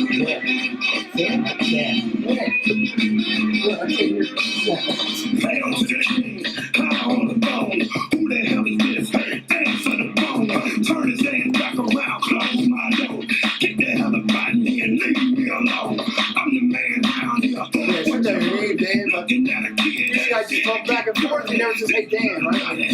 Who the hell is this? Dance for the bone. Turn his hand back around, close my door. Get the hell up out of here and leave me alone. I'm the man around here. Yeah, what's that name, Dan? Looking at a kid. This guy just talks back and forth. He never says, hey, Dan, right?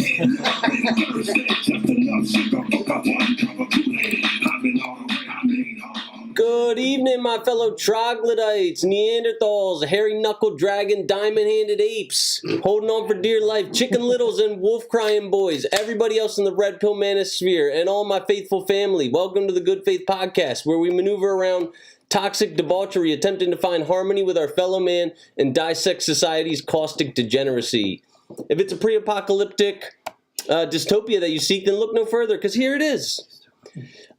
Good evening, my fellow troglodytes, Neanderthals, hairy-knuckled dragon, diamond-handed apes, holding on for dear life, chicken littles and wolf-crying boys, everybody else in the red pill manosphere, and all my faithful family. Welcome to the Good Faith Podcast, where we maneuver around toxic debauchery, attempting to find harmony with our fellow man and dissect society's caustic degeneracy. If it's a pre-apocalyptic dystopia that you seek, then look no further, because here it is.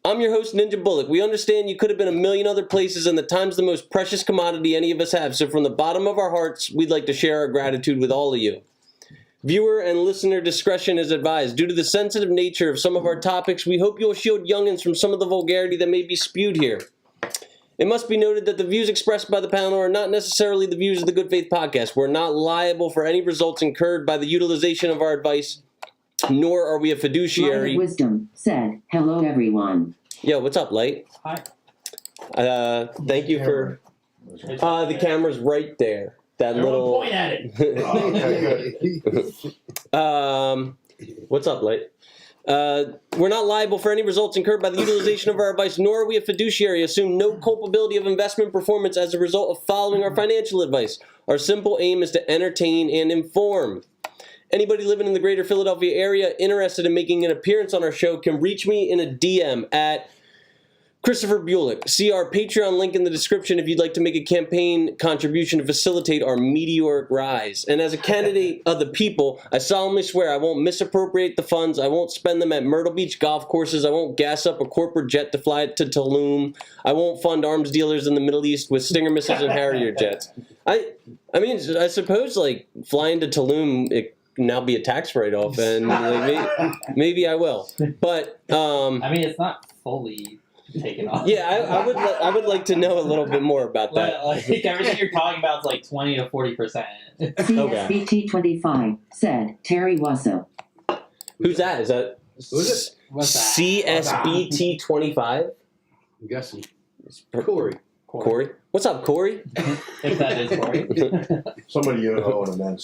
I'm your host, Ninja Bullock. We understand you could have been a million other places, and that time's the most precious commodity any of us have. So from the bottom of our hearts, we'd like to share our gratitude with all of you. Viewer and listener discretion is advised. Due to the sensitive nature of some of our topics, we hope you'll shield youngins from some of the vulgarity that may be spewed here. It must be noted that the views expressed by the panel are not necessarily the views of the Good Faith Podcast. We're not liable for any results incurred by the utilization of our advice, nor are we a fiduciary. Light of Wisdom said, hello everyone. Yo, what's up, Light? Hi. Thank you for... the camera's right there. That little... point at it. What's up, Light? We're not liable for any results incurred by the utilization of our advice, nor are we a fiduciary. Assume no culpability of investment performance as a result of following our financial advice. Our simple aim is to entertain and inform. Anybody living in the greater Philadelphia area interested in making an appearance on our show can reach me in a DM at Christopher Bulick. See our Patreon link in the description if you'd like to make a campaign contribution to facilitate our meteoric rise. And as a candidate of the people, I solemnly swear I won't misappropriate the funds. I won't spend them at Myrtle Beach golf courses. I won't gas up a corporate jet to fly it to Tulum. I won't fund arms dealers in the Middle East with Stinger missiles and Harrier jets. I mean, I suppose like flying to Tulum, it now be a tax write-off, and like, maybe I will. But I mean, it's not fully taken off. Yeah, I would like to know a little bit more about that. Like everything you're talking about is like 20 to 40%. CSBT25 said, Terry Wasso. Who's that? Is that? Who's it? What's that? CSBT25? I'm guessing. Corey. What's up, Corey? If that is Corey. Somebody you know in a men's.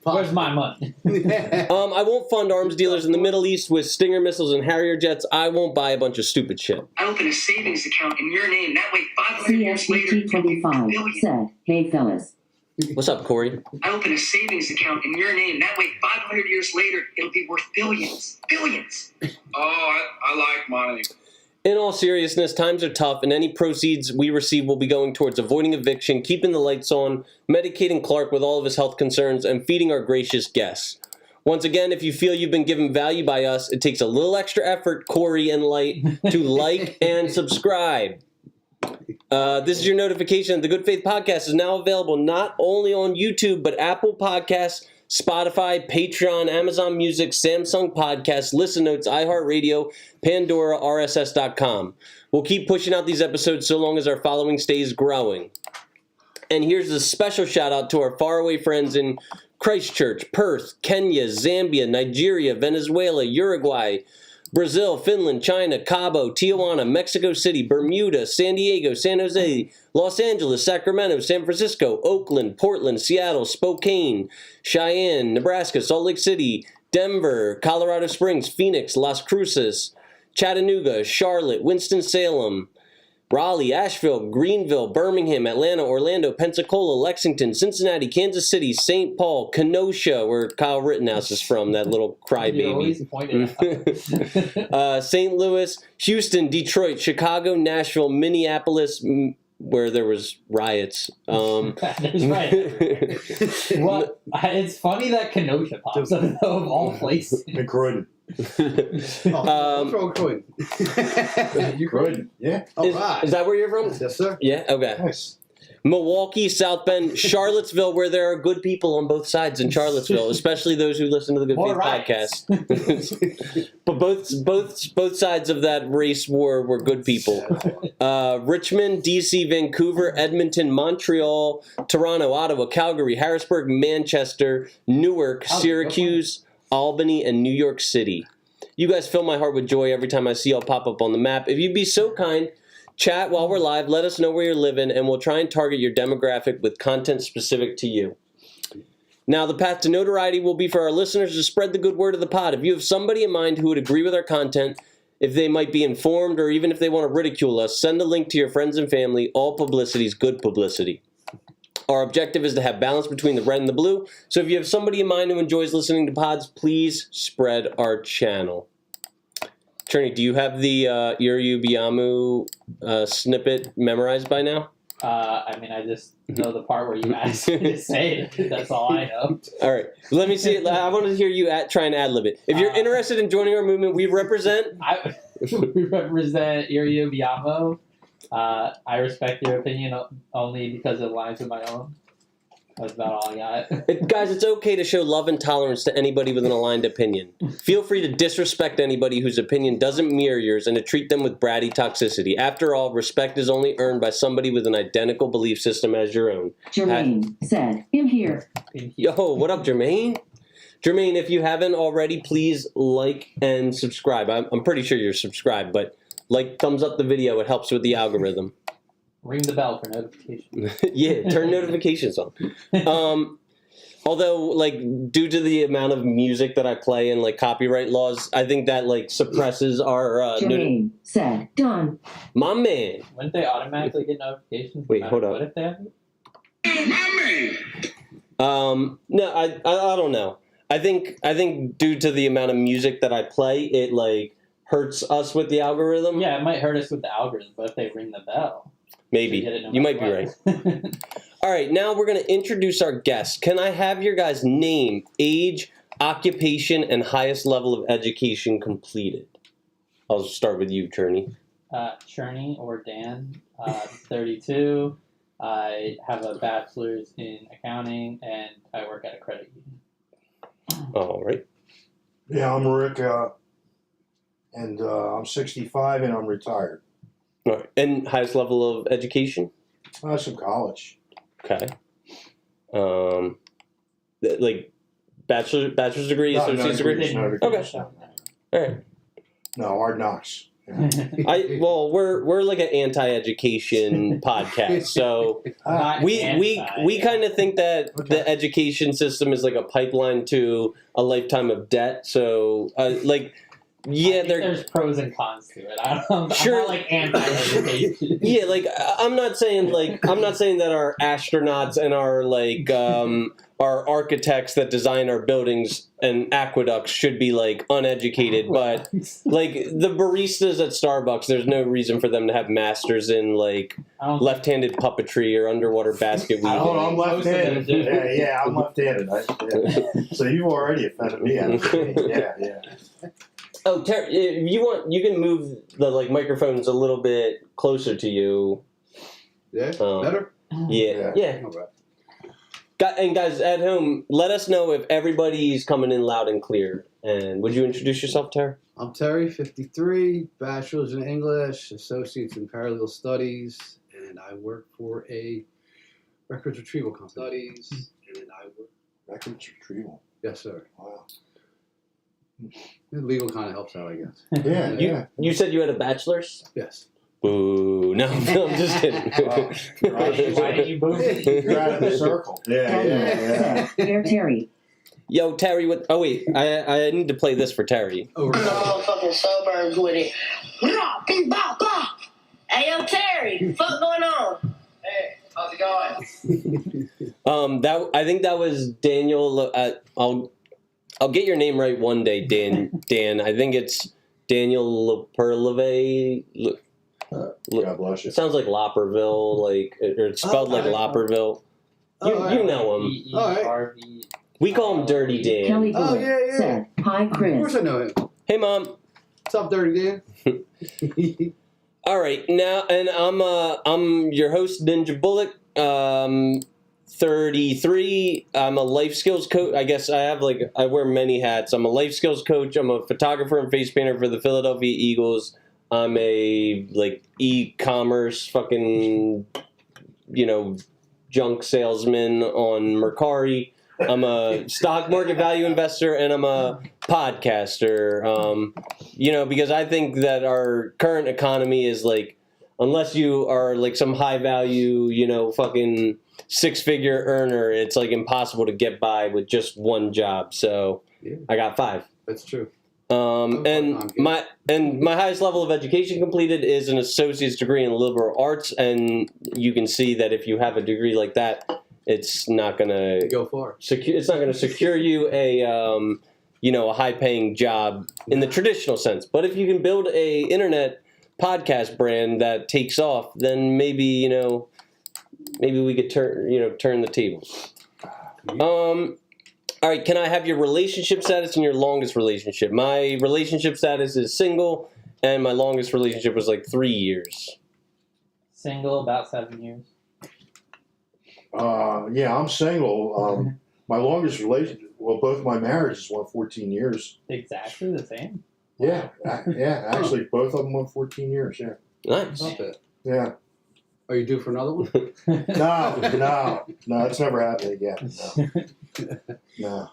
Where's my money? I won't fund arms dealers in the Middle East with Stinger missiles and Harrier jets. I won't buy a bunch of stupid shit. I open a savings account in your name. That way, 500 years later, it'll be worth CSBT25 billions. said, hey fellas. What's up, Corey? I open a savings account in your name. That way, 500 years later, it'll be worth billions. Billions. Oh, I like money. In all seriousness, times are tough, and any proceeds we receive will be going towards avoiding eviction, keeping the lights on, medicating Clark with all of his health concerns, and feeding our gracious guests. Once again, if you feel you've been given value by us, it takes a little extra effort, Corey and Light, to like and subscribe. This is your notification. The Good Faith Podcast is now available not only on YouTube, but Apple Podcasts, Spotify, Patreon, Amazon Music, Samsung Podcasts, Listen Notes, iHeartRadio, Pandora, RSS.com. We'll keep pushing out these episodes so long as our following stays growing. And here's a special shout out to our faraway friends in Christchurch, Perth, Kenya, Zambia, Nigeria, Venezuela, Uruguay, Brazil, Finland, China, Cabo, Tijuana, Mexico City, Bermuda, San Diego, San Jose, Los Angeles, Sacramento, San Francisco, Oakland, Portland, Seattle, Spokane, Cheyenne, Nebraska, Salt Lake City, Denver, Colorado Springs, Phoenix, Las Cruces, Chattanooga, Charlotte, Winston-Salem, Raleigh, Asheville, Greenville, Birmingham, Atlanta, Orlando, Pensacola, Lexington, Cincinnati, Kansas City, St. Paul, Kenosha, where Kyle Rittenhouse is from, that little crybaby. St. Louis, Houston, Detroit, Chicago, Nashville, Minneapolis, where there was riots. There's riots. Well, it's funny that Kenosha pops up of all places. And Croydon. Throw a coin. Croydon, yeah. All right. Is that where you're from? Yes, sir. Yeah, okay. Nice. Milwaukee, South Bend, Charlottesville, where there are good people on both sides in Charlottesville, especially those who listen to the Good More Faith riots. podcast. But both sides of that race war were good people. Richmond, DC, Vancouver, Edmonton, Montreal, Toronto, Ottawa, Calgary, Harrisburg, Manchester, Newark, Syracuse, Albany, and New York City. You guys fill my heart with joy every time I see y'all pop up on the map. If you'd be so kind, chat while we're live, let us know where you're living, and we'll try and target your demographic with content specific to you. Now, the path to notoriety will be for our listeners to spread the good word of the pod. If you have somebody in mind who would agree with our content, if they might be informed, or even if they want to ridicule us, send a link to your friends and family. All publicity is good publicity. Our objective is to have balance between the red and the blue. So if you have somebody in mind who enjoys listening to pods, please spread our channel. Trini, do you have the Iriu Biamu snippet memorized by now? I mean, I just know the part where you asked me to say it. That's all I know. All right. Let me see it. I want to hear you try and ad-lib it. If you're interested in joining our movement, we represent Iriu Biamo. I respect your opinion only because it aligns with my own. That's about all I got. Guys, it's okay to show love and tolerance to anybody with an aligned opinion. Feel free to disrespect anybody whose opinion doesn't mirror yours and to treat them with bratty toxicity. After all, respect is only earned by somebody with an identical belief system as your own. Jermaine said, in here. Yo, what up, Jermaine? Jermaine, if you haven't already, please like and subscribe. I'm pretty sure you're subscribed, but like, thumbs up the video. It helps with the algorithm. Ring the bell for notifications. Yeah, turn notifications on. Although, like, due to the amount of music that I play and, like, copyright laws, I think that, like, suppresses our... Jermaine said, done. My man. Wouldn't they automatically get notifications? Wait, hold up. What if they have it? My man. No, I don't know. I think due to the amount of music that I play, it, like, hurts us with the algorithm. Yeah, it might hurt us with the algorithm, but if they ring the bell... Maybe. You might be right. All right, now we're going to introduce our guests. Can I have your guys' name, age, occupation, and highest level of education completed? I'll start with you, Cherney. Cherney, or Dan, 32. I have a bachelor's in accounting, and I work at a credit union. All right. Yeah, I'm Rick, and I'm 65 and I'm retired. All right. And highest level of education? Some college. Okay. Like bachelor's degree, associate's degree? No degrees. Okay. All right. No, hard knocks. We're like an anti-education podcast, so we kind of think that the education system is like a pipeline to a lifetime of debt. So yeah, there's pros and cons to it. I'm not like anti-education. Yeah, like I'm not saying that our astronauts and our like our architects that design our buildings and aqueducts should be like uneducated, but like the baristas at Starbucks, there's no reason for them to have masters in like left-handed puppetry or underwater basket weaving. Oh, I'm left-handed. Yeah, I'm left-handed. So you've already offended me. Yeah. Oh, if you want, you can move the like microphones a little bit closer to you. Yeah, better? Yeah. Okay. And guys at home, let us know if everybody's coming in loud and clear. And would you introduce yourself, Terry? I'm Terry, 53, bachelor's in English, associates in paralegal studies, and I work for a records retrieval company. Records retrieval. Yes, sir. Wow. Legal kind of helps out, I guess. Yeah. You said you had a bachelor's? Yes. Boo. No, I'm just kidding. Why did you boo me? You're out of the circle. Yeah. Here, Terry. Yo, Terry, what? Oh, wait. I need to play this for Terry. Over. Motherfucking suburbs with it. Hey, yo, Terry, fuck going on? Hey, how's it going? I think that was Daniel. I'll get your name right one day, Dan. I think it's Daniel Leperleve. God bless you. It sounds like Lopperville, like or it's spelled like Lopperville. You know him. E-E-R-V. We call him Dirty Dan. Kelly Bullock said, hi, Of Chris. course I know him. Hey, Mom. What's up, Dirty Dan? All right, now, and I'm your host, Ninja Bullock. 33. I'm a life skills coach. I guess I wear many hats. I'm a life skills coach. I'm a photographer and face painter for the Philadelphia Eagles. I'm a e-commerce fucking, junk salesman on Mercari. I'm a stock market value investor, and I'm a podcaster. Because I think that our current economy is unless you are some high value, fucking 6-figure earner, it's impossible to get by with just one job. So Yeah. I got 5. That's true. And my highest level of education completed is an associate's degree in liberal arts, and you can see that if you have a degree like that, it's not gonna Go far. It's not gonna secure you a high paying job in the traditional sense. But if you can build a internet podcast brand that takes off, then maybe we could turn the tables. All right, can I have your relationship status and your longest relationship? My relationship status is single, and my longest relationship was 3 years. Single, about 7 years. Yeah, I'm single. My longest relationship, both my marriages went 14 years. Exactly the same. Yeah, actually, both of them went 14 years, yeah. Nice. Love that. Yeah. Are you due for another one? No, it's never happening again. No.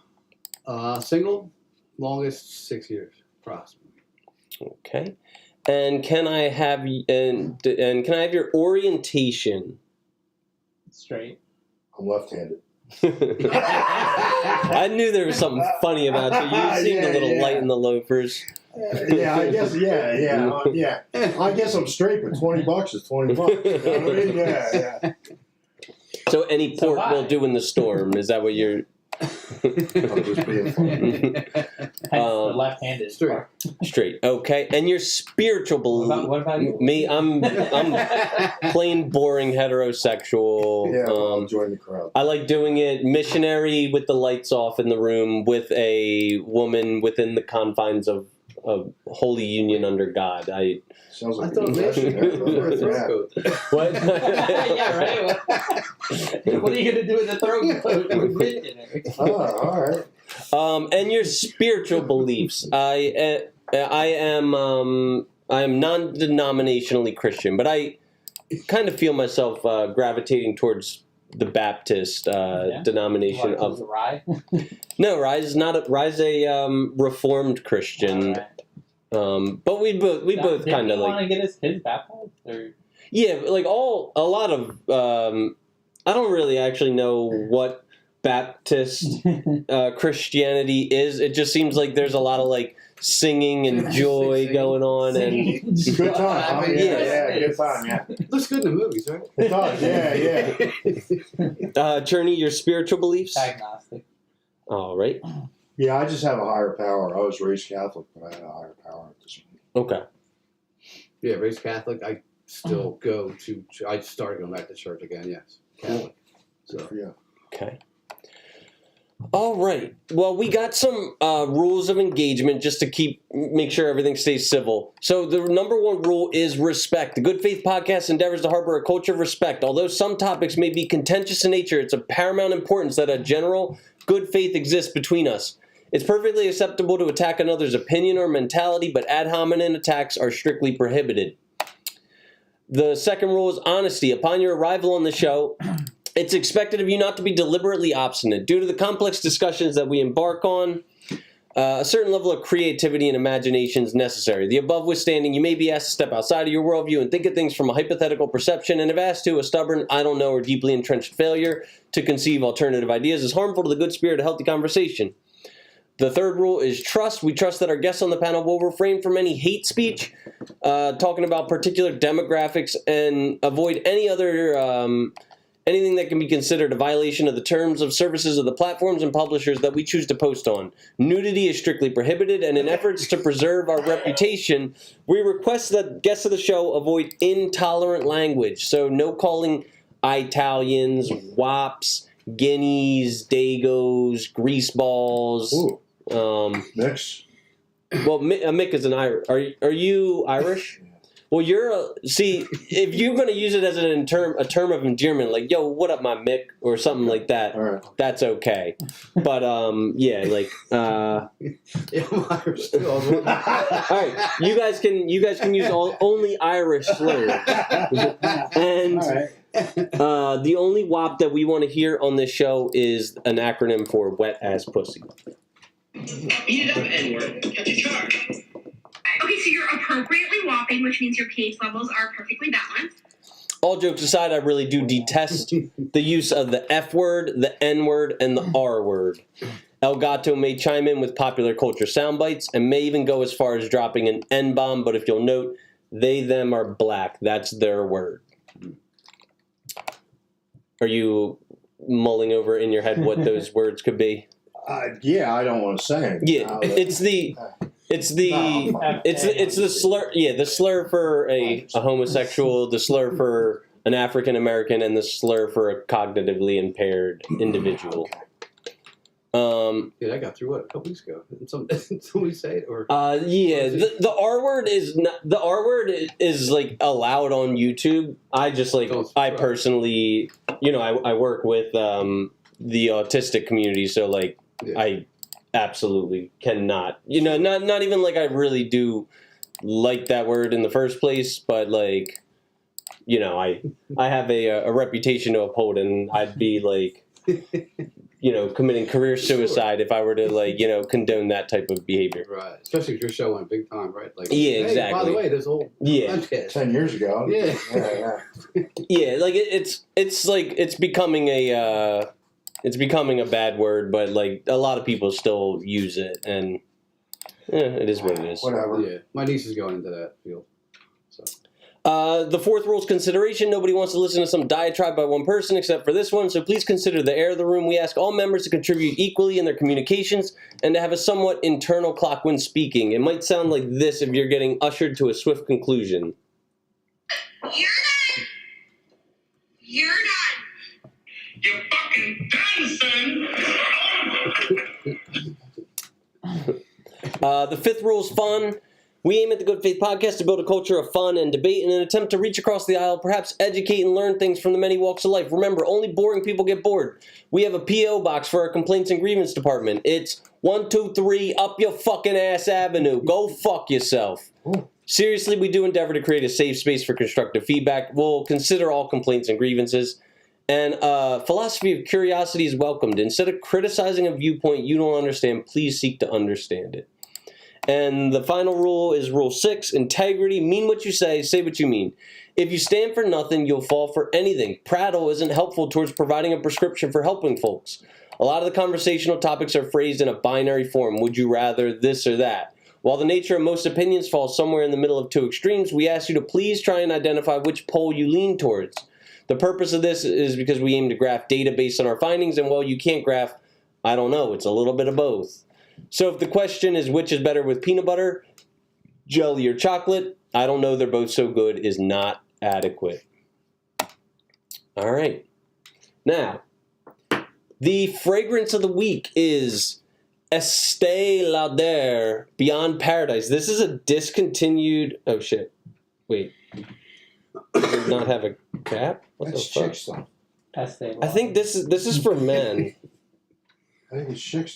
Single, longest 6 years, approximately. Okay. And can I have your orientation? Straight. I'm left-handed. I knew there was something funny about you. You seemed a little light in the loafers. Yeah, I guess. Yeah. I guess I'm straight, but $20 is $20. You know what I mean? Yeah. So any port will do in the storm. Is that what you're? I'm just being funny. Hence the left-handed. Straight. Okay. And your spiritual belief. What about you? Me, I'm plain boring heterosexual. Yeah, I'll join the crowd. I like doing it missionary with the lights off in the room with a woman within the confines of holy union under God. Sounds like I thought What? Yeah, right. What are you gonna do with the throat coat with missionary? Oh, all right. And your spiritual beliefs. I am non-denominationally Christian, but I kind of feel myself gravitating towards the Baptist denomination of. Rye? No, Rise is not. Ra's a Reformed Christian. Right. But we both kind of want to get his kids baptized? Or? Yeah, a lot of. I don't really actually know what Baptist Christianity is. It just seems like there's a lot of singing and joy going on, and Good time. Yeah, good time. Yeah. Looks good in the movies, right? It does. Yeah. Cherney, your spiritual beliefs. Agnostic. All right. Yeah, I just have a higher power. I was raised Catholic, but I had a higher power at this point. Okay. Yeah, raised Catholic. I still go to. I started going back to church again. Yes, Catholic. So Yeah. Okay. All right. Well, we got some rules of engagement just to make sure everything stays civil. So the number one rule is respect. The Good Faith Podcast endeavors to harbor a culture of respect. Although some topics may be contentious in nature, it's of paramount importance that a general good faith exists between us. It's perfectly acceptable to attack another's opinion or mentality, but ad hominem attacks are strictly prohibited. The second rule is honesty. Upon your arrival on the show, it's expected of you not to be deliberately obstinate. Due to the complex discussions that we embark on, a certain level of creativity and imagination is necessary. The above withstanding, you may be asked to step outside of your worldview and think of things from a hypothetical perception, and if asked to, a stubborn, I don't know, or deeply entrenched failure to conceive alternative ideas is harmful to the good spirit of healthy conversation. The third rule is trust. We trust that our guests on the panel will refrain from any hate speech, talking about particular demographics, and avoid any other anything that can be considered a violation of the terms of services of the platforms and publishers that we choose to post on. Nudity is strictly prohibited, and in efforts to preserve our reputation, we request that guests of the show avoid intolerant language. So no calling Italians, wops, guineas, dagos, greaseballs. Ooh. Next. Well, Mick is an Irish. Are you Irish? Well, see, if you're going to use it as a term of endearment, like, yo, what up, my Mick, or something like that, All right. that's okay. But, yeah, like, Yeah, I'm Irish too. all right, you guys can use only Irish slurs. And the only WAP that we want to hear on this show is an acronym for wet ass pussy. Beat it up, N-word. Catch a charge. Okay, so you're appropriately whopping, which means your pH levels are perfectly balanced. All jokes aside, I really do detest the use of the F word, the N word, and the R word. El Gato may chime in with popular culture sound bites and may even go as far as dropping an N-bomb, but if you'll note, they, them are black. That's their word. Are you mulling over in your head what those words could be? Yeah, I don't want to say it. Yeah, it's the slur. Yeah, the slur for a homosexual, the slur for an African American, and the slur for a cognitively impaired individual. Yeah, I got through what a couple weeks ago. Did somebody say it or? Yeah, the R word is not, the R word is like allowed on YouTube. I just like I personally, I work with the autistic community, so like I absolutely cannot. Not even like I really do like that word in the first place, but like, I have a reputation to uphold, and I'd be like, committing career suicide if I were to like, condone that type of behavior. Right, especially if your show went big time, right? Like, yeah, hey, exactly. By the way, this whole podcast 10 years ago. Yeah. Yeah, like it's like it's becoming a bad word, but like a lot of people still use it, and it is what it is. Whatever. Yeah, my niece is going into that field. So. The fourth rule is consideration. Nobody wants to listen to some diatribe by one person except for this one, so please consider the air of the room. We ask all members to contribute equally in their communications and to have a somewhat internal clock when speaking. It might sound like this if you're getting ushered to a swift conclusion. You're done. You're done. You're fucking done, son. The fifth rule is fun. We aim at the Good Faith Podcast to build a culture of fun and debate in an attempt to reach across the aisle, perhaps educate and learn things from the many walks of life. Remember, only boring people get bored. We have a P.O. box for our complaints and grievance department. It's 123 Up Your Fucking Ass Avenue. Go fuck yourself. Seriously, we do endeavor to create a safe space for constructive feedback. We'll consider all complaints and grievances. And philosophy of curiosity is welcomed. Instead of criticizing a viewpoint you don't understand, please seek to understand it. And the final rule is Rule 6, integrity. Mean what you say what you mean. If you stand for nothing, you'll fall for anything. Prattle isn't helpful towards providing a prescription for helping folks. A lot of the conversational topics are phrased in a binary form. Would you rather this or that? While the nature of most opinions falls somewhere in the middle of two extremes, we ask you to please try and identify which pole you lean towards. The purpose of this is because we aim to graph data based on our findings, and while you can't graph, I don't know, it's a little bit of both. So if the question is which is better with peanut butter, jelly, or chocolate, I don't know, they're both so good is not adequate. All right. Now, the fragrance of the week is Estee Lauder Beyond Paradise. This is a discontinued... Oh, shit. Wait. Does it not have a cap? What That's the fuck? chick stuff. I think this is for men. I think it's chick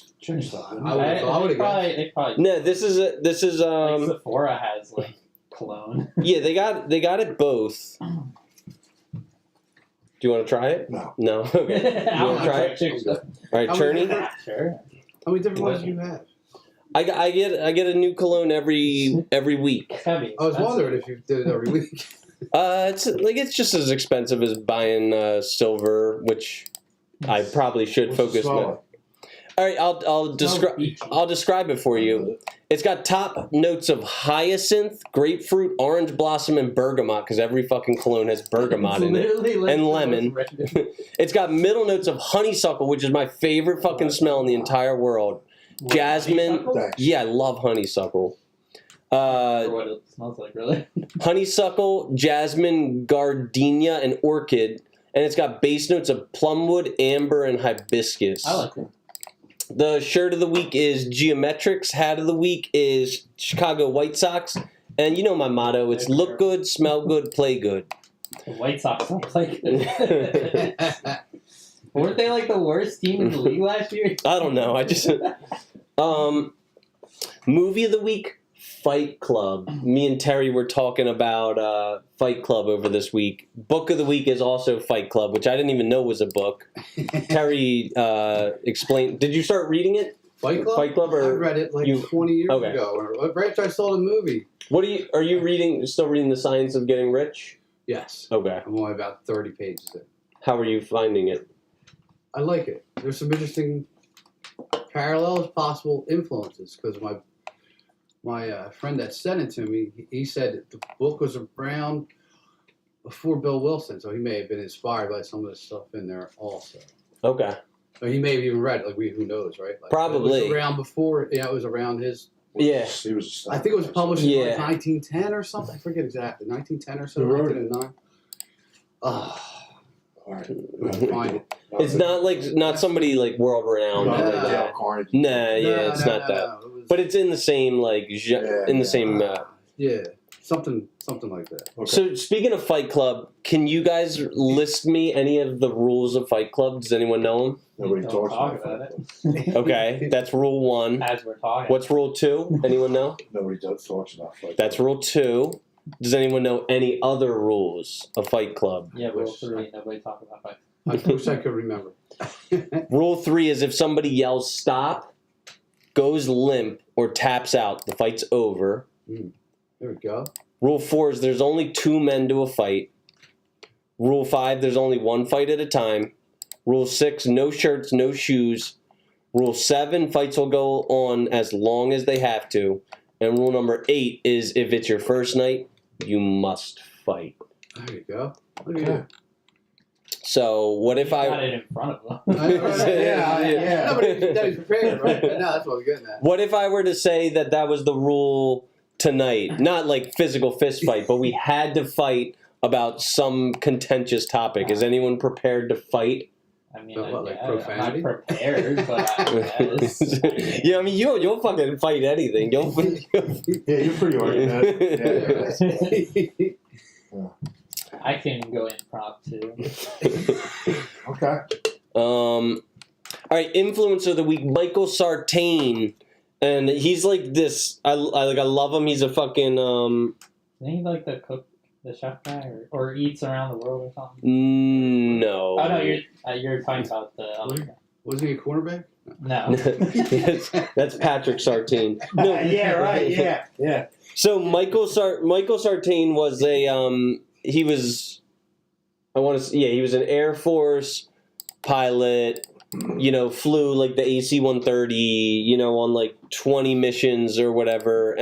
stuff. I would have They probably. No, this is Like Sephora has like cologne. Yeah, they got it both. Do you want to try it? No. No. Okay. You want to try it? Chick stuff. All right, Cherney. Sure. How many different ones do you have? I get a new cologne every week. It's gotta be I was expensive. wondering if you did it every week. It's just as expensive as buying silver, which I probably should What's the focus smell on. like? All right, I'll describe it for you. It's got top notes of hyacinth, grapefruit, orange blossom, and bergamot, because every fucking cologne has bergamot in it, Literally and lemon. It's got middle notes of honeysuckle, which is my favorite fucking smell in the entire world. Jasmine. Thanks. Yeah, I love honeysuckle. For what it smells like, really. Honeysuckle, jasmine, gardenia, and orchid. And it's got base notes of plumwood, amber, and hibiscus. I like it. The shirt of the week is Geometrics. Hat of the week is Chicago White Sox. And you know my motto, it's look good, smell good, play good. The White Sox don't play good. Weren't they like the worst team in the league last year? I don't know. I just movie of the week, Fight Club. Me and Terry were talking about Fight Club over this week. Book of the week is also Fight Club, which I didn't even know was a book. Terry explained. Did you start reading it? Fight Club? Fight Club, or I read it like 20 years ago. Right after I saw the movie. What are you reading? Still reading The Science of Getting Rich? Yes. Okay. I'm only about 30 pages in. How are you finding it? I like it. There's some interesting parallels, possible influences, because my friend that sent it to me, he said that the book was around before Bill Wilson, so he may have been inspired by some of the stuff in there also. Okay. Or he may have even read it, like who knows, right? Like, Probably. It was around before, it was around his... Yeah. He was I think it was published in like 1910 or something. I forget exactly. 1910 or so, 1909. All right. Find it. It's not somebody like world renowned. It's not that. But it's in the same something like that. Okay. So speaking of Fight Club, can you guys list me any of the rules of Fight Club? Does anyone know them? Nobody Don't talks talk about about it. it. Okay, that's rule 1. As we're talking. What's rule 2? Anyone know? Nobody talks about Fight That's rule 2. Does anyone know any other rules of Fight Club? Yeah, rule 3. Nobody talk about Fight I wish I could remember. Rule 3 is if somebody yells stop, goes limp, or taps out, the fight's over. There we go. Rule 4 is there's only 2 men to a fight. Rule 5, there's only 1 fight at a time. Rule 6, no shirts, no shoes. Rule 7, fights will go on as long as they have to. And rule number 8 is if it's your first night, you must fight. There you go. Look at you. So what if I got it in front of them? Yeah. Nobody's prepared, right? No, that's what we're getting at. What if I were to say that was the rule tonight? Not like physical fist fight, but we had to fight about some contentious topic. Is anyone prepared to fight? I mean, like I'm profanity? not prepared, but I guess. Yeah, I mean, you'll fucking fight anything. Yeah, you're pretty organized. Yeah. I can go improv too. Okay. All right, influencer of the week, Michael Sartain, and he's like this. I love him. He's a fucking Isn't he like the chef guy, or eats around the world or something? No. Oh no, you're talking about the other guy. Wasn't he a cornerback? No. That's Patrick Sartain. No. Yeah, right. Yeah. So Michael Sartain was he was an Air Force pilot, flew like the AC-130, on like 20 missions or whatever,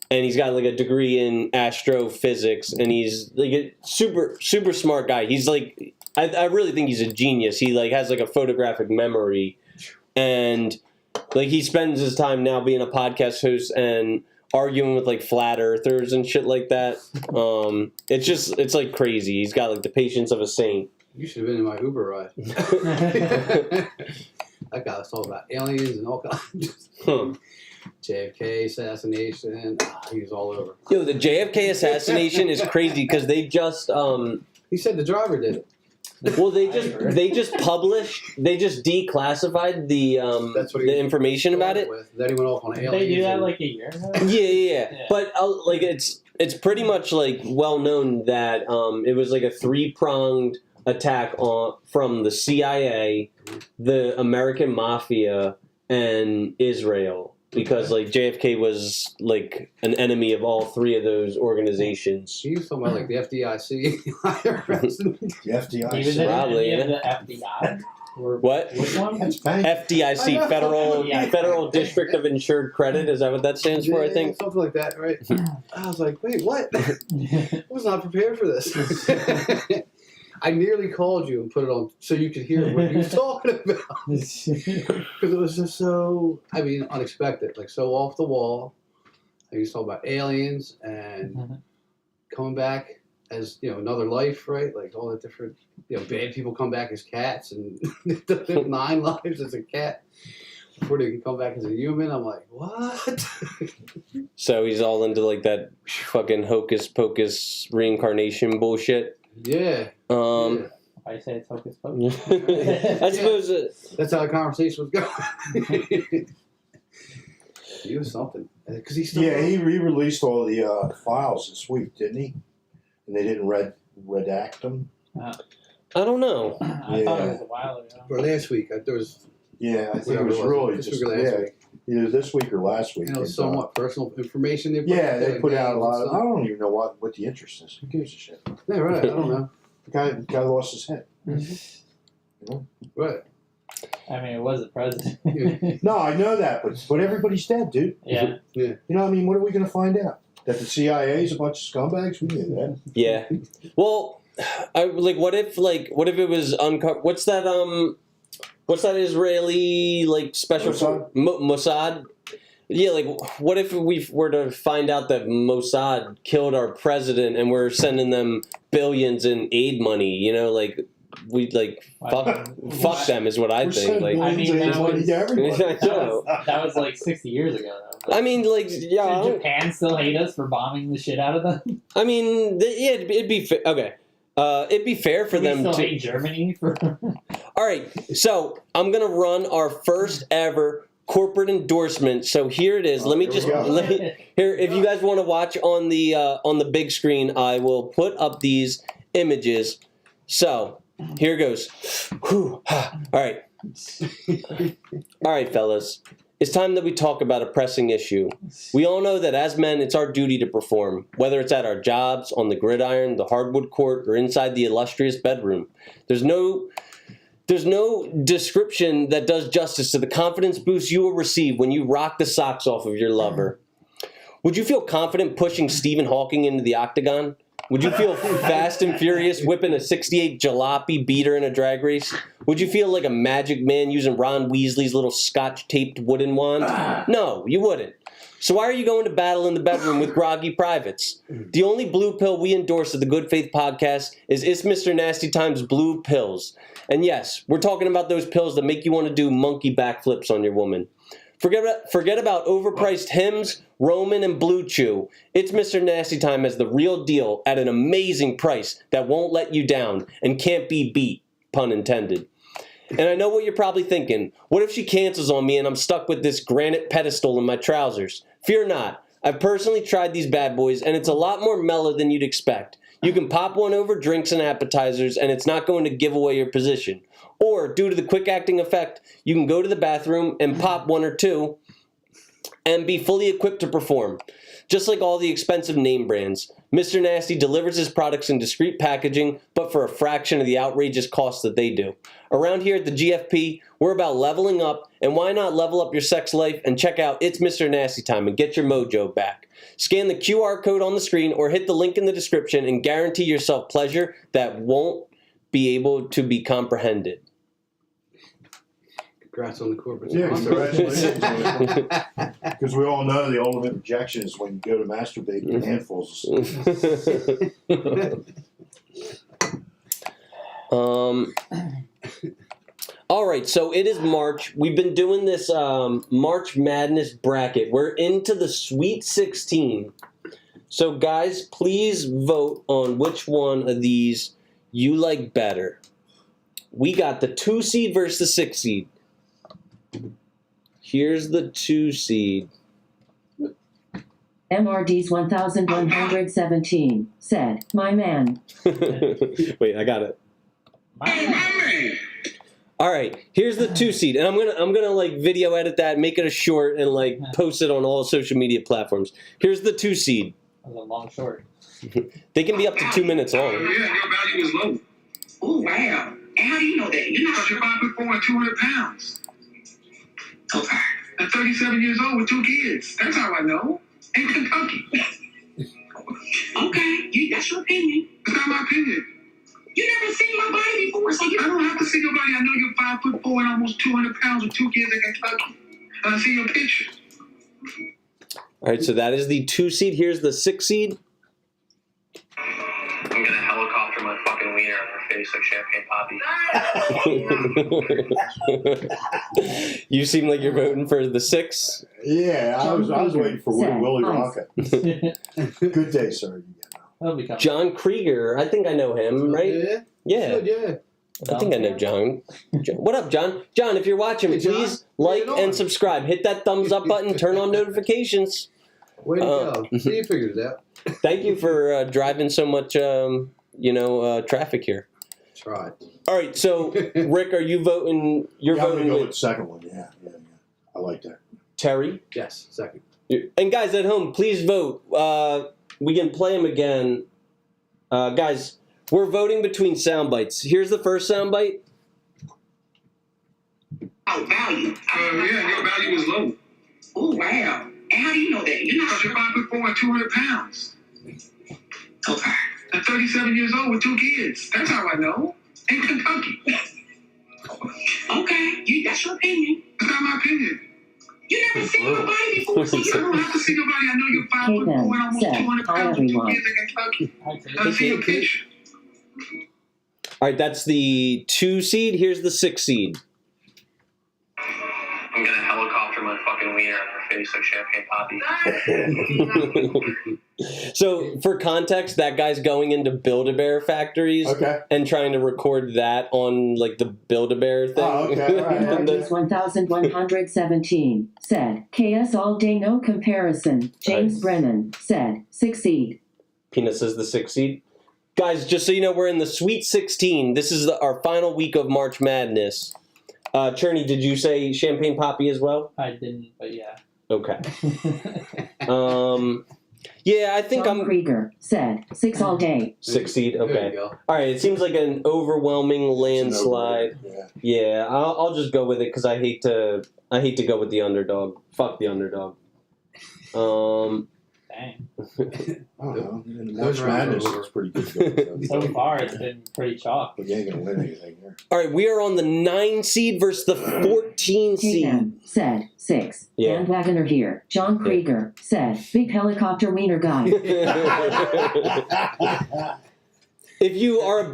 and he's got like a degree in astrophysics, and he's like a super, super smart guy. He's like, I really think he's a genius. He like has like a photographic memory, and like he spends his time now being a podcast host and arguing with like flat earthers and shit like that. It's like crazy. He's got like the patience of a saint. You should have been in my Uber ride. That guy was talking about aliens and all kinds. JFK assassination. He was all over. Yo, the JFK assassination is crazy because they just He said the driver did it. Well, they just declassified the information about it. Then he went off on aliens. They do that like a year ago? Yeah. But like it's pretty much like well known that it was like a 3-pronged attack from the CIA, the American Mafia, and Israel. Because like JFK was like an enemy of all 3 of those organizations. He was talking about like the FDIC. The FDIC. He was Probably, in the FBI? Or What? Which one? That's fake. FDIC, Federal District of Insured Credit. Is that what that stands for? I think something like that, right? I was like, wait, what? I was not prepared for this. I nearly called you and put it on so you could hear what he was talking about. Because it was just so, unexpected. Like, so off the wall. He was talking about aliens and coming back as, another life, right? Like, all the different, bad people come back as cats and 9 lives as a cat. before they can come back as a human. I'm like, what? So he's all into like that fucking hocus pocus reincarnation bullshit. Yeah. Why you say it's hocus pocus? I suppose that's how the conversation was going. He was something. Cause he's still he released all the files this week, didn't he? And they didn't redact them. I don't know. I thought it was a while ago. For last week, there was. Yeah, I think it was really this just week or last week. either this week or last week. You know, somewhat personal information. They put Yeah, out they there, put out a lot games of. I don't even know what the interest is. Who gives a shit? Yeah, right. I don't know. The guy lost his head. You know? Right. I mean, it was the president. No, I know that, but everybody's dead, dude. Yeah. Yeah. You know, what I mean, what are we going to find out? That the CIA is a bunch of scumbags? We knew that. Yeah. Well, what if it was uncovered? What's that Israeli like special Mossad? Yeah, like what if we were to find out that Mossad killed our president and we're sending them billions in aid money? You know, like we like fuck them is what I think. Like, I mean, that was like 60 years ago. Though. I mean, like, yeah. Did Japan still hate us for bombing the shit out of them? I mean, yeah, it'd be okay. It'd be fair for them still to hate Germany for. All right, so I'm gonna run our first ever corporate endorsement. So here it is. Let me here. If you guys want to watch on the big screen, I will put up these images. So here goes. Whew. All right, all right, fellas. It's time that we talk about a pressing issue. We all know that as men, it's our duty to perform, whether it's at our jobs, on the gridiron, the hardwood court, or inside the illustrious bedroom. There's no description that does justice to the confidence boost you will receive when you rock the socks off of your lover. Would you feel confident pushing Stephen Hawking into the octagon? Would you feel fast and furious whipping a 68 jalopy beater in a drag race? Would you feel like a magic man using Ron Weasley's little scotch-taped wooden wand? No, you wouldn't. So why are you going to battle in the bedroom with groggy privates? The only blue pill we endorse at the Good Faith Podcast is It's Mr. Nasty Time's blue pills. And yes, we're talking about those pills that make you want to do monkey backflips on your woman. Forget about overpriced Hims, Roman, and Blue Chew. It's Mr. Nasty Time as the real deal at an amazing price that won't let you down and can't be beat, pun intended. And I know what you're probably thinking. What if she cancels on me and I'm stuck with this granite pedestal in my trousers? Fear not. I've personally tried these bad boys and it's a lot more mellow than you'd expect. You can pop one over drinks and appetizers and it's not going to give away your position. Or, due to the quick acting effect, you can go to the bathroom and pop one or two and be fully equipped to perform. Just like all the expensive name brands, Mr. Nasty delivers his products in discreet packaging, but for a fraction of the outrageous cost that they do. Around here at the GFP, we're about leveling up, and why not level up your sex life and check out It's Mr. Nasty Time and get your mojo back. Scan the QR code on the screen or hit the link in the description and guarantee yourself pleasure that won't be able to be comprehended. Congrats on the corporate congratulations. Because we all know the ultimate rejection is when you go to masturbate with handfuls of All right, so it is March. We've been doing this March Madness bracket. We're into the Sweet 16. So, guys, please vote on which one of these you like better. We got the 2 seed versus the 6 seed. Here's the 2 seed. MRD's 1117 said, "My man." Wait, I got it. Hey, my man. All right, here's the 2 seed, and I'm gonna like video edit that, make it a short, and like post it on all social media platforms. Here's the 2 seed. That was a long short. They can be up to 2 minutes long. Yeah, your value is low. Oh, wow. And how do you know that? You're not You're 5'4" and 200 pounds. Okay. At 37 years old with 2 kids. That's how I know. In Kentucky. Okay. That's your opinion. It's not my opinion. You never seen my body before, so you I don't have to see your body. I know you're 5'4" and almost 200 pounds with 2 kids in Kentucky. And I see your picture. All right, so that is the 2 seed. Here's the 6 seed. I'm gonna helicopter my fucking wiener on her face like champagne poppy. You seem like you're voting for the 6. Yeah, I was waiting for Willie Rocket. Good day, sir. That'll be coming. John Krieger. I think I know him, right? Yeah. Good, yeah. I think I know John. What up, John? John, if you're watching, Hey, John. please like and subscribe. Hit that thumbs up button. Turn on notifications. Way to go. So you figured it out. Thank you for driving so much, traffic here. That's right. All right, so Rick, are you voting? You're I'm voting gonna go with with the second one. Yeah. I like that. Terry. Yes, second. And guys at home, please vote. We can play them again. Guys, we're voting between sound bites. Here's the first sound bite. Oh, value. Yeah, your value is low. Oh, wow. And how do you know that? You're not Because you're 5'4" and 200 pounds. Okay. I'm 37 years old with 2 kids. That's how I know. In Kentucky. Okay. That's your opinion. It's not my opinion. You never seen nobody before, so I don't have to see nobody. I know you're 5'4" and almost 200 pounds with 2 kids in Kentucky. I see your picture. All right, that's the 2 seed. Here's the 6 seed. I'm gonna helicopter my fucking wiener on her face like champagne poppy. So, for context, that guy's going into Build-A-Bear factories and trying to record that on, like, the Build-A-Bear thing. Oh, okay, right. Northeast 1117 said, KS all day no comparison. James Brennan said, 6 seed. Peanut says the 6 seed. Guys, just so you know, we're in the Sweet 16. This is our final week of March Madness. Cherney, did you say Champagne Poppy as well? I didn't, but yeah. Okay. Yeah, I think John Krieger said 6 all day. 6 seed. There Okay. you go. All right. It seems like an overwhelming landslide. Yeah, I'll just go with it because I hate to go with the underdog. Fuck the underdog. Dang. I don't know. March Madness looks pretty good. So far, it's been pretty chalk. But you ain't gonna win anything here. All right, we are on the 9 seed versus the 14 seed. K-Man said 6. Yeah. Bandwagoner here. John Krieger said, big helicopter wiener guy. If you are a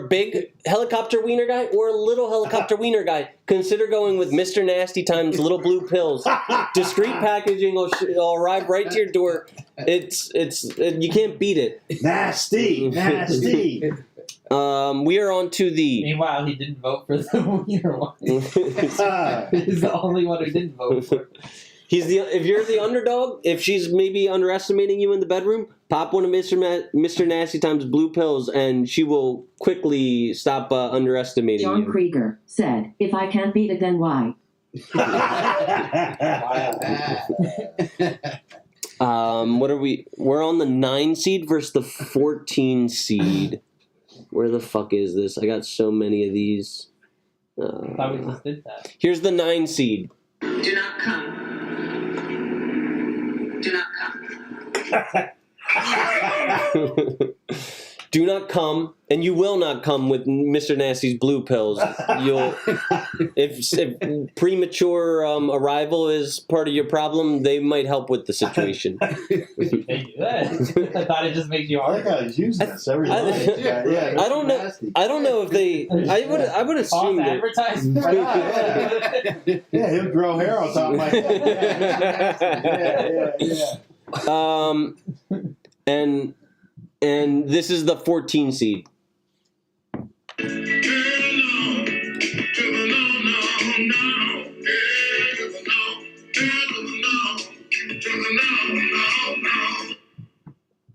big helicopter wiener guy or a little helicopter wiener guy, consider going with Mr. Nasty times little blue pills. Discreet packaging will arrive right to your door. It's you can't beat it. Nasty. We are on to the. Meanwhile, he didn't vote for the wiener one. He's the only one who didn't vote for it. If you're the underdog, if she's maybe underestimating you in the bedroom, pop one of Mr. Nasty Time's blue pills, and she will quickly stop underestimating John you. Krieger said, if I can't beat it, then why? What are we? We're on the 9 seed versus the 14 seed. Where the fuck is this? I got so many of these. I thought we just did that. Here's the 9 seed. Do not come. Do not come. Do not come, and you will not come with Mr. Nasty's blue pills. If premature arrival is part of your problem, they might help with the situation. They do that. I thought it just makes you That harder. guy's using this every night. I don't know. I don't know if they. I would assume that. Advertisement. Yeah, he'll grow hair on top of my head. Yeah. And this is the 14 seed.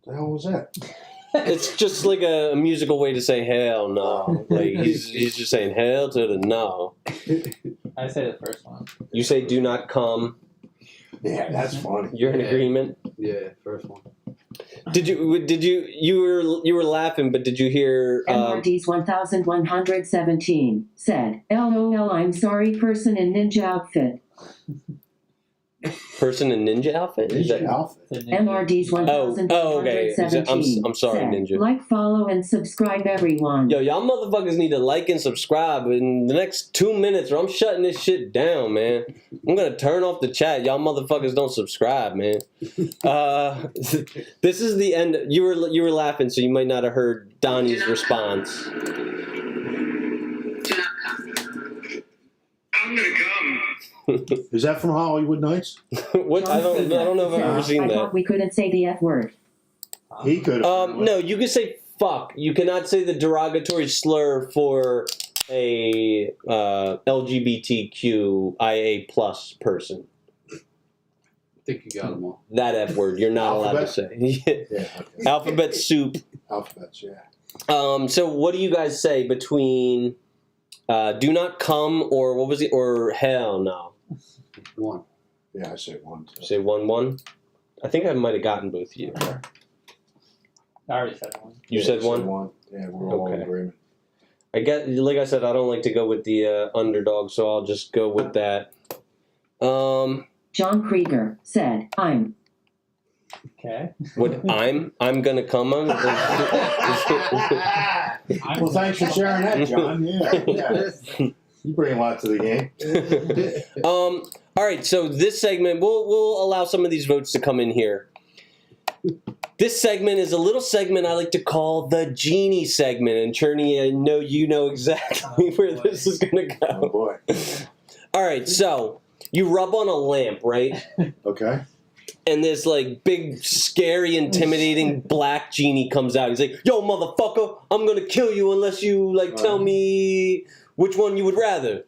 The hell was that? It's just like a musical way to say hell no. Like he's just saying hell to the no. I say the first one. You say do not come. Yeah, that's funny. You're in agreement. Yeah, first one. You were laughing, but did you hear MRD's 1117 said, LOL, I'm sorry, person in ninja outfit. Person in ninja outfit? Is that? Ninja outfit. The ninja. MRD's okay. 1117 I'm sorry, said, Ninja. Like, follow, and subscribe, everyone. Yo, y'all motherfuckers need to like and subscribe in the next 2 minutes or I'm shutting this shit down, man. I'm gonna turn off the chat. Y'all motherfuckers don't subscribe, man. This is the end. You were laughing, so you might not have heard Donnie's response. Do not come. I'm gonna come. Is that from Hollywood Nights? What? I don't know if I've ever seen I that. thought we couldn't say the F word. He could have. No, you can say fuck. You cannot say the derogatory slur for a LGBTQIA plus person. I think you got them all. That F word, you're not allowed to say. Yeah, okay. Alphabet soup. Alphabets, yeah. So what do you guys say between do not come or what was it, or hell no? One. Yeah, I say one. Too. Say 1-1. I think I might have gotten both of you. I already said one. You Yeah, said I one? Yeah, we're all in Okay. agreement. I get, like I said, I don't like to go with the underdog, so I'll just go with that. John Krieger said, I'm. Okay. What I'm gonna come on. Well, thanks for sharing that, John. Yeah. You bring a lot to the game. All right, so this segment we'll allow some of these votes to come in here. This segment is a little segment I like to call the genie segment, and Cherney, I know you know exactly where this is gonna Oh go. boy. All right, so you rub on a lamp, right? Okay. And this like big, scary, intimidating black genie comes out. He's like, "Yo, motherfucker, I'm gonna kill you unless you like tell me which one you would rather.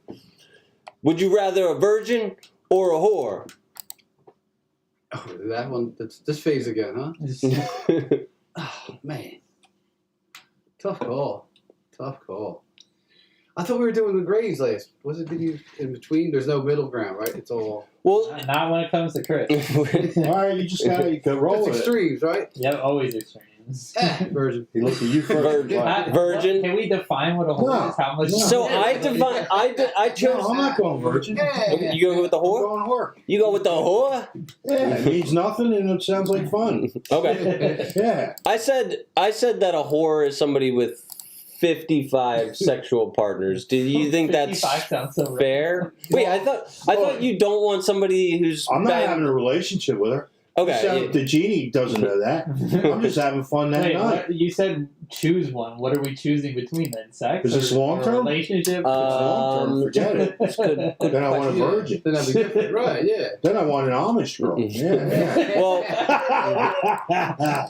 Would you rather a virgin or a whore?" Oh, that one. That's this phase again, huh? Oh, man. Tough call. I thought we were doing the grades last. Was it? Did you in between? There's no middle ground, right? It's all. Well, Not when it comes to Chris. All right, you just gotta roll It's with it. extremes, right? Yep, always extremes. Virgin. He looked at you first. Virgin. Right. Virgin. Can we define what a whore No. is? How much? So I chose. No, I'm not going virgin. You go with the I'm whore? going whore. You go with the whore? Yeah, it means nothing and it sounds like fun. Okay. Yeah. I said that a whore is somebody with 55 sexual partners. Do you think that's 55 sounds so fair? Wait, I thought you don't want somebody who's I'm not bang- having a relationship with her. Okay. The genie doesn't know that. I'm just having fun that Wait, night. you said choose one. What are we choosing between then? Sex? Is this or long-term? relationship? Long term, forget it. Then I want a virgin. Then that'd be different, right? Yeah. Then I want an Amish girl. Yeah. Well,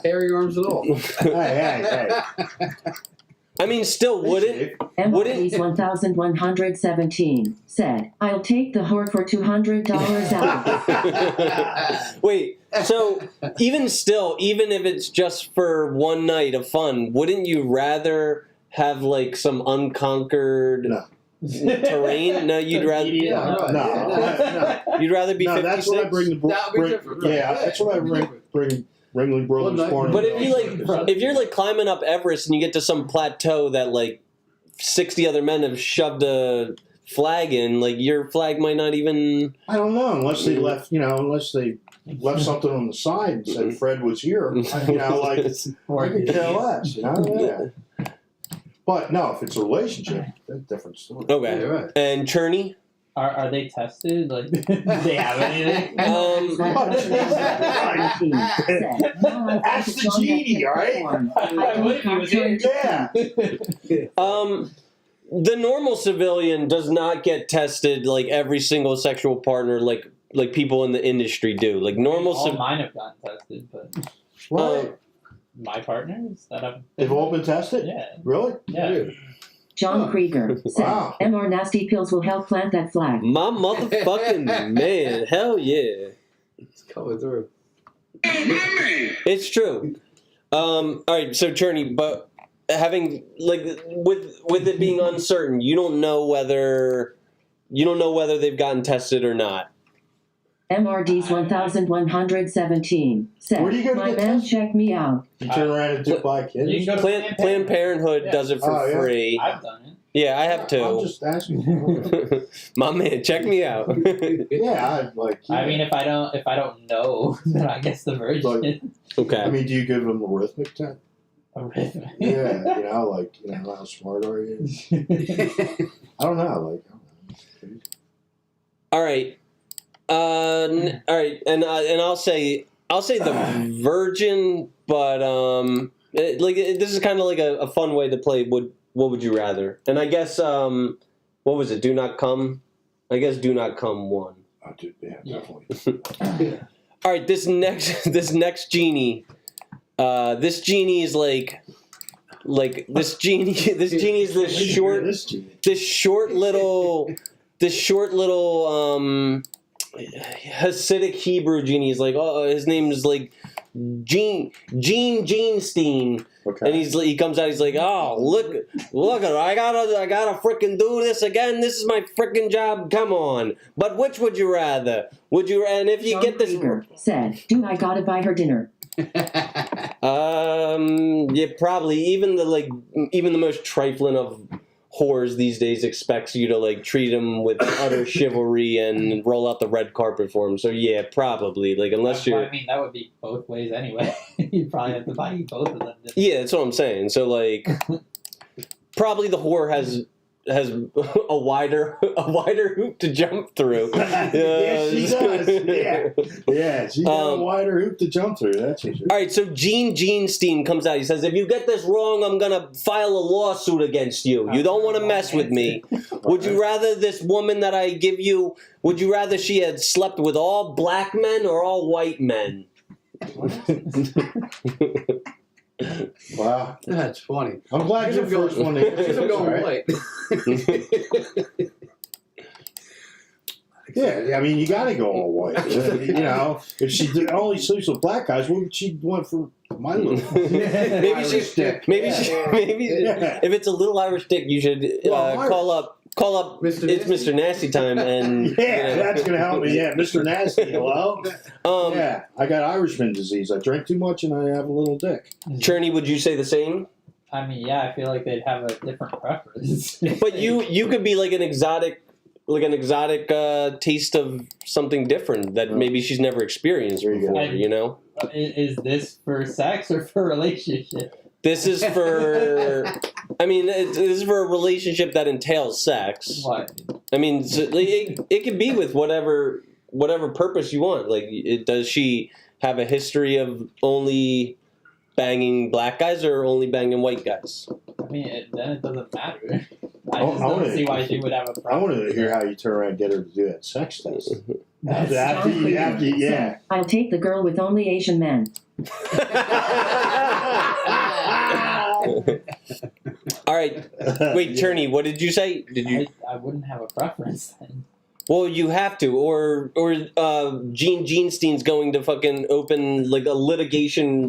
Hairy arms and all. Hey. I mean, still, wouldn't MRD's 1117 said, I'll take the whore for $200 out. Wait, so even still, even if it's just for one night of fun, wouldn't you rather have like some unconquered terrain? No, you'd rather. Yeah, right. No. Yeah, You'd rather be 56. That's what I bring the That would be different, right? Yeah, that's what I bring Ringling Brothers One night. Corner. But if you're like climbing up Everest and you get to some plateau that like 60 other men have shoved a flag in, like your flag might not even. I don't know, unless they left something on the side and said Fred was here. I could care less. Yeah. But no, if it's a relationship, that's a different story. Okay. Yeah, right. And Cherney? Are they tested? Like, do they have anything? That's the genie, all right? What if he was here? Yeah. The normal civilian does not get tested like every single sexual partner like people in the industry do. Like normal All mine have gotten tested, but What? my partners that have They've all been tested? Yeah. Really? Yeah. John Krieger said, Wow. MR Nasty Pills will help plant that flag. my motherfucking man. Hell yeah. It's coming through. It's true. All right, so Cherney, but having like with it being uncertain, you don't know whether they've gotten tested or not. MRD's 1117 said, Where do you go to my get man, tested? check me out. You turn around and do buy kids? You can go to Planned Parenthood Yeah. does it for Oh, yeah. free. I've done it. Yeah, I have I'm two. just asking. My man, check me out. Yeah, I mean, if I don't know, then I guess the virgin. Okay. I mean, do you give them a rhythmic test? Arrhythmia. Yeah, how smart are you? I don't know, All right. All right, and I'll say the virgin, but this is kind of like a fun way to play. What would you rather? And I guess what was it? Do not come. I guess do not come won. Yeah, definitely. All right, this next genie. This genie is like this genie. This genie is this short little Hasidic Hebrew genie. Is like, oh, his name is like Gene Genestein. Okay. And he comes out. He's like, oh, look at her. I gotta freaking do this again. This is my freaking job. Come on. But which would you rather? And if you John get this, Krieger said, "Do I gotta buy her dinner?" yeah, probably. Even the most trifling of whores these days expects you to like treat them with utter chivalry and roll out the red carpet for them. So yeah, probably unless you're. I mean, that would be both ways anyway. You'd probably have to buy both of them. Yeah, that's what I'm saying. So probably the whore has a wider hoop to jump through. Yeah, she does. Yeah, she's got a wider hoop to jump through. That's for sure. All right, so Gene Genestein comes out. He says, if you get this wrong, I'm going to file a lawsuit against you. You don't want to mess with me. Would you rather this woman that I give you, would you rather she had slept with all black men or all white men? Wow. That's funny. I'm glad you're the first one to answer. I'm going white. Yeah, I mean, you got to go all white. If she only sleeps with black guys, what would she want for my little maybe if it's a little Irish dick, you should call up Mr. Nasty time and that's gonna help me. Yeah, Mr. Nasty, hello. I got Irishman disease. I drink too much and I have a little dick. Cherney, would you say the same? I mean, yeah, I feel like they'd have a different preference. But you could be like an exotic taste of something different that maybe she's never experienced before. Is this for sex or for relationship? This is for. I mean, this is for a relationship that entails sex. What? I mean, it could be with whatever purpose you want. Does she have a history of only banging black guys or only banging white guys? I mean, then it doesn't matter. I just don't see why she would have a problem. I wanted to hear how you turn around and get her to do that sex test. Yeah. I'll take the girl with only Asian men. All right. Wait, Cherney, what did you say? I wouldn't have a preference then. Well, you have to, or Gene Genestein's going to fucking open a litigation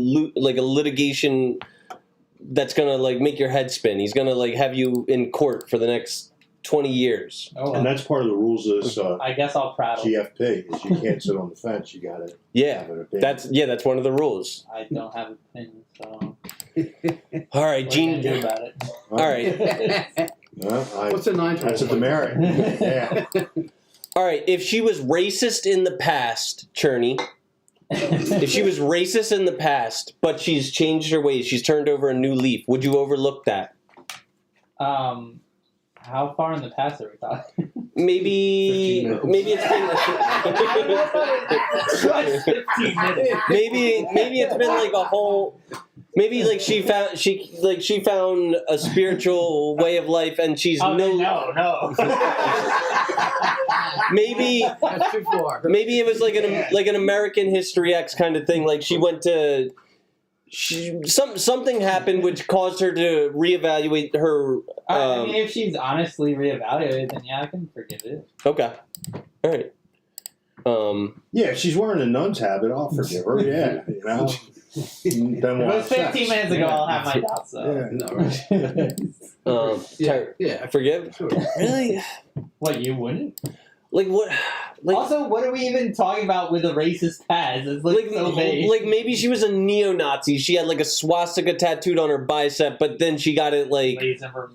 that's gonna make your head spin. He's gonna have you in court for the next 20 years. Oh, and that's part of the rules of this. I guess I'll prattle. GFP is you can't sit on the fence. You got to. That's one of the rules. I don't have an opinion, so. All right, Gene. Do about it. All right. What's the 9? That's a demerit. Yeah. All right. If she was racist in the past, Cherney. If she was racist in the past, but she's changed her ways, she's turned over a new leaf, would you overlook that? How far in the past are we talking? Maybe it's been 15 minutes. Maybe it's been a whole. Maybe she found a spiritual way of life and she's no. Maybe That's too far. Maybe it was an American History X kind of thing. She went to. Something happened which caused her to reevaluate her. I mean, if she's honestly reevaluated, then yeah, I can forgive it. Okay, all right. Yeah, if she's wearing a nun's habit, I'll forgive her. Yeah, Then if it was 15 minutes ago, I'll have my doubts. So. Yeah. Forgive? Sure. Really? What, you wouldn't? Like what? Like, Also, what are we even talking about with a racist past? It's like so vague. like maybe she was a neo-Nazi. She had like a swastika tattooed on her bicep, but then she got it like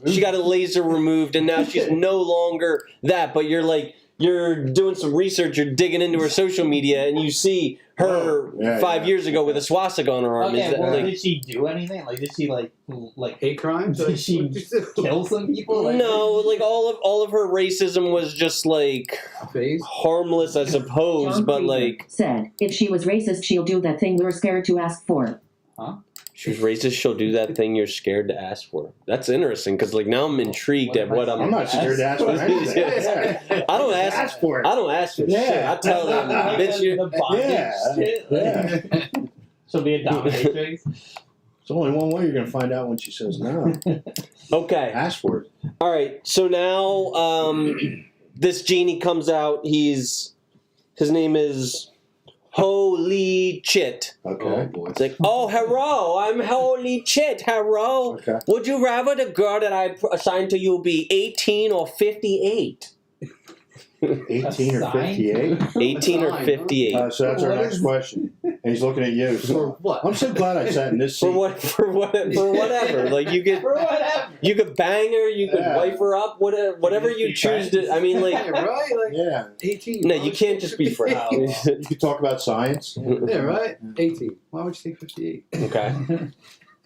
she got a laser removed, and now she's no longer that. But you're doing some research, you're digging into her social media, and you see her 5 years ago with a swastika on her arm. Okay, well, like, did she do anything? Like, did she like hate crimes? Did she kill some people? Like, no, like all of her racism was just like harmless, I suppose. John but Krieger like said, if she was racist, she'll do that thing we're scared to ask for. Huh? She's racist. She'll do that thing you're scared to ask for. That's interesting because, like, now I'm intrigued at what I'm not scared to ask for anything. Yeah. I don't ask for it. I don't ask for shit. I tell them, bitch, you. She'll be a dominatrix. It's only one way you're going to find out when she says no. Okay. Ask for it. All right. So now, this genie comes out. His name is Holy Chit. Okay. Oh, boy. It's like, oh, hello, I'm Holy Chit. Hello. Okay. Would you rather the girl that I assigned to you be 18 or 58? 18 or 58? 18 or 58. So that's our next question. And he's looking at you. So what? I'm so glad I sat in this seat. For whatever. Like you could you could bang her, you could wife her up, whatever you choose to. I mean, like, right? Like, yeah. 18. No, you can't just be friends. You talk about science. Yeah, right? 18. Why would you take 58? Okay.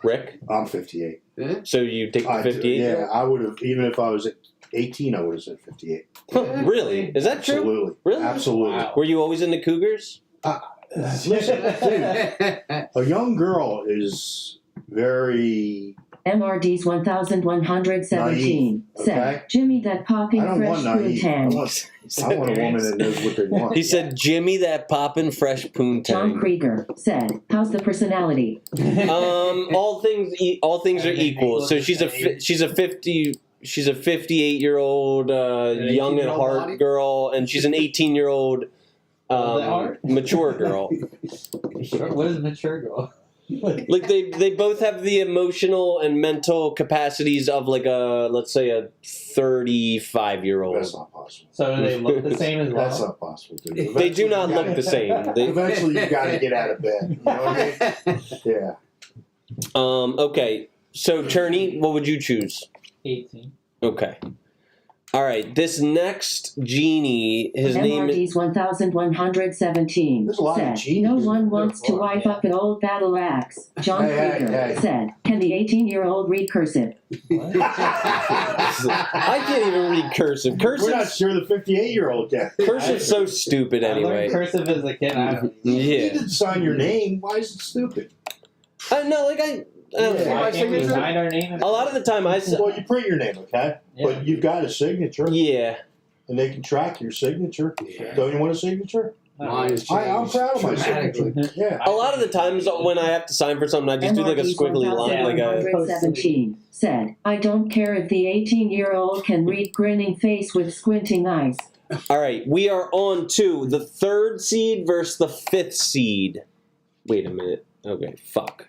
Rick? I'm 58. Yeah? So you take the 58? Yeah, I would have, even if I was 18, I would have said 58. Really? Is that true? Absolutely. Really? Absolutely. Wow. Were you always into cougars? Listen, dude, a young girl is very... MRD's 1117 said, okay? Jimmy, that popping I don't fresh want naive. I poontang. want a woman that knows what they want. He said, Jimmy, that poppin' fresh John poontang. Krieger said, how's the personality? All things are equal. So she's a 58-year-old young at heart girl, and she's an 18-year-old mature girl. What is mature girl? Like they both have the emotional and mental capacities of like let's say a 35-year-old. That's not possible. So do they look the same as well? That's not possible, dude. They do not look the same. Eventually, you got to get out of bed. You know what I mean? Yeah. Okay. So, Cherney, what would you choose? 18. Okay. All right. This next genie, his name is... MRD's 1117 There's a lot of said, genies. no one wants to wipe up an old battle axe. John Krieger said, can the 18-year-old read cursive? I can't even read cursive. We're not sure the 58-year-old can. Cursive's so stupid I anyway. learned cursive as a kid. I don't You Yeah. didn't sign your name. Why is it stupid? No, like I don't know. Why can't we sign our name? A lot of the time I... Well, you print your name, okay? Yeah. But you've got a signature, Yeah. and they can track your signature. Yeah. Don't you want a signature? Mine is I'm proud of my dramatically. signature. Yeah. A lot of the times when I have to sign for something, I just do like a MRD's squiggly line. Like a... 1117 said, I don't care if the 18-year-old can read grinning face with squinting eyes. All right, we are on to the 3rd seed versus the 5th seed. Wait a minute. Okay, fuck.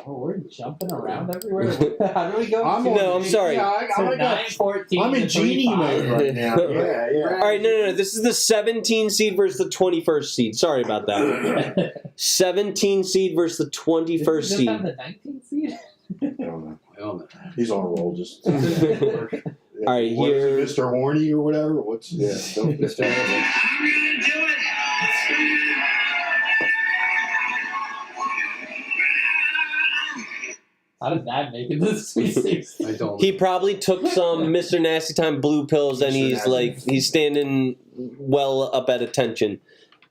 Oh, we're jumping around everywhere. How do we go? I'm sorry. Yeah, So I got 9-14 I'm in to genie 35. mode right now. Yeah. All right, no. This is the 17 seed versus the 21st seed. Sorry about that. 17 seed versus the 21st Does this seed. have the 19th seed? I don't know. Well, He's on a roll. Just. All right, What is here. it, Mr. Horny or whatever? What's don't Mr. I'm gonna do it. How did that make it to the Sweet 16? I don't. He probably took some Mr. Nasty Time blue pills, and Mr. he's Nasty. like he's standing well up at attention.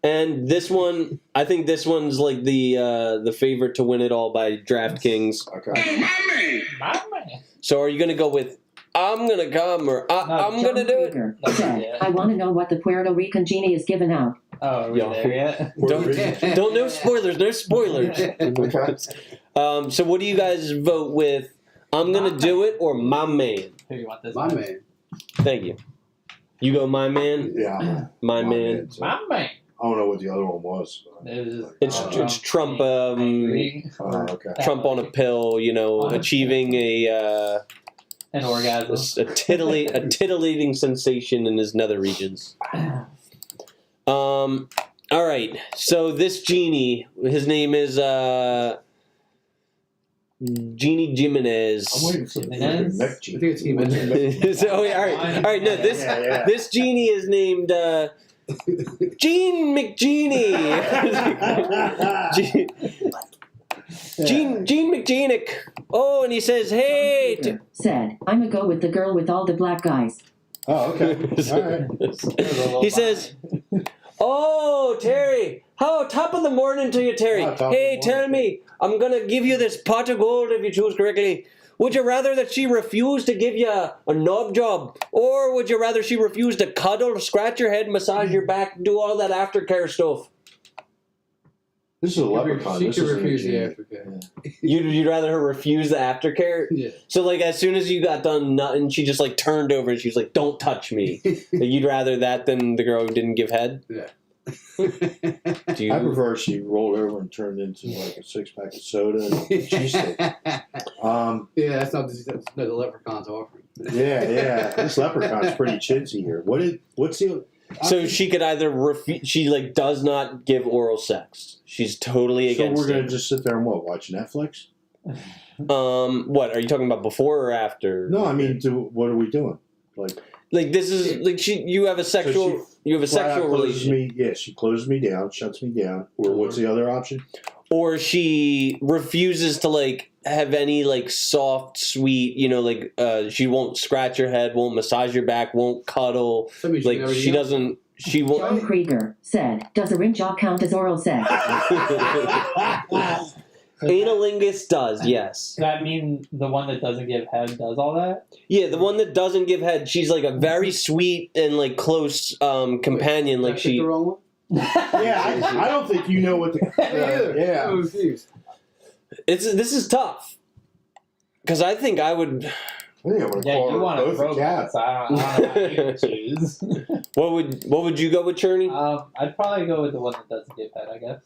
And this one, I think this one's like the favorite to win it all by DraftKings. Okay. My man. So are you gonna go with I'm gonna come or I'm John gonna do it? Krieger No, said, yeah. I want to know what the Puerto Rican genie is giving out. Oh, are we Yeah. there yet? Don't no spoilers, no spoilers. Okay. So what do you guys vote with? I'm gonna do it or my man? Who you want this My one? man. Thank you. You go my man, Yeah. my man. So, My man. I don't know what the other one was. It was It's Trump. angry. Okay. Trump on a pill. You know, achieving a An orgasm. A titillating sensation in his nether regions. All right. So this genie, his name is Genie Jimenez. I'm waiting for the Jimenez? neck I genie. think it's Jimenez. So, all right. No, this genie is named Gene McGenie. Gene McGenic. Oh, and he says, "Hey." Said, I'm a go with the girl with all the black guys. Oh, okay. All right. He says, "Oh, Terry, how top of the morning to you, Terry. Oh, top of Hey, the tell morning. me, I'm gonna give you this pot of gold if you choose correctly. Would you rather that she refuse to give you a knob job, or would you rather she refuse to cuddle, scratch your head, massage your back, do all that aftercare stuff? This is a leprechaun. She This could isn't a refuse the genie. aftercare. You'd rather her refuse the aftercare? Yeah. So, like, as soon as you got done nutting, she just, like, turned over and she was like, "Don't touch me." Like, you'd rather that than the girl who didn't give head? Yeah. Do you? I prefer she rolled over and turned into like a 6-pack of soda and a cheesesteak. Yeah, that's not the leprechaun's offering. Yeah. This leprechaun's pretty chintzy here. What's the? So she could either she like does not give oral sex. She's totally So against we're gonna it. just sit there and watch Netflix? What are you talking about, before or after? No, I mean, what are we doing? Like this is like you have a sexual Flat out closes relationship, me. Yeah, she closes me down, shuts me down. Or what's the other option? or she refuses to like have any like soft, sweet, like she won't scratch your head, won't massage your back, won't cuddle. Like she doesn't. She John won't. Krieger said, does a rim job count as oral sex? Analingus does, yes. Does that mean the one that doesn't give head does all that? Yeah, the one that doesn't give head, she's like a very sweet and like close companion. Like she. The wrong one? Yeah, I don't think you know what the. Yeah. I'm confused. This is tough because I think I would. I think I'm gonna Yeah, call you want to both throw a cat. cats. I don't know how you would choose. What would you go with, Cherney? I'd probably go with the one that doesn't give head, I guess.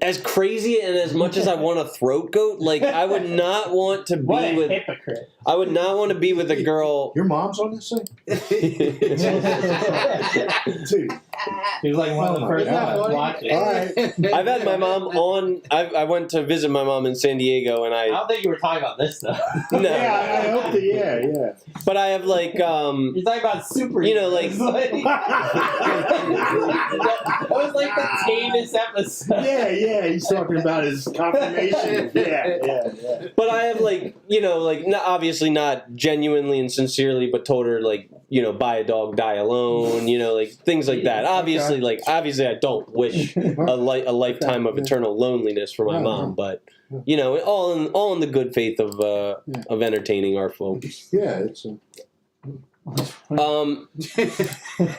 As crazy and as much as I want a throat goat, like I would not want to be What a with. hypocrite. I would not want to be with a girl. Your mom's on this thing, dude. He was like one of the first God. ones watching. All right. I've had my mom on. I went to visit my mom in San Diego, and I don't think you were talking about this though. no, Yeah, I hope that. Yeah. but I have like You're talking about super. You know, like- that was like the tamest episode. Yeah. He's talking about his confirmation. Yeah. But I have like not, obviously not genuinely and sincerely, but told her like buy a dog, die alone, like things like that. Obviously, obviously I don't wish a lifetime of eternal loneliness for my mom, but all in the good faith of entertaining our folks. Yeah, it's. Um,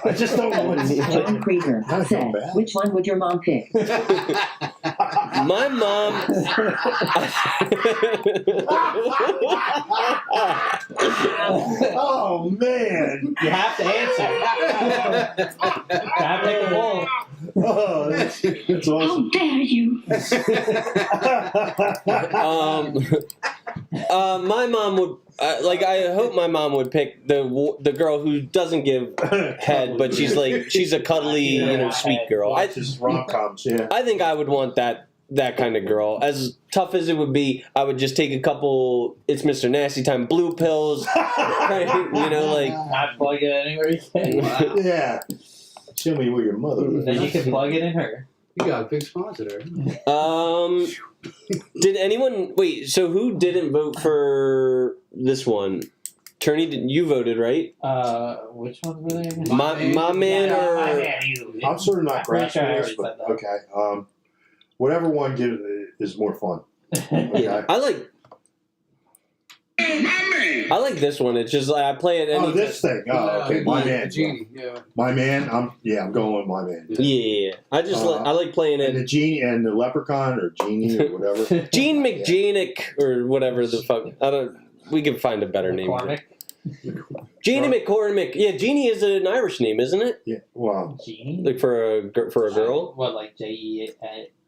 I just don't know what John Krieger I feel said, bad. which one would your mom pick? my mom. Oh man! You have to answer. Gotta make a roll. Oh, that's How awesome. dare you? My mom would I hope my mom would pick the girl who doesn't give head, but she's a cuddly, sweet girl. Watch his rom-coms, yeah. I think I would want that kind of girl. As tough as it would be, I would just take a couple It's Mr. Nasty Time blue pills, Not plug it anywhere you can. Yeah. Show me where your mother is. Then you can plug it in her. You got a big sponsor there. Did anyone wait? So who didn't vote for this one? Turney, you voted, right? Which ones were they? My man or My man, easily. I'm sort of not I'm pretty grasping sure I this, already but said that. okay. Whatever one is more fun. yeah, I like this one. It's just I play it. Oh, this thing. Oh, okay. My man. Genie. Yeah. My man. I'm going with my man. Yeah, I just I like playing And it. the genie and the leprechaun or genie or whatever. Gene McGenic or whatever the fuck. We can find a better name. McCormick. Jeannie McCormick. Yeah, Jeannie is an Irish name, isn't it? Yeah. Well. Genie? Like for a girl. What, like Jeanni?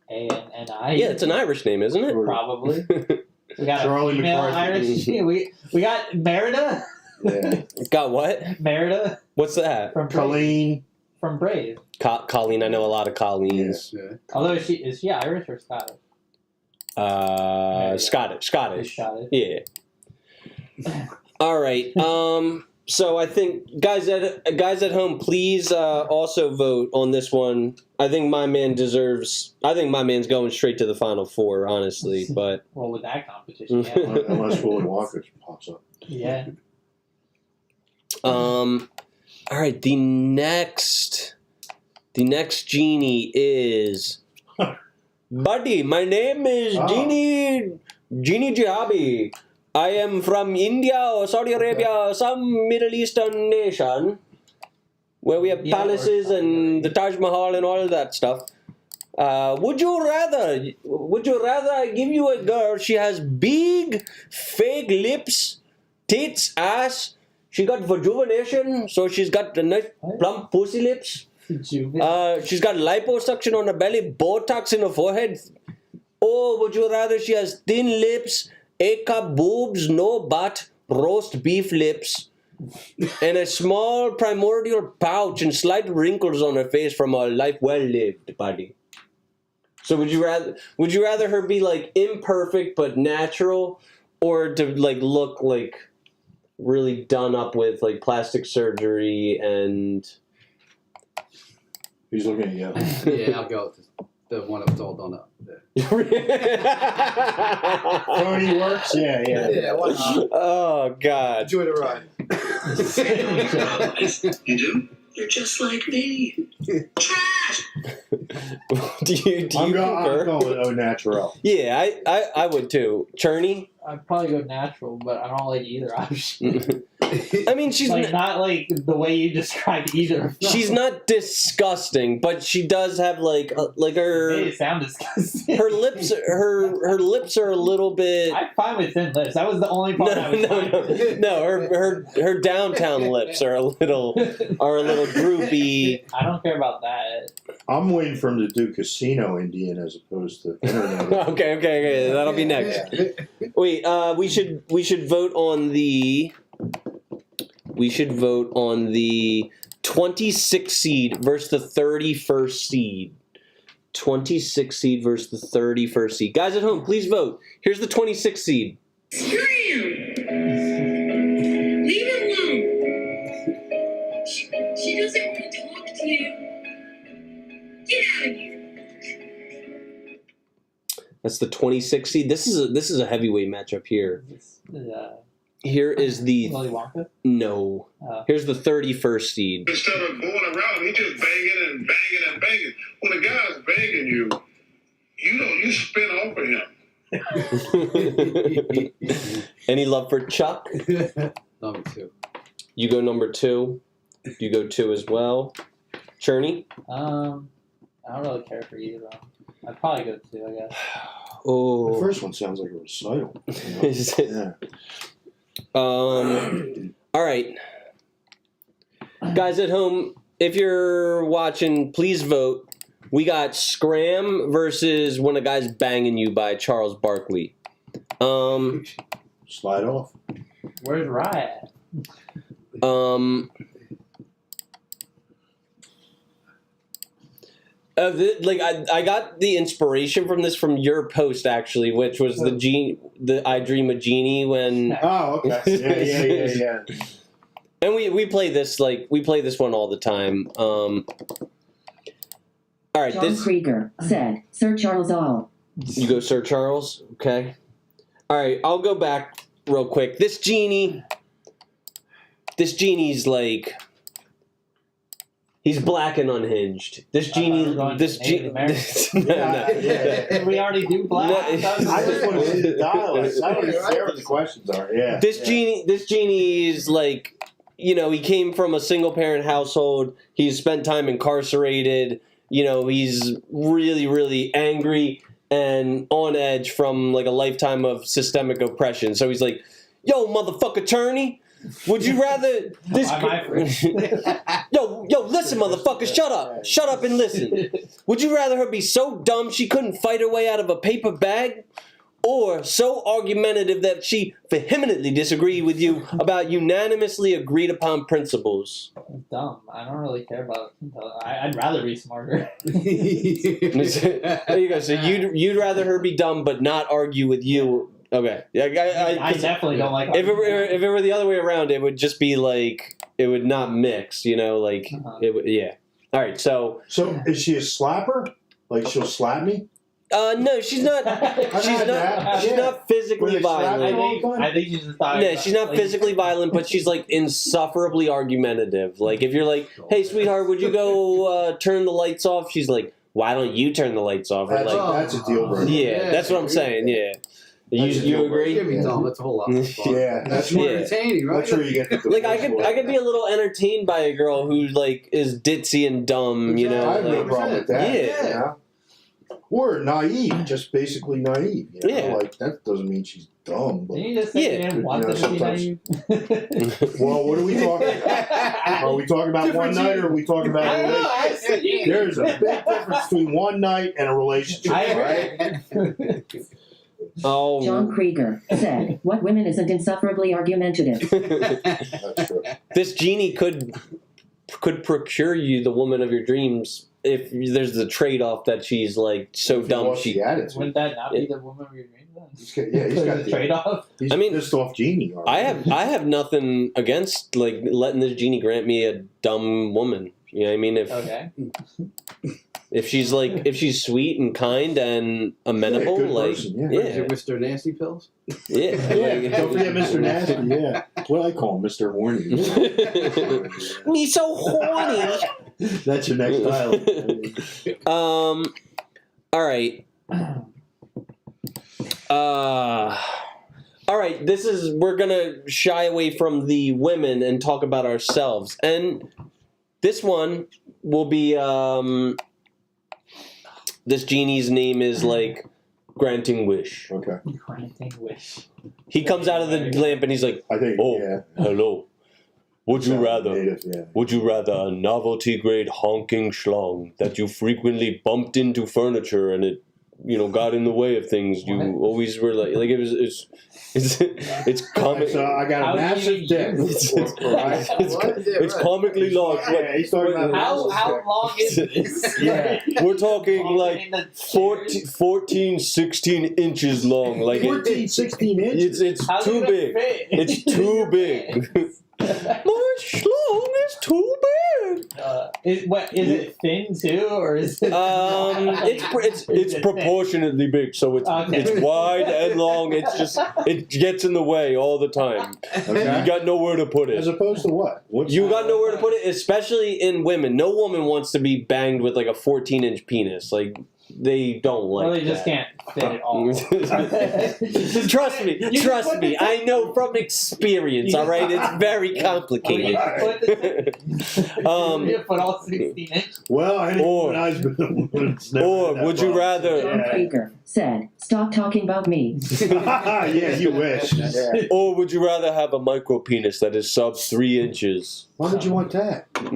Yeah, it's an Irish name, isn't it? Probably. We got Charlie a female McCarthy. Irish. We got Merida. Yeah. Got what? Merida What's that? from Brave. Colleen. From Brave. Colleen. I know a lot of Colleens. Yeah. Although is she Irish or Scottish? Scottish. Scottish. Yeah. All right. So I think guys at home, please also vote on this one. I think my man deserves. I think my man's going straight to the Final Four, honestly. But Well, with that competition, yeah. Unless Willie Walker pops up. Yeah. all right. The next genie is Buddy. My name is Oh. Genie Jihabi. I am from India or Saudi Arabia, some Middle Eastern nation, where we have Yeah, palaces or and the Taj Mahal and all that stuff. Would you rather I give you a girl? She has big, fake lips, tits, ass. She got rejuvenation, so she's got the nice plump pussy lips. She's got liposuction on her belly, Botox in her forehead. Or would you rather she has thin lips, A-cup boobs, no butt, roast beef lips, and a small primordial pouch and slight wrinkles on her face from a life well lived, buddy? So would you rather her be like imperfect but natural, or to like look like really done up with like plastic surgery and? He's looking at you. Yeah, I'll go with the one that was all done up. Tony works? Yeah. Why not? Oh God! Enjoy the ride. You do? You're just like me. Trash! do you I'm concur? going with au naturel. Yeah, I would too. Cherney? I'd probably go natural, but I don't like either option. I mean, she's Like not like the way you described either. of them. she's not disgusting, but she does have like Made her it sound disgusting. her lips are a little bit. I'm fine with thin lips. That was the only part I was fine with. No. Her downtown lips are a little droopy. I don't care about that. I'm waiting for him to do Casino Indian as opposed to internet. Okay. That'll be next. Wait, we should vote on the 26th seed versus the 31st seed. 26th seed versus the 31st seed. Guys at home, please vote. Here's the 26th seed. Screw him! Leave him alone! She doesn't want to talk to you. Get out of here! That's the 26th seed. This is a heavyweight matchup here. Yeah. Here is the Willy Wonka? no. Here's the 31st seed. Instead of going around, he just banging and banging and banging. When a guy's banging you, you spin over him. Any love for Chuck? Number 2. You go number 2. You go 2 as well. Cherney? I don't really care for either. I'd probably go 2, I guess. The Oh. first one sounds like a recital. Is it? Yeah. All right. Guys at home, if you're watching, please vote. We got Scram versus When a Guy's Banging You by Charles Barkley. Slide off. Where's Riot? I got the inspiration from this from your post actually, which was the I Dream of Genie when. Oh, okay. Yeah. And we play this one all the time. All right, John Krieger said, Sir Charles All. You go Sir Charles, okay. All right, I'll go back real quick. This genie's like. He's black and unhinged. This genie. We already do black. I just want to see the dialects. I don't even care what the questions are. Yeah. This genie is like, he came from a single parent household. He's spent time incarcerated. He's really, really angry and on edge from like a lifetime of systemic oppression. So he's like, "Yo, motherfucker, attorney. Would you rather this? Yo, listen, motherfucker, shut up and listen. Would you rather her be so dumb she couldn't fight her way out of a paper bag, or so argumentative that she vehemently disagree with you about unanimously agreed upon principles? Dumb. I don't really care about. I'd rather be smarter. There you go. So you'd rather her be dumb but not argue with you. Okay. Yeah, I definitely don't like. If it were the other way around, it would just be like it would not mix. You know, like it would. Yeah. All right. So is she a slapper? Like she'll slap me? No, she's not. She's not physically violent. I think she's just thought. No, she's not physically violent, but she's like insufferably argumentative. Like if you're like, "Hey, sweetheart, would you go turn the lights off?" She's like, "Why don't you turn the lights off?" Or That's a deal breaker. Yeah, that's what I'm saying. Yeah. You agree? Give me dumb. That's a whole lot. Yeah, that's more entertaining, right? That's where you get the like I could be a little entertained by a girl who like is ditzy and dumb. You know, I have no problem with that. Yeah. You know? Or naive, just basically naive. You know? Yeah. Like that doesn't mean she's dumb. But, Didn't you just say you didn't want them to be naive? Well, what are we talking about? Are we talking about one night or are we talking about a relationship? There's a big difference between one night and a relationship, right? Oh. John Krieger said, "What women isn't insufferably argumentative?" That's true. This genie could procure you the woman of your dreams if there's the trade-off that she's like so dumb. Wouldn't that not be the woman of your dreams then? He's got the trade-off. He's I mean, pissed off genie. I have nothing against like letting this genie grant me a dumb woman. You know what I mean? If she's sweet and kind and amenable, good like person, yeah. Is it Mr. Nasty Pills? Yeah. Don't forget Mr. Nasty. Yeah, what do I call him, Mr. Horny? Me so horny. That's your next dialogue. All right. All right. We're gonna shy away from the women and talk about ourselves, and this one will be this genie's name is like Granting Wish. Okay. Granting Wish. He comes out of the lamp and he's like, hello. Would you rather a novelty grade honking schlong that you frequently bumped into furniture and it got in the way of things? You always were like it's comic. So I got a massive dick. It's comically large. Yeah, he's talking about how long is this? Yeah, we're talking like 14, 16 inches long. Like 14, 16 inches. It's too big. It's too big. My schlong is too big. Is it thin too, or is it? It's proportionately big, so it's wide and long. It's just it gets in the way all the time. Okay. You got nowhere to put it. As opposed to what? You got nowhere to put it, especially in women. No woman wants to be banged with like a 14-inch penis. Like they don't like. Well, they just can't fit it all. Trust me. I know from experience. All right, it's very complicated. You put all 16 inches. Well, or would you rather? John Krieger said, "Stop talking about me." Yeah, you wish. Yeah. Or would you rather have a micro penis that is sub 3 inches? Why would you want that? I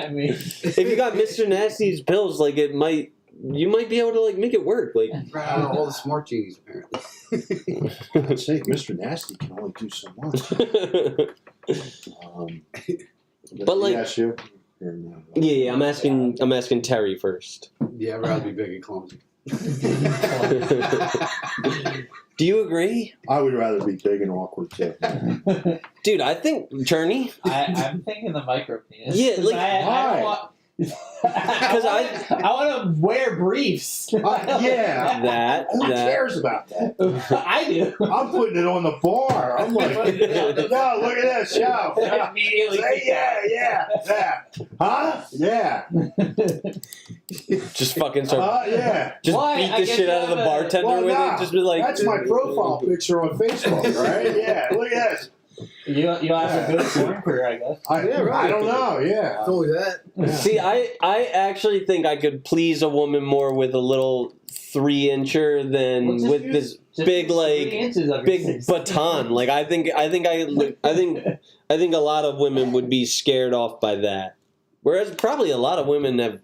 mean, if you got Mr. Nasty's pills, like you might be able to like make it work. Like all the smart genies apparently. I'd say Mr. Nasty can only do so much. But like, yes, you. Yeah, I'm asking Terry first. Yeah, I'd rather be big and clumsy. Do you agree? I would rather be big and awkward too. Dude, I think Journey. I'm thinking the micro penis. Yeah, like why? Because I want to wear briefs. Yeah, Who cares about that? I do. I'm putting it on the bar. I'm like, no, look at this show. Immediately. Yeah. Huh? Yeah. Just fucking start. Yeah. Just Why? beat the shit out of the bartender with it. Just be like, that's my profile picture on Facebook, right? Yeah. Look at this. You have a good porn career, I guess. I don't know. Yeah. It's only that. Yeah. See, I actually think I could please a woman more with a little 3-incher than with this big big baton. Like I think a lot of women would be scared off by that. Whereas probably a lot of women have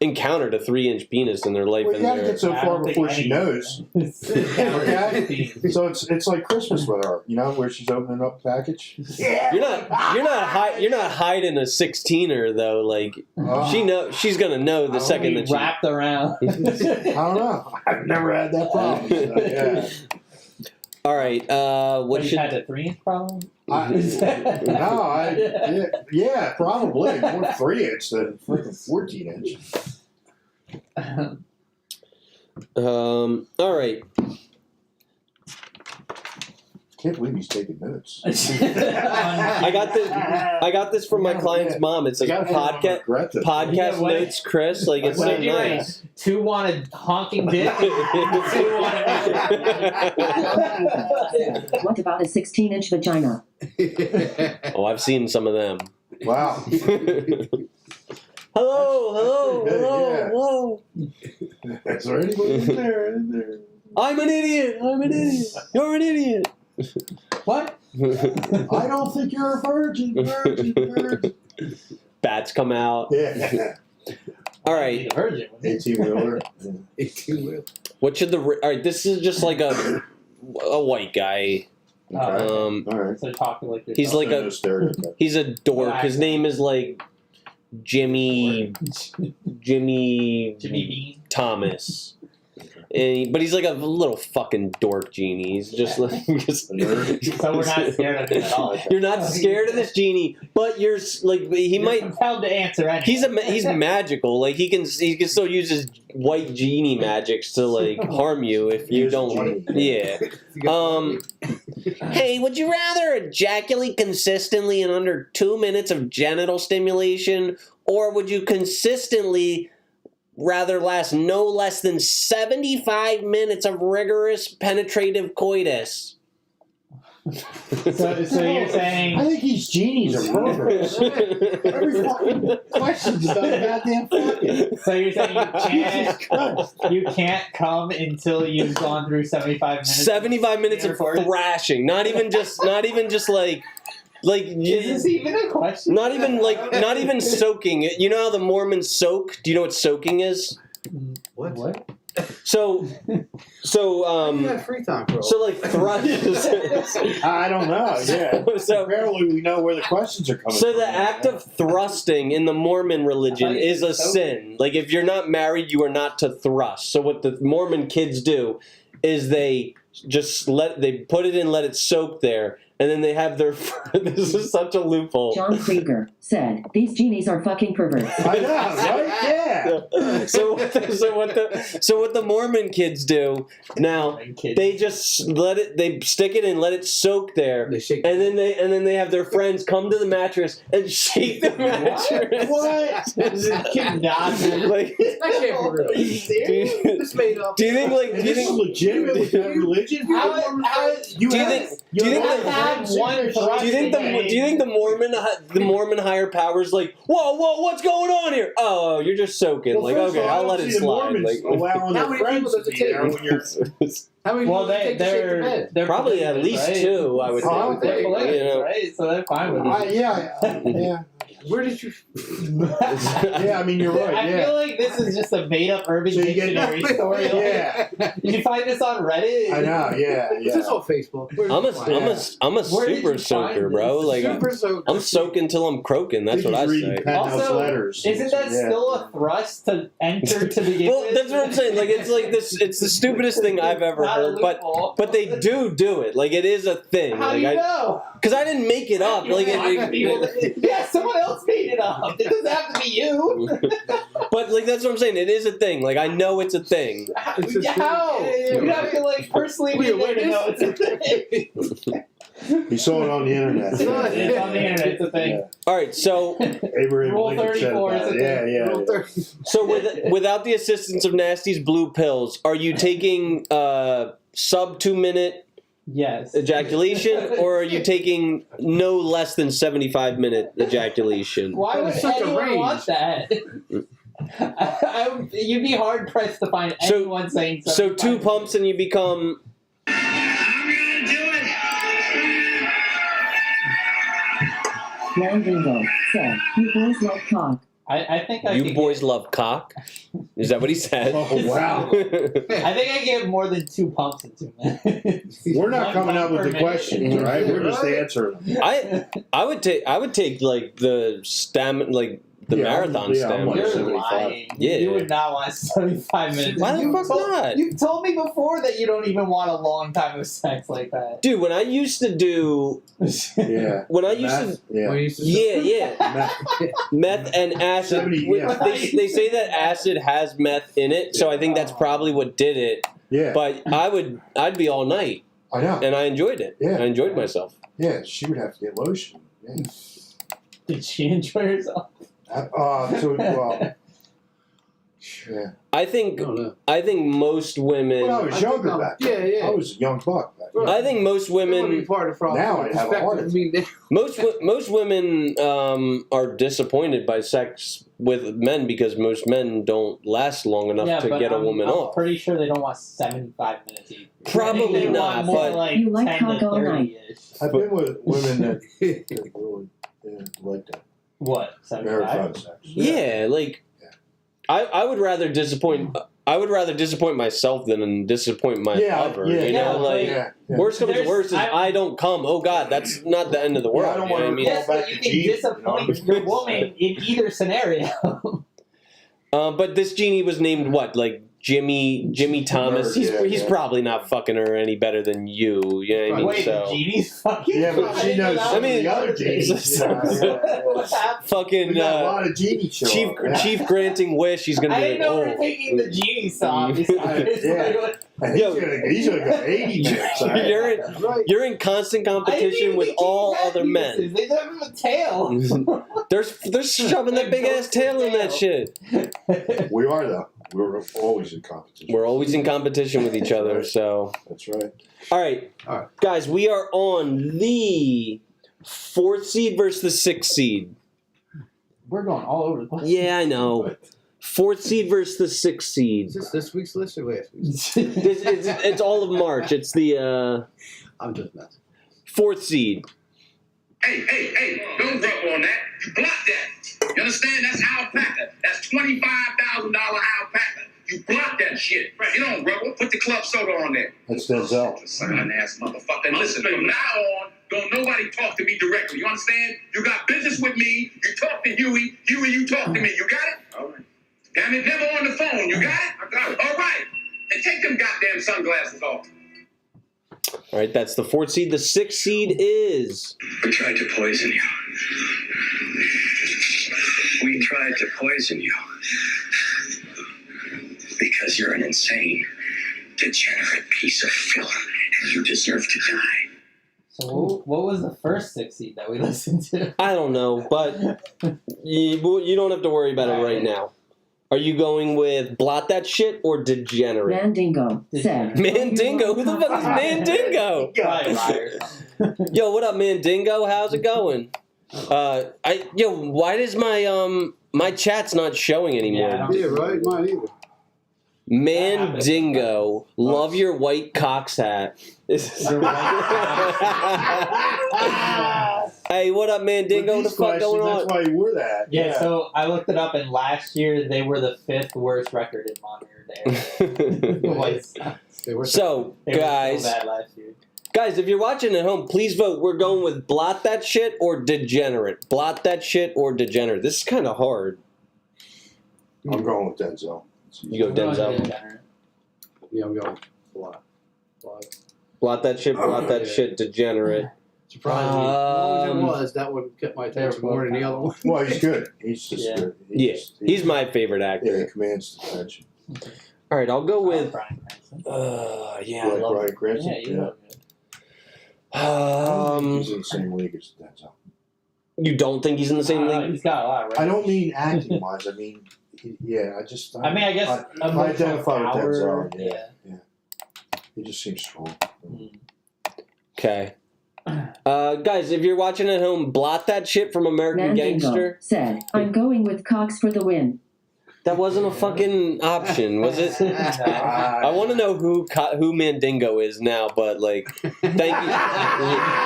encountered a 3-inch penis in their life. Well, you gotta and get so I far don't think before she any- knows. Okay? So it's like Christmas with her, you know, where she's opening up a package. you're not hiding a 16er though. Like she's gonna know the second that she. wrapped around. I don't know. I've never had that problem. So, yeah. All right. What you should? had a 3-inch problem? Yeah, probably more 3-inch than freaking 14-inch. All right. Can't believe he's taking notes. I got this from my client's mom. It says podcast notes, Chris. Like it's so nice. 2 wanted honking dick. 2 What about a 16-inch vagina? Oh, I've seen some of them. Wow. Hello. Is there anybody in there? I'm an idiot. You're an idiot. What? I don't think you're a virgin. Bats come out. Yeah. All right. 18-wheeler. 18-wheeler. What should all right? This is just like a white guy. All right. So talk like this. He's like No stereotype. he's a dork. His name is like Jimmy Bean. Thomas. But he's like a little fucking dork genie. He's just like So we're not scared of him at all. You're not scared of this genie, but you're like You're compelled to answer anyway. he's magical. Like he can still use his white genie magics to like harm you if you don't. Yeah. Hey, would you rather ejaculate consistently in under 2 minutes of genital stimulation, or would you consistently rather last no less than 75 minutes of rigorous penetrative coitus? So you're saying I think these genies are perverts. Every fucking question's about a goddamn fucking. So you're saying you can't come until you've gone through 75 minutes. 75 minutes of thrashing. Not even just like is this even a question? not even soaking. You know how the Mormons soak? Do you know what soaking is? What? So You got free time, bro. so like thrush. I don't know. Yeah. So Apparently, we know where the questions are coming So from. the act of thrusting in the Mormon religion is a sin. Like if you're not married, you are not to thrust. So what the Mormon kids do is they just they put it in, let it soak there, and then they have their. This is such a loophole. John Krieger said, "These genies are fucking perverts." I know, right? Yeah. So what the Mormon kids do now? They just they stick it in, let it soak there, They shake and then they have their friends come to the mattress and shake the mattress. What? Like, I can't be real. It's made up. do you think like And this is legitimate with that religion? Do you think the Mormon higher powers like whoa what's going on here? Oh, you're just soaking. Well, like first okay, of all, I'll let it slide. Like, allowing How their many friends people to does it be there take? when you're. How many Well, people take to shake the bed? they're probably at polygamous, least right? 2, I would Oh, think. They're You polygamous, know. right? So they're fine with it. Yeah. Where did you? Yeah, I mean, you're right. I Yeah. feel like this is just a made-up Urban So you get- Dictionary story. Yeah. Did you find this on Reddit? I know, yeah. Is this on Facebook? Where I'm did you find it? a Where did super you find soaker, this? bro. Like Super soaker. I'm soaking till I'm croaking. That's what I say. Penthouse Also, letters. Isn't that Yeah. still a thrust to enter to begin Well, with? that's what I'm saying. Like it's like this. It's the stupidest thing I've ever Not a heard. loophole. But they do it. Like it is a thing. How do like you know? Because I didn't make it up. Like Yeah, someone else made it up. It doesn't have to be you. but like that's what I'm saying. It is a thing. Like I know it's a thing. It's a How? thing. You have to like personally be there to know it's a thing. You saw it on the internet. It's on the internet. It's a thing. All right. So Abraham Rule Lincoln said 34 is about a it. thing. Yeah. Rule 30. so without the assistance of Nasty's blue pills, are you taking sub 2 minute Yes. ejaculation, or are you taking no less than 75-minute ejaculation? Why would Such a anyone range. want that? You'd be hard pressed to find So- anyone saying So 2 75. pumps and you become. Landingo said, "You boys like cock. I think I You could boys love cock? Is that what he said? Oh, wow. I think I get more than 2 pumps in 2 minutes. We're not One coming pump up with per the minute. questions, all right? We're just answering them. I would take like the stamina, like the Yeah, marathon yeah, I'm stamina. like You're 75. lying. Yeah. You would not want 75 minutes. Why the fuck not? You've told me before that you don't even want a long time of sex like that. Dude, when I used to do, Yeah. when I used Math, to, yeah. yeah, Math. meth and acid. 70, yeah. They say that acid has meth in it, so I think that's probably what did it. Yeah. But I'd be all night, I know. and I enjoyed it. Yeah. I enjoyed myself. Yeah, she would have to get lotion. Yeah. Did she enjoy herself? Well, yeah. I think most women. When I was younger back then. Yeah. I was a young buck back then. I think most women. Part of the problem. Now I'd have a heart attack. Most women are disappointed by sex with men because most men don't last long enough to but get a woman I'm off. pretty sure they don't want 75 minutes each. Probably They want not, more but like You like 10 cock to all night. 30-ish. I've been with women that really like that. What? 75? Marathon sex. yeah, like I would rather disappoint. I would rather disappoint myself than disappoint my lover. You know, like worst comes to worst is I don't come. Oh God, that's not the end of the world. I don't you know what I want to mean? Yes, back but you to can G, disappoint you know? your woman in either scenario. But this genie was named what? Like Jimmy Thomas. He's probably not fucking her any better than you. You know what I mean? Wait, so the genie's fucking. Yeah, but she knows I some of mean, the other genies. fucking We got a lot of genie shows. Chief granting wish. He's gonna I be didn't like, know oh. we're taking the genie song. Yeah. And he's gonna go 80 minutes. Right? You're in constant competition with all other men. They don't have a tail. They're shoving that big ass tail in that shit. We are though. We're always in competition. We're always in competition with each other. So that's right. All right, guys, we are on the 4th seed versus the 6th seed. We're going all over the place. Yeah, I know. 4th seed versus the 6th seed. Is this this week's list or last week's? It's all of March. It's the I'm just messing. 4th seed. Hey, don't rub on that. You block that. You understand? That's alpaca. That's $25,000 alpaca. You block that shit. You don't rubber. Put the club soda on there. That's Denzel. Son ass motherfucker. And listen, from now on, don't nobody talk to me directly. You understand? You got business with me. You talk to Huey. Huey, you talk to me. You got it? All right. Damn it, never on the phone. You got it? I got it. All right. And take them goddamn sunglasses off. All right, that's the 4th seed. The 6th seed is. We tried to poison you. We tried to poison you. Because you're an insane, degenerate piece of filth, and you deserve to die. So what was the first 6 seed that we listened to? I don't know, but you don't have to worry about it right now. Are you going with blot that shit or degenerate? Mandingo said. Mandingo? Who the fuck is Mandingo? Yo, what up, Mandingo? How's it going? Why does my chat's not showing anymore? Yeah, right. Mine either. Mandingo, love your white cocks hat. Hey, what up, Mandingo? What the fuck going on? That's why you wore that. Yeah, so I looked it up, and last year they were the 5th worst record in Monitor Day. So, guys, so bad last year. Guys, if you're watching at home, please vote. We're going with blot that shit or degenerate. Blot that shit or degenerate. This is kind of hard. I'm going with Denzel. You go Denzel. Yeah, I'm going blot. Blot that shit, blot that shit, degenerate. Surprising. As long as it was, that would kept my attention more than the other one. Well, he's good. He's just good. He's my favorite actor. Yeah, he commands the attention. All right, I'll go with. Brian Cranston. Yeah, You I like love. Brian Cranston? Yeah, you look good. He's in the same league as Denzel. You don't think he's in the same league? He's got a lot of I don't mean acting wise. I mean, I guess I identify with power, Denzel. Yeah. He just seems strong. Okay. Guys, if you're watching at home, blot that shit from American Mandingo Gangster. said, I'm going with Cox for the win. That wasn't a fucking option, was it? I want to know who Mandingo is now, but like, thank you.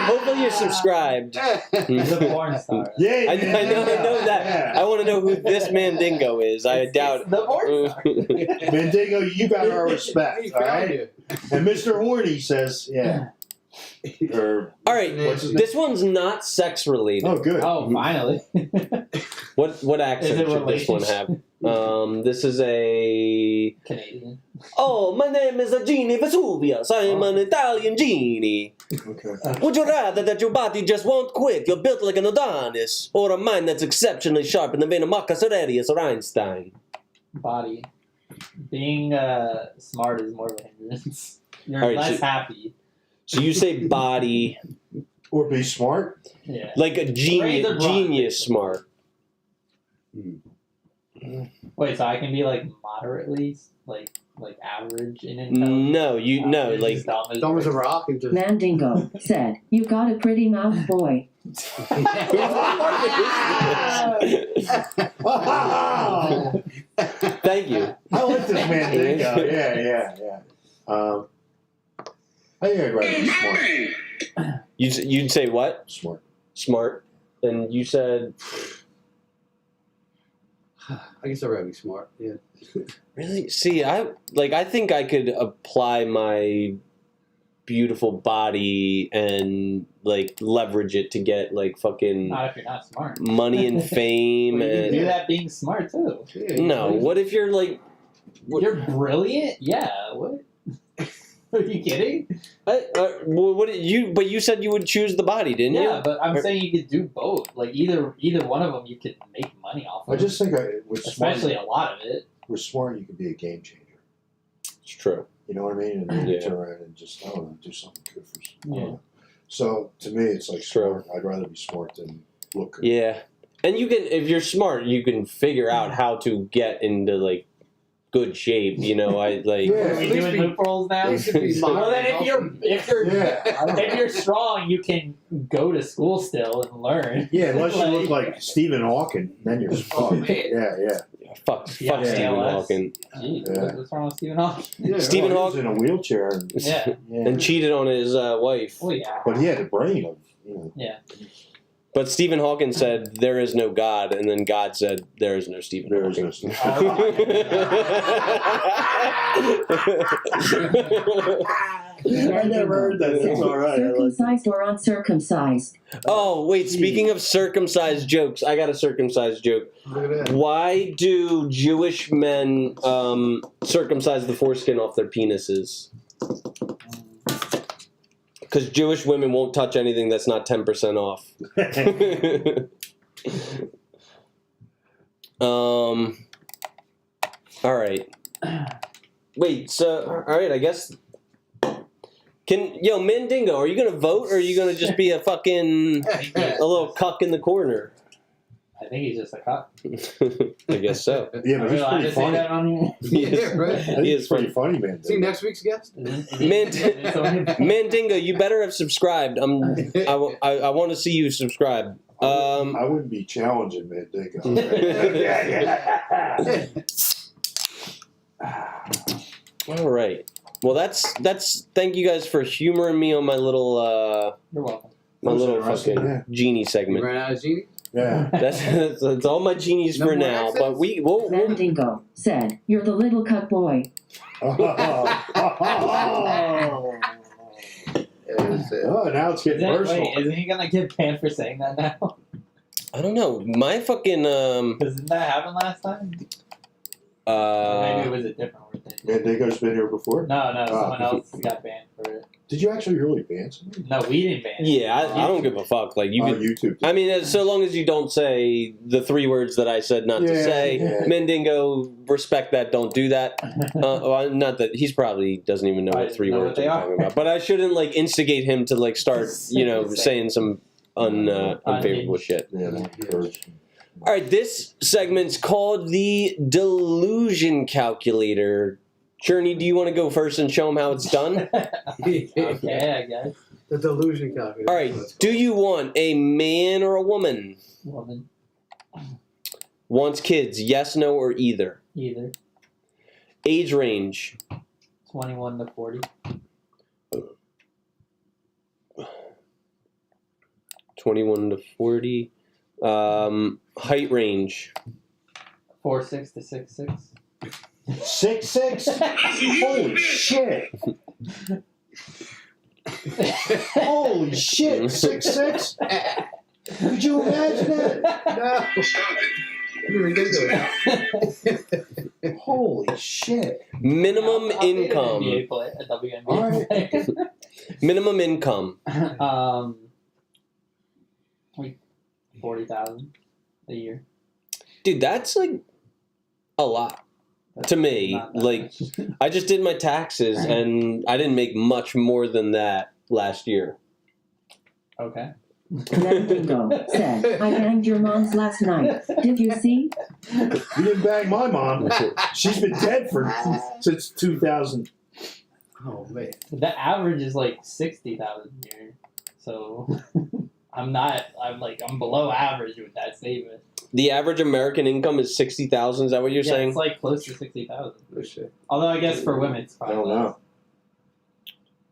Hopefully you're subscribed. He's a porn star. Yeah, I know that. Yeah. I want to know who this Mandingo is. I doubt. It's the porn star. Mandingo, you got our respect, all right? And Mr. Horny says, yeah. Or, All right, what's his name? this one's not sex related. Oh, good. Oh, finally. What accent Is it should this one have? This is a. Canadian. Oh, my name is Genie Vesuvius. I am an Italian genie. Okay. Would you rather that your body just won't quit? You're built like an Adonis, or a mind that's exceptionally sharp in the vein of Marcus Aurelius or Einstein? Body. Being smart is more of a hindrance. You're All right, less so- happy. So you say body, Or be smart. Yeah. like a Razor blade. genius smart. Wait, so I can be like moderately like average in intelligence? No, you no, Average like is dumb as Dumb as a brick. rock and just. Mandingo said, "You got a pretty mouth, boy." thank you. I like this Mandingo. Yeah. I think I'd rather be smart. You'd say what? Smart. Smart, and you said I guess I'd rather be smart. Yeah. really. See, I think I could apply my beautiful body and like leverage it to get like fucking Not if you're not smart. money and fame You can do and that being smart too. Yeah, no. What if you're like? You're brilliant? Yeah. What? Are you kidding? What did you? But you said you would choose the body, didn't you? Yeah, but I'm saying you could do both. Like either one of them, you could make money off of. I just think with smart, especially a lot of it. with smart, you could be a game changer. It's true. You know what I mean? And then you Yeah. turn around and just, I don't know, do something good for some. Yeah. So to me, it's like True. smart. I'd rather be smart than look good. Yeah, and you can, if you're smart, you can figure out how to get into like good shape. You know, I like. Yeah. Are we At least doing be- hoop rolls now? at least be smart. Well, then if you're Yeah. if you're strong, you can go to school still and learn. Yeah, unless you look like Stephen Hawking, then you're Oh, fucked. man. Yeah. Fuck Yeah, Stephen ALS. Hawking. Gee, Yeah. what's wrong with Stephen Hawking? Yeah. Stephen Well, he was Hawking in a wheelchair. And, Yeah. and cheated on his wife. Oh yeah. But he had a brain of, you know. Yeah. But Stephen Hawking said there is no God, and then God said there is no Stephen There is Hawking. I never heard that. That's all right. I like it. Circumcised or uncircumcised? Oh wait! Speaking of circumcised jokes, I got a circumcised joke. Look at that. Why do Jewish men circumcise the foreskin off their penises? Because Jewish women won't touch anything that's not 10% off. All right. Wait. So, all right. I guess. Mandingo, are you gonna vote or are you gonna just be a fucking a little cuck in the corner? I think he's just a cop. I guess so. Yeah, but he's I pretty just say funny. that on here. Yeah, right. I think He he's is pretty funny, man. See next week's guest? Mandingo, you better have subscribed. I want to see you subscribe. I wouldn't be challenging Mandingo. All right. Well, that's. Thank you guys for humoring me on my little You're welcome. my That was little interesting, fucking yeah. genie You segment. ran out of genie? Yeah. That's all my genies No for more now. accents? But we'll Mandingo said, "You're the little cut boy." Oh, now it's getting personal. Wait, isn't he gonna get banned for saying that now? I don't know. My fucking Didn't that happen last time? Or maybe it was a different word. Mandingo's been here before? No, someone else got banned for it. Did you actually really ban somebody? No, we didn't ban it. yeah. I don't give a fuck. Like you On could. YouTube. I mean, so long as you don't say the 3 words that I said not to Yeah, say, yeah. Mandingo, respect that. Don't do that. Well, not that he's probably doesn't even know I what 3 know words what they I'm are. talking about. But I shouldn't like instigate him to like start, saying some unfavorable shit. Yeah, that All right, this segment's called the Delusion Calculator. Journey, do you want to go first and show them how it's done? Okay, I guess. The delusion calculator. All right, do you want a man or a woman? Woman. Wants kids, yes, no, or either? Either. Age range. 21 to 40. 21 to 40. Height range. 4'6" to 6'6". 6'6"? Holy shit! Holy shit! 6'6"? Could you imagine that? No. You're ridiculous. Holy shit! Minimum I'll be an income. NBA player, a WNBA All right. player. Minimum income. Like 40,000 a year. Dude, that's like a lot to me. Not that Like, much. I just did my taxes and I didn't make much more than that last year. Okay. Mandingo said, I banged your mom's last night. Did you see? You didn't bang my mom. She's been dead since 2000. Oh man. The average is like 60,000 a year. So I'm below average with that statement. The average American income is 60,000. Is that what you're saying? It's like close to 60,000. Oh shit. Although I guess for women it's I probably don't know.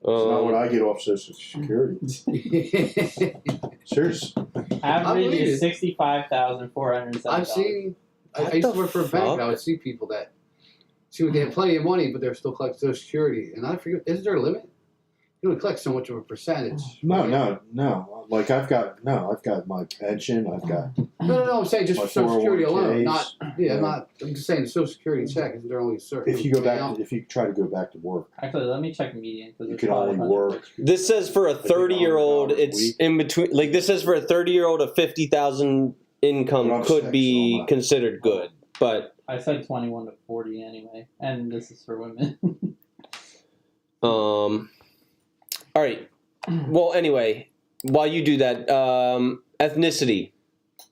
It's not what I get off Social Security. Seriously. Average believe is it. 65,407. I've seen. I What used to the work for a bank. fuck? I would see people that they have plenty of money, but they're still collecting Social Security. And I forget, is there a limit? You don't collect so much of a percentage. No. Like I've got my pension. I've got. No. I'm saying just My for Social Security alone. 401ks. Not. Yeah, not. I'm just saying the Social Security check. Isn't there only a certain? If you go back, amount? if you try to go back to work, Actually, let me check median because you can only work. This says for a 30-year-old, $100 a it's week. in between. Like, this says for a 30-year-old, a 50,000 income But I'm could sick, be so I'm- considered good. But, I said 21 to 40 anyway, and this is for women. all right. Well, anyway, while you do that, ethnicity,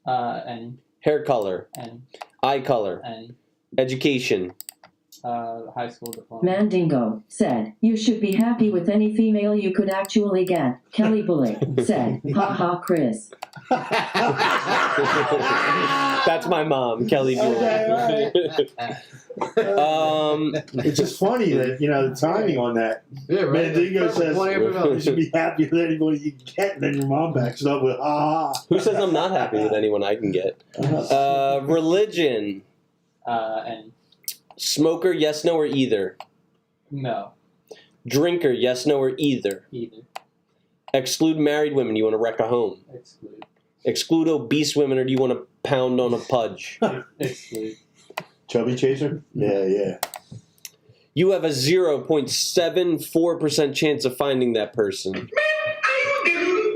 Any, hair color, eye color, any, education. high school diploma. Mandingo said, you should be happy with any female you could actually get. Kelly Bullock said, ha ha, Chris. That's my mom, Kelly Bullock. It's just funny that the timing on that. Yeah, right. Mandingo Perfect. says One after you another. should be happy with anybody you can get, and then your mom backs it up with ah. Who says I'm not happy with anyone I can get? Religion. Any, Smoker, yes, no, or either. no, Drinker, yes, no, or either. either, Exclude married women, you want to wreck a home. exclude, Exclude obese women, or do you want to pound on a pudge? exclude, Chubby chaser? Yeah. You have a 0.74% chance of finding that person.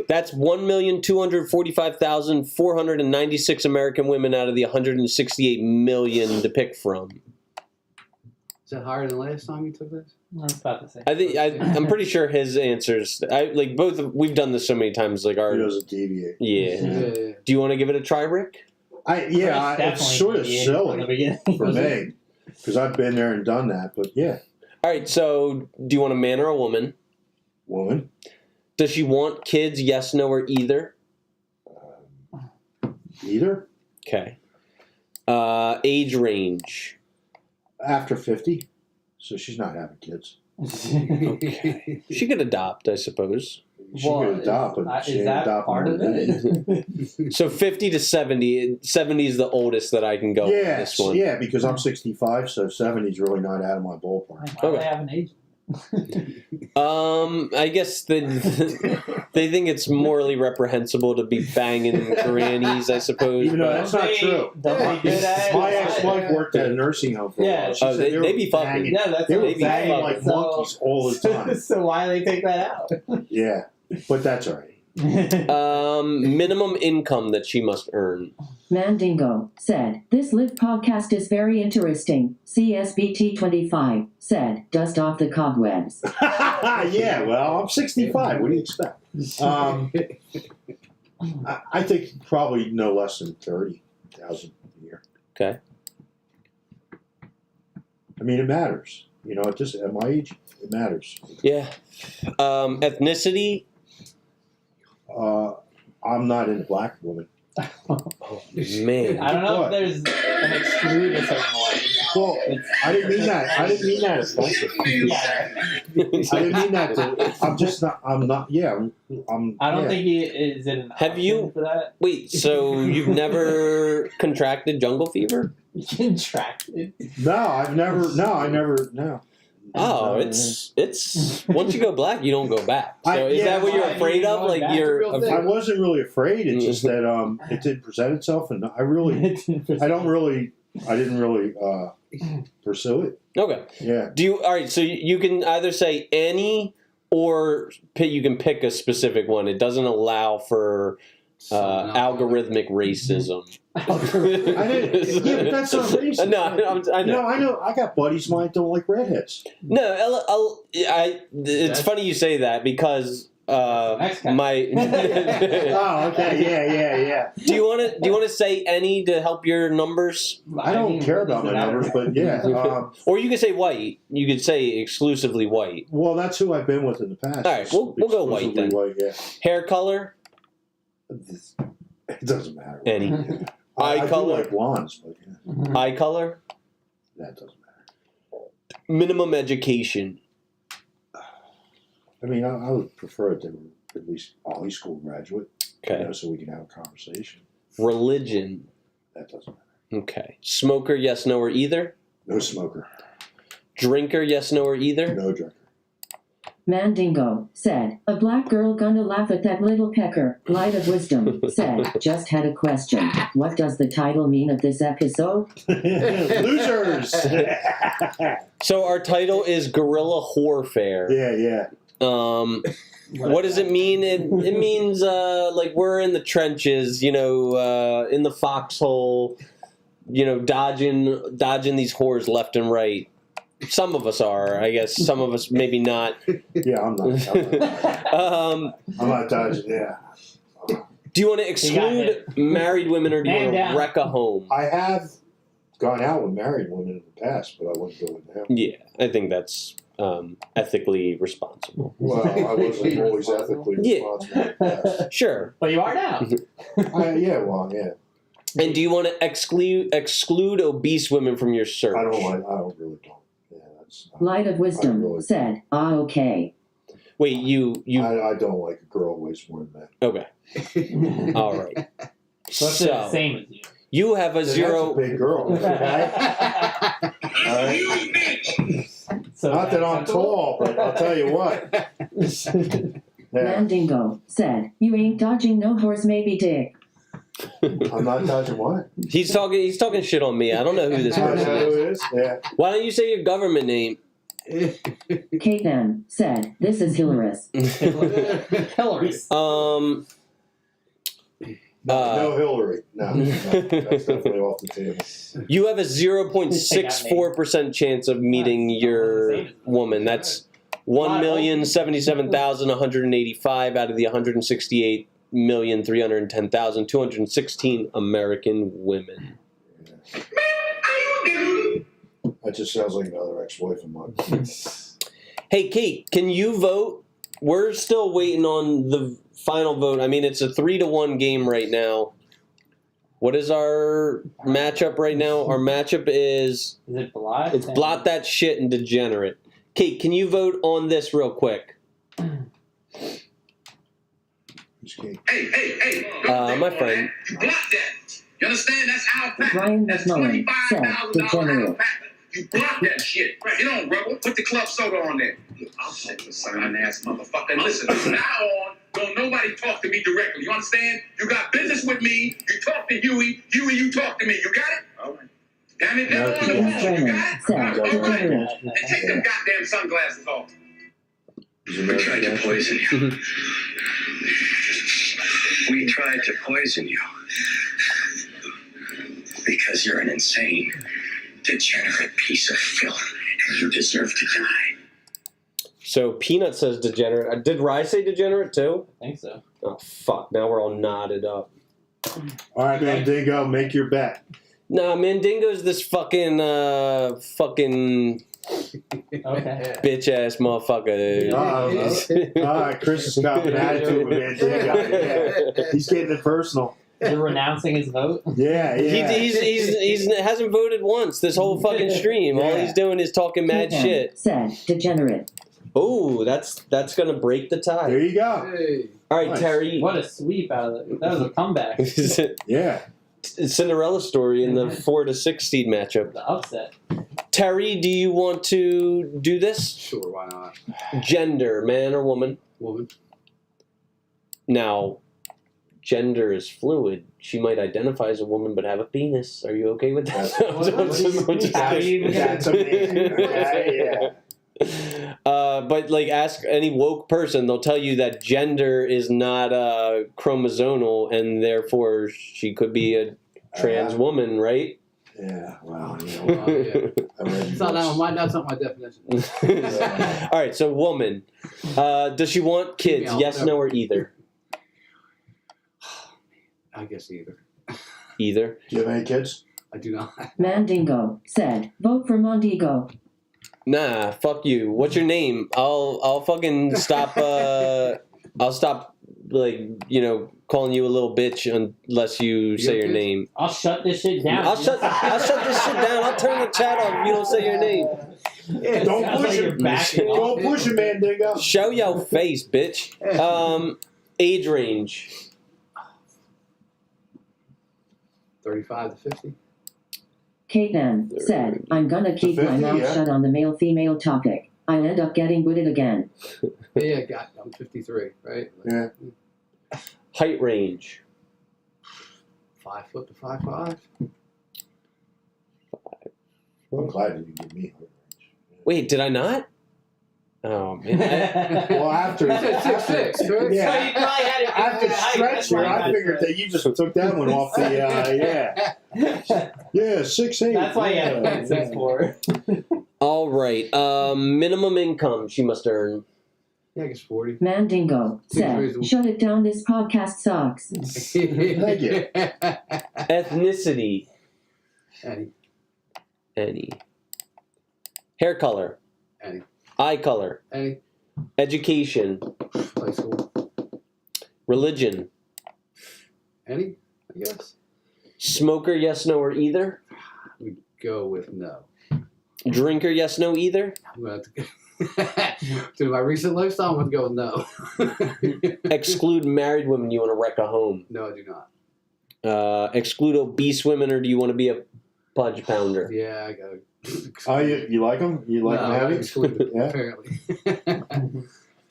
That's 1,245,496 American women out of the 168 million to pick from. Is that higher than last time you took this? I was about to say. I'm pretty sure his answers. We've done this so many times. Like He our doesn't deviate. yeah. Yeah. Do you want to give it a try, Rick? It's Definitely sort of deviated from the silly beginning. for me because I've been there and done that. But yeah, All right. So, do you want a man or a woman? woman, Does she want kids? Yes, no, or either? either Okay. Age range. after 50, so she's not having kids. Okay. She could adopt, I suppose. She could adopt, but she is ain't that adopting part of me. it? So 50 to 70. 70 is the oldest that I can go with Yeah, this one. yeah, because I'm 65, so 70 is really not out of my ballpark. Why do they have an age? I guess they think it's morally reprehensible to be banging grannies, I suppose. Even though but- that's not true. Don't be good at it. My ex-wife worked at a nursing home for a Yeah. while. She Oh, said they were be fucking. banging- Yeah, that's They what were I'm saying. banging like monkeys all the time. So why they take that out? Yeah, but that's all right. Minimum income that she must earn. Mandingo said, this live podcast is very interesting. CSBT 25 said, dust off the cobwebs. Yeah, well, I'm 65. What do you expect? I think probably no less than 30,000 a year. Okay. I mean, it matters. At my age, it matters. Yeah. Ethnicity. I'm not into black women. Man. I don't know What? if there's an exclude a certain one. Well, I didn't mean that. I didn't mean that offensive. Yeah. I didn't mean that. I'm just not. I'm not. Yeah. I'm. I don't yeah. think he is it an Have option you- for that. Wait, so you've never contracted jungle fever? Contracted. No, I've never. No, I never. No. Oh, it's once you go black, you don't go back. So is yeah, that what you're I afraid mean, of? going Like back, you're real thing. I wasn't really afraid. It's just that it didn't present itself, and I didn't really pursue it. okay. Yeah. Do you? All right. So you can either say any, or you can pick a specific one. It doesn't allow for algorithmic racism. I didn't. Yeah, but that's not racist. No, I know. I know. I got buddies of mine that don't like redheads. No, it's funny you say that because Next guy. my. Oh, okay. Yeah. Do you want to say any to help your numbers, I don't care about my numbers, but yeah. or you can say white? You could say exclusively white. Well, that's who I've been with in the past. All right, we'll go white then. Exclusively white, yeah. Hair color, It doesn't matter. any. I Eye do color, like blondes, but yeah, eye color, that doesn't matter. minimum education. I mean, I would prefer it to at least a high school graduate, Okay. so we can have a conversation. Religion. That doesn't matter. Okay. Smoker, yes, no, or either. No smoker. Drinker, yes, no, or either. No drinker. Mandingo said, a black girl gonna laugh at that little pecker. Light of Wisdom said, just had a question. What does the title mean of this episode? Losers. So our title is Guerrilla Whorefare. Yeah. What does it mean? It means like we're in the trenches, in the foxhole, dodging these whores left and right. Some of us are, I guess. Some of us maybe not. Yeah, I'm not. I'm not dodging. Yeah. Do you want to exclude married women, or do you Man want to down. wreck a home? I have gone out with married women in the past, but I wouldn't go with them. Yeah, I think that's ethically responsible. Well, I wasn't always ethically Yeah. responsible in the past. Sure. But you are now. Yeah. And do you want to exclude obese women from your search? I don't really don't. Yeah, that's. Light of Wisdom said, okay. Wait, you. I don't like a girl who weighs more than that. Okay. All right. So it's the same as you. You have a zero. That's a big girl. Okay? All right? So Not that I'm tall, but I'll tell you what. Yeah, Mandingo said, you ain't dodging no horse maybe dick. I'm not dodging what? He's talking shit on me. I don't know who this I know person is. who it is. Yeah. Why don't you say your government name? Kate then said, this is hilarious. Hillary. No Hillary. No, that's definitely off the table. You have a 0.64% chance of meeting your woman. That's 1,077,185 out of the 168,310,216 American women. That just sounds like another ex-wife of mine. Hey, Kate, can you vote? We're still waiting on the final vote. I mean, it's a 3-1 game right now. What is our matchup right now? Our matchup is it Blot? It's Blot That Shit and Degenerate. Kate, can you vote on this real quick? Who's Kate? Hey. My friend. You block that. You understand? That's alpaca. Ryan That's McMillan said, $25,000 degenerate. alpaca. You block that shit. Get on, rebel. Put the club soda on there. I'll take the son ass motherfucker. And listen, from now on, don't nobody talk to me directly. You understand? You got business with me. You talk to Huey. Huey, you talk to me. You got it? All right. Damn it, never on the James phone. You Brennan got it? said, All right. degenerate. And take them goddamn sunglasses off. We tried to poison you. We tried to poison you. Because you're an insane, degenerate piece of filth, and you deserve to die. So Peanut says degenerate. Did Rye say degenerate too? I think so. Oh fuck! Now we're all knotted up. All right, man, Dingo, make your bet. Nah, Mandingo's this fucking Okay. bitch ass motherfucker. All right, Chris is got an attitude with Mandingo. Yeah. He's getting it personal. Is he renouncing his vote? Yeah, yeah. He's hasn't voted once this whole fucking stream. All he's doing is talking mad Kate shit. Said degenerate. Oh, that's gonna break the tie. There you go. Hey. All right, Nice. Terry. What a sweep out of it. That was a comeback. Yeah. Cinderella story in the 4 to 6 seed matchup. The upset. Terry, do you want to do this? Sure, why not? Gender, man or woman? Woman. Now, gender is fluid. She might identify as a woman but have a penis. Are you okay with that? That's amazing. Yeah. But like, ask any woke person; they'll tell you that gender is not chromosomal, and therefore she could be a trans woman, right? Yeah. Wow. You know, Yeah. I read It's not that's not my definition. All right, so woman. Does she want kids? Female, Yes, no, or either? I guess either. Either. Do you have any kids? I do not. Mandingo said, vote for Mondigo. Nah, fuck you. What's your name? I'll fucking stop. I'll stop, like, calling you a little bitch unless you say your name. I'll shut this shit down. I'll shut this shit down. I'll turn the chat off if you don't say your name. Yeah, don't push him. Don't push him, man, Dingo. Show your face, bitch. Age range. 35 to 50. Kate said, I'm gonna keep my 50, mouth yeah. shut on the male-female topic. I'll end up getting booted again. Yeah, I'm 53, right? Yeah. Height range. 5 foot to 5'5". I'm glad you didn't give me height range. Wait, did I not? Oh man. Well, after You said 6'6", right? So you yeah, probably had it. after stretcher, I figured that you just took that one off the yeah 6'8". That's why you had yeah. 0.64. All right. Minimum income she must earn. Yeah, I guess 40. Mandingo Seems said, reasonable. shut it down, this podcast sucks. Thank you. Ethnicity. Any. Hair color. Any. Eye color. Any. Education. High school. Religion. Any, I guess. Smoker, yes, no, or either. We go with no. Drinker, yes, no, either. I'm going to have to to my recent lifestyle, I'm going to go with no. Exclude married women, you want to wreck a home. No, I do not. Exclude obese women, or do you want to be a pudge pounder? Yeah, I got to. Oh, you like them? You like them heavy? Yeah. Apparently.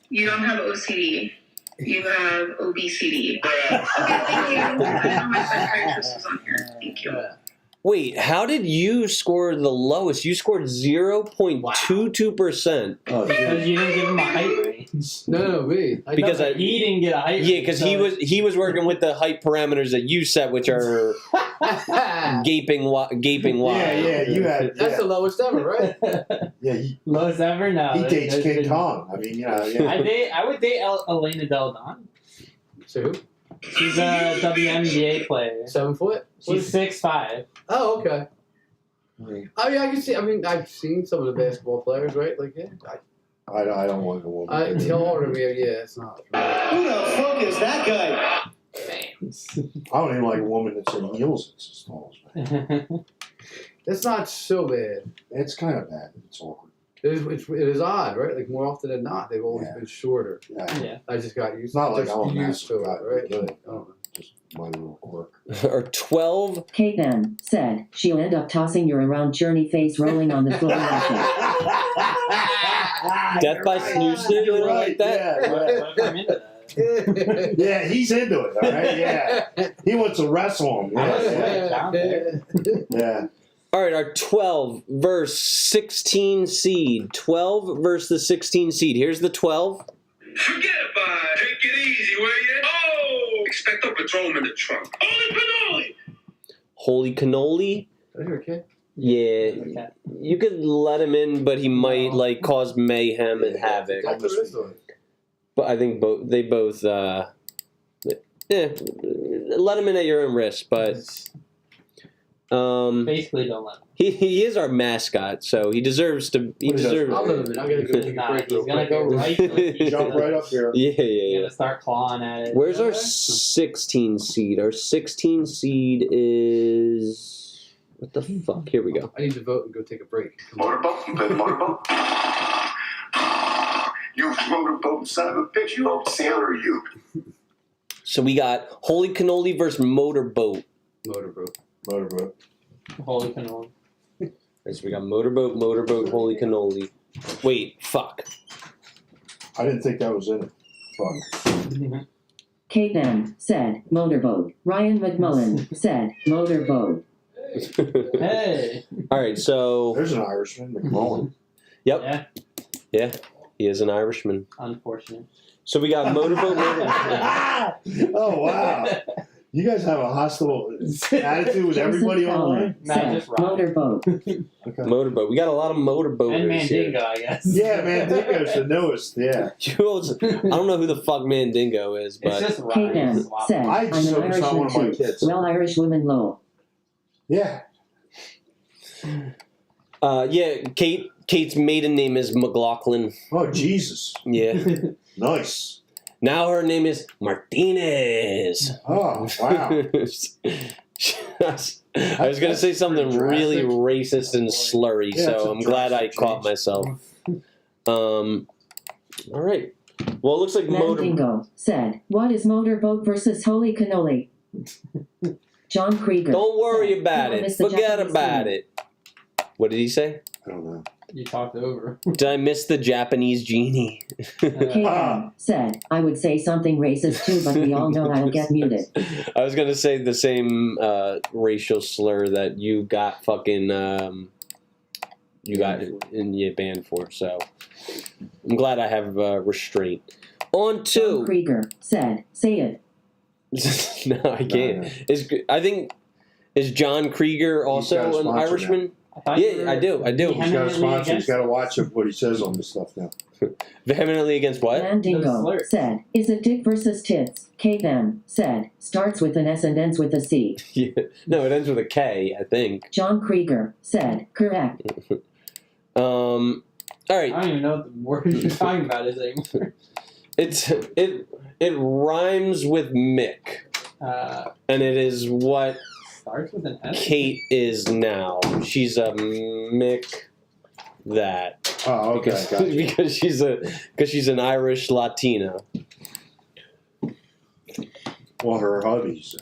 You don't have OCD. You have obesity. Okay, thank you. I know my psychiatrist is on here. Thank you. Wait, how did you score the lowest? You scored 0.22%. Oh, Because you didn't give him a height range. No, me. Because He didn't get a height range. Yeah, because he was working with the height parameters that you set, which are gaping wide. Yeah, you had. That's the lowest ever, right? Yeah, Lowest ever? No. he dates there's King been- Kong. I mean, yeah. I would date Elena Del Don. So who? She's a WNBA player. 7 foot? She's 6'5". Oh, okay. I mean, I can see. I mean, I've seen some of the basketball players, right? Like, yeah. I don't want a woman. It's older than me. Yeah, it's not. Who the fuck is that guy? I don't even like a woman that's in heels that's as tall as me. It's not so bad. It's kind of bad. It's awkward. It is odd, right? Like more often than not, they've always Yeah. been shorter. Yeah. I just got used. It's not like just I'm a used to massive it, guy, right? really. I don't know. Just my little quirk. Or 12. Kate said, she'll end up tossing your around journey face rolling on the floor laughing. Death by snooze. You don't like that? Yeah, I'm into that. yeah, he's into it. All right. Yeah, he wants to wrestle him. Yeah. All right, our 12 versus 16 seed. 12 versus the 16 seed. Here's the 12. Forget about it. Take it easy, will you? Oh! Expecto Patron in the trunk. Holy cannoli! Holy cannoli. Did I hear a kid? Yeah, you could let him in, but he might cause mayhem and havoc. That's what it is, though. But I think they both. Let him in at your own risk. But Basically, don't let him. He is our mascot, so he deserves to. He What is that? deserves. I'll let him in. I'm gonna go take a Nah, break. he's real gonna quick. go right. You jump right up here. Yeah, He's yeah. gonna start clawing at it. Where's our 16 seed? Our 16 seed is what the fuck? Here we go. I need to vote and go take a break. Come on. Motorboat? You play the motorboat? You motorboat son of a bitch. You old sailor, you. So we got Holy Cannoli versus Motorboat. Motorboat. Motorboat. Holy cannoli. So we got Motorboat, Holy Cannoli. Wait, fuck. I didn't think that was in it. Fuck. Kate M. said, motorboat. Ryan McMullen said, motorboat. Hey. All right, so There's an Irishman, McMullen. yep, yeah, he is an Irishman. Unfortunate. So we got Motorboat. Oh, wow. You guys have a hostile attitude with everybody Joseph Fowler online? Nah, said, just Ryan. motorboat. Okay. Motorboat. We got a lot of motorboaters And here. Mandingo, I guess. Yeah, Mandingo's the newest, yeah. I don't know who the fuck Mandingo is, It's but just Kate Ryan. M. said, I I'm just an hope it's not one Irishman of my too. kids. Well, Irish woman low. Yeah. yeah, Kate's maiden name is McLaughlin. Oh, Jesus. Yeah. Nice. Now her name is Martinez. Oh, wow. I was gonna say something really racist and slurry, Yeah, it's so a I'm glad I drastic caught change. myself. All right. Well, it looks like Mandingo said, what is motorboat versus holy cannoli? John Krieger. Don't worry said, about "No, I it. missed the Forget Japanese about scene." it. What did he say? I don't know. You talked over. Did I miss the Japanese genie? Kate M. said, I would say something racist too, but we all know I'll get muted. I was gonna say the same racial slur that you got fucking you got in your banned for. So I'm glad I have restraint. On John to Krieger said, say it. no, I can't. No. I think is John Krieger got a also an sponsor Irishman? thought you Yeah, were I do. He's got a vehemently sponsor. He's against got to it. watch what he says on this stuff now. Vehemently against what? Those Mandingo slurs. said, is it dick versus tits? Kate M. said, starts with an S and ends with a C. Yeah. No, it ends with a K, I think. John Krieger said, correct. All right. I don't even know what the word you're talking about is anymore. It rhymes with Mick, and it is what Starts with an S. Kate is now. She's a Mick that Oh, okay. because, Gotcha. because she's an Irish Latina. Well, her hubby's.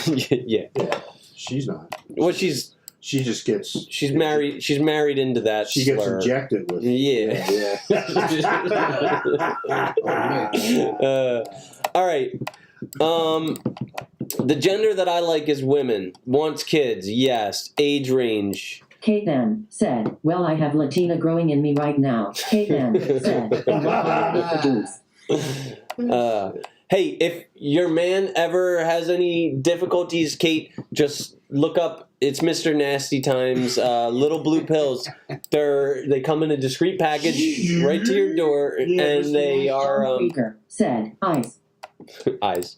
Yeah. Yeah. She's not. Well, she's married. She's married into that. She gets slur. injected with. Yeah. Yeah. All right. The gender that I like is women. Wants kids. Yes. Age range. Kate M. said, well, I have Latina growing in me right now. Kate M. said, juice. Hey, if your man ever has any difficulties, Kate, just look up. It's Mr. Nasty Times. Little blue pills. They come in a discreet package right to your door, and they are John Krieger said, eyes. eyes.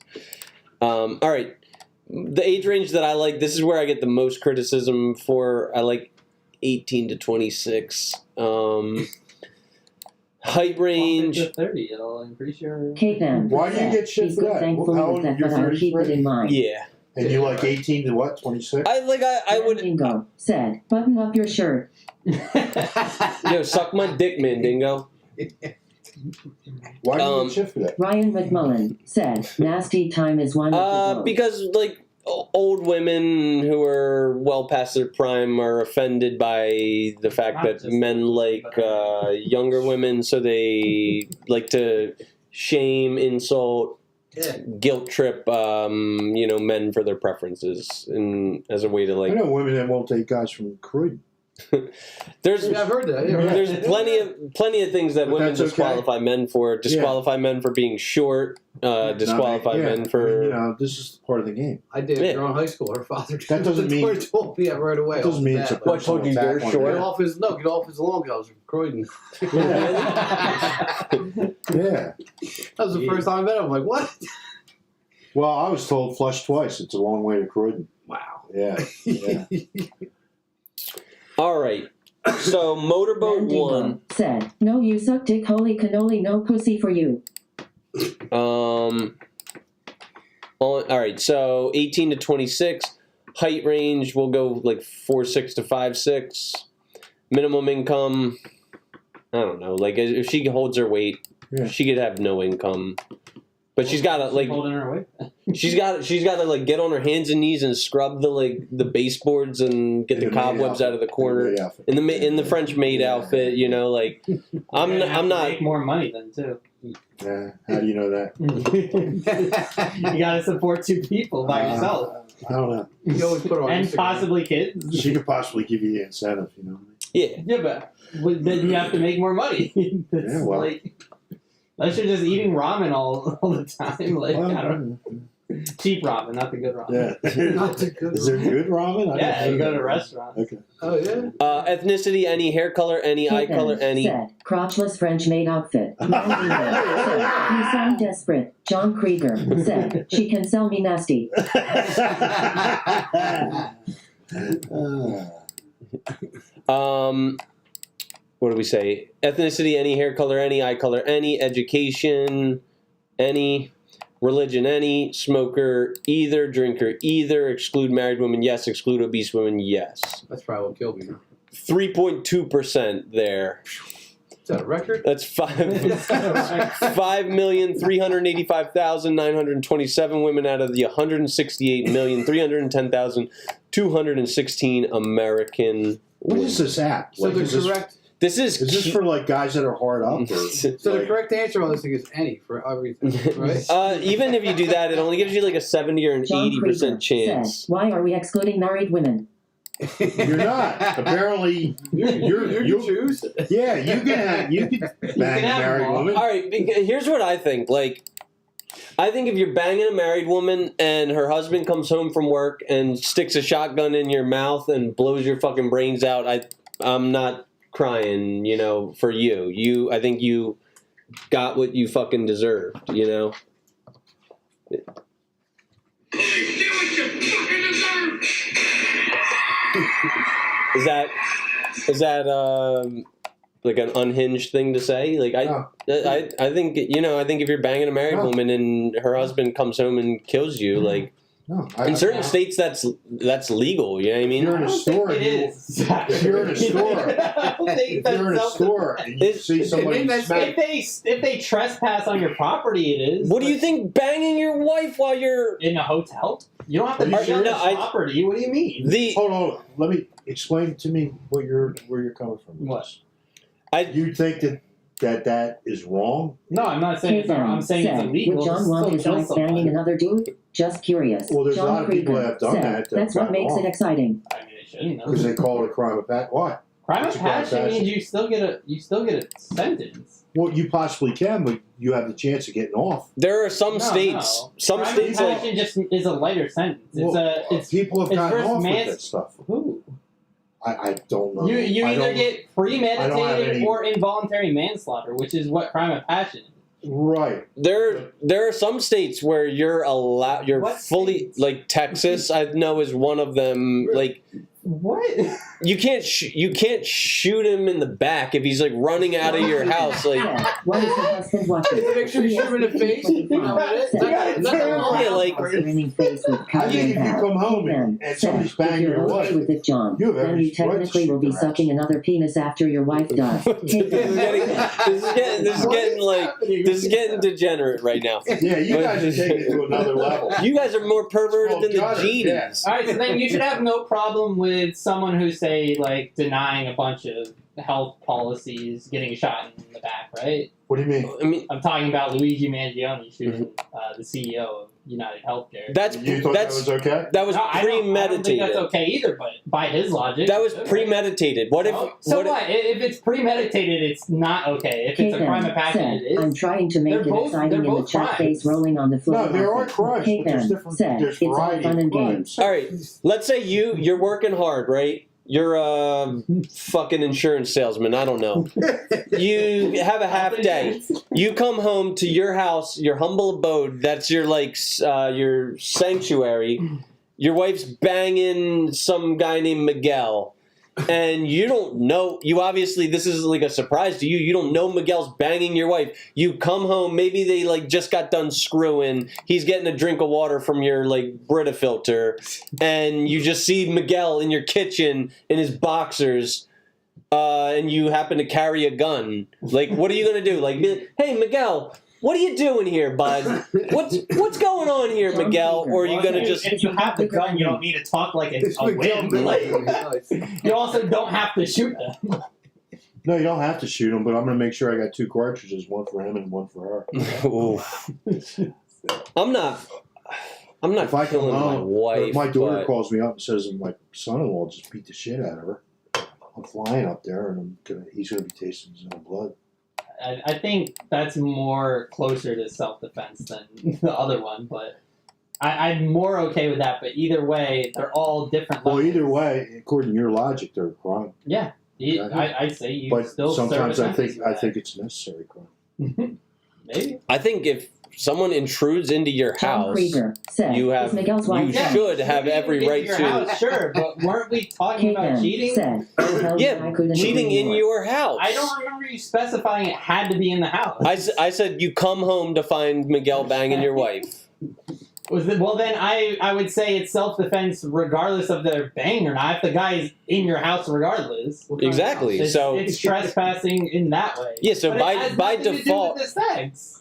All right. The age range that I like. This is where I get the most criticism for. I like 18 to 26. Height range. To 30, it'll increase your. Kate M. Why do you said, get shit he's for good, that? thankfully How with old- that, you're but I'll 30, keep it in mind. Yeah. And you like 18 to what? 26? I would. Mandingo said, button up your shirt. Yo, suck my dick, Mandingo. Why do you get shit for that? Ryan McMullen said, nasty time is one of the Because like old women who are well past their prime are offended by the fact Not that just men like younger women, so they like to shame, insult, guilt trip, men for their preferences, and as a way to I like. know women that won't take guys from Croydon. There's Yeah, I've heard that. Yeah, right. there's plenty of things that But women that's okay. disqualify men for. Disqualify men for being short. Disqualify men for. This is part of the game. I did. Yeah. Girl in high school. Her father. That doesn't mean- told me that right away. That doesn't mean it's a Bad. personal told you attack you're on short? Get men. off his lawn. I was from Croydon. Yeah. That was the first time I met him. I'm like, what? Well, I was told flush twice. It's a long way to Croydon. Wow. Yeah. All right. So Motorboat Mandingo 1. said, "No, you suck dick, holy cannoli, no pussy for you." All right. So 18 to 26. Height range, we'll go like 4'6" to 5'6". Minimum income, I don't know. Like if she holds her weight, she could have no income. But she's got to like holding her weight. she's got to like get on her hands and knees and scrub the baseboards and get the cobwebs out of the corner in the French maid outfit. You know, like I'm not make more money then too. Yeah. How do you know that? You got to support 2 people by yourself. I don't know. You always put her on And Instagram. possibly kids. She could possibly give you the incentive, you know. Yeah. Yeah, but then you have to make more money. It's Yeah, well. like, unless you're just eating ramen all the time. Like, I don't know. Cheap ramen, not the good ramen. Yeah. Not too good. Is there good ramen? Yeah, you go to a restaurant. Okay. Oh yeah. Ethnicity, any. Hair color, any. Eye color, any. Said, crotchless French maid outfit. Mandingo said, "You sound desperate." John Krieger said, "She can sell me nasty." What do we say? Ethnicity, any. Hair color, any. Eye color, any. Education, any. Religion, any. Smoker, either. Drinker, either. Exclude married women, yes. Exclude obese women, yes. That's probably what killed me. 3.2% there. Is that a record? That's 5,385,927 women out of the 168,310,216 American. What is this app? So Like, the is this- correct. This is. Is this for like guys that are hard up? Or, So the like- correct answer on this thing is any for everything, right? Even if you do that, it only gives you like a 70 or an John 80% Krieger chance. said, "Why are we excluding married women?" You're not. Apparently, You can choose. Yeah, you can bang a have married them all. woman. All right, here's what I think. Like, I think if you're banging a married woman and her husband comes home from work and sticks a shotgun in your mouth and blows your fucking brains out, I'm not crying, you know, for you. I think you got what you fucking deserved, you know? Is that like an unhinged thing to say? Like I think, you know, I think if you're banging a married woman and her husband comes home and kills you, like No, in certain states that's legal. You know what I mean? You're in a store. It is. If you're in a store, I don't think if you're in a that's store and you see somebody smack, if they trespass on your property, it is. What do you think banging your wife while you're In a hotel? You don't have to Are you be on sure? the property. What do you mean? hold on, let me explain to me where you're coming from. What? You think that is wrong? No, I'm not saying it's wrong. I'm saying it's said, illegal. "Would John want his wife banging another dude?" Just curious. Well, there's a John lot of people Krieger that have done said, that "That's what makes it exciting." I mean, it shouldn't. Because they call it a crime of passion. Why? Crime of It's a crime of passion passion. means you still get a sentence. Well, you possibly can, but you have the chance of getting off. There are some No, states. no. Some Crime states of like passion just is a lighter sentence. It's people have it's gotten first off with mans- that stuff. Who? I don't know. You I either don't- get I don't have premeditated any- or involuntary manslaughter, which is what crime of passion is. Right. there are some states where you're allowed. You're What fully states? like Texas. I know is one of them. Like What? you can't shoot him in the back if he's like running out of your house. Like Said, "What is the husband watching?" Make sure you shoot him in the face. You know what it is? That's the law. yeah, like Screaming face with I cotton think if you pad. come home Then and said, somebody's banging "If you're your okay wife, with it, John, you have then every you right to technically shoot will be their ass." sucking another penis after your wife does." this is getting degenerate right now. Yeah, you guys are taking it to another level. You guys are more perverted Oh, than the gutter, genies. All right, so then you should have no problem with someone who's, say, like denying a bunch of health policies, getting shot in the back, right? What do you mean? I mean, I'm talking about Luigi Mangione shooting the CEO of United Healthcare. that's You thought that was okay? that was No, I don't think premeditated. that's okay either, but by his logic, That was it's okay. premeditated. What if? So what if- what? If it's premeditated, it's not okay. If it's a crime of passion, said, it "I'm is. trying to make They're it both- exciting they're in the both chat crimes. face rolling on the floor." No, there are crimes, but there's different. Said, There's "It's all variety fun of and crimes. games." All right, let's say you're working hard, right? You're a fucking insurance salesman. I don't know. You have a half day. You come home to your house, your humble abode. That's your your sanctuary. your wife's banging some guy named Miguel, and you don't know. You obviously, this is like a surprise to you. You don't know Miguel's banging your wife. You come home, maybe they like just got done screwing. He's getting a drink of water from your like Brita filter, and you just see Miguel in your kitchen in his boxers. And you happen to carry a gun. Like, what are you gonna do? Like, hey, Miguel, what are you doing here, bud? What's going on here, Miguel? Or are you gonna just? If you have the gun, you don't need to talk like a win. You also don't have to shoot them. No, you don't have to shoot him, but I'm going to make sure I got 2 cartridges, one for him and one for her. I'm not if I come killing my home, wife. my daughter but- calls me up and says my son-in-law just beat the shit out of her. I'm flying up there, and he's gonna be tasting his own blood. I think that's more closer to self-defense than the other one, but I'm more okay with that. But either way, they're all different levels. Well, either way, according to your logic, they're a crime. Yeah, I say you But still sometimes serve a I think sentence for it's a necessary crime. that. Maybe. I think if someone intrudes into your John house, Krieger said, you "Is Miguel's wife dead?" should have every right your to. house, sure, but weren't we talking about Kagan cheating? said, "Oh, hell Yeah, I couldn't cheating agree in more." your house. I don't remember you specifying it had to be in the house. I said you come home to find Miguel banging your wife. Well, then I would say it's self-defense regardless of their bang or not. If the guy is in your house regardless. Exactly. It's trespassing in that way. Yeah, so But by it has by nothing to do default, with the sex.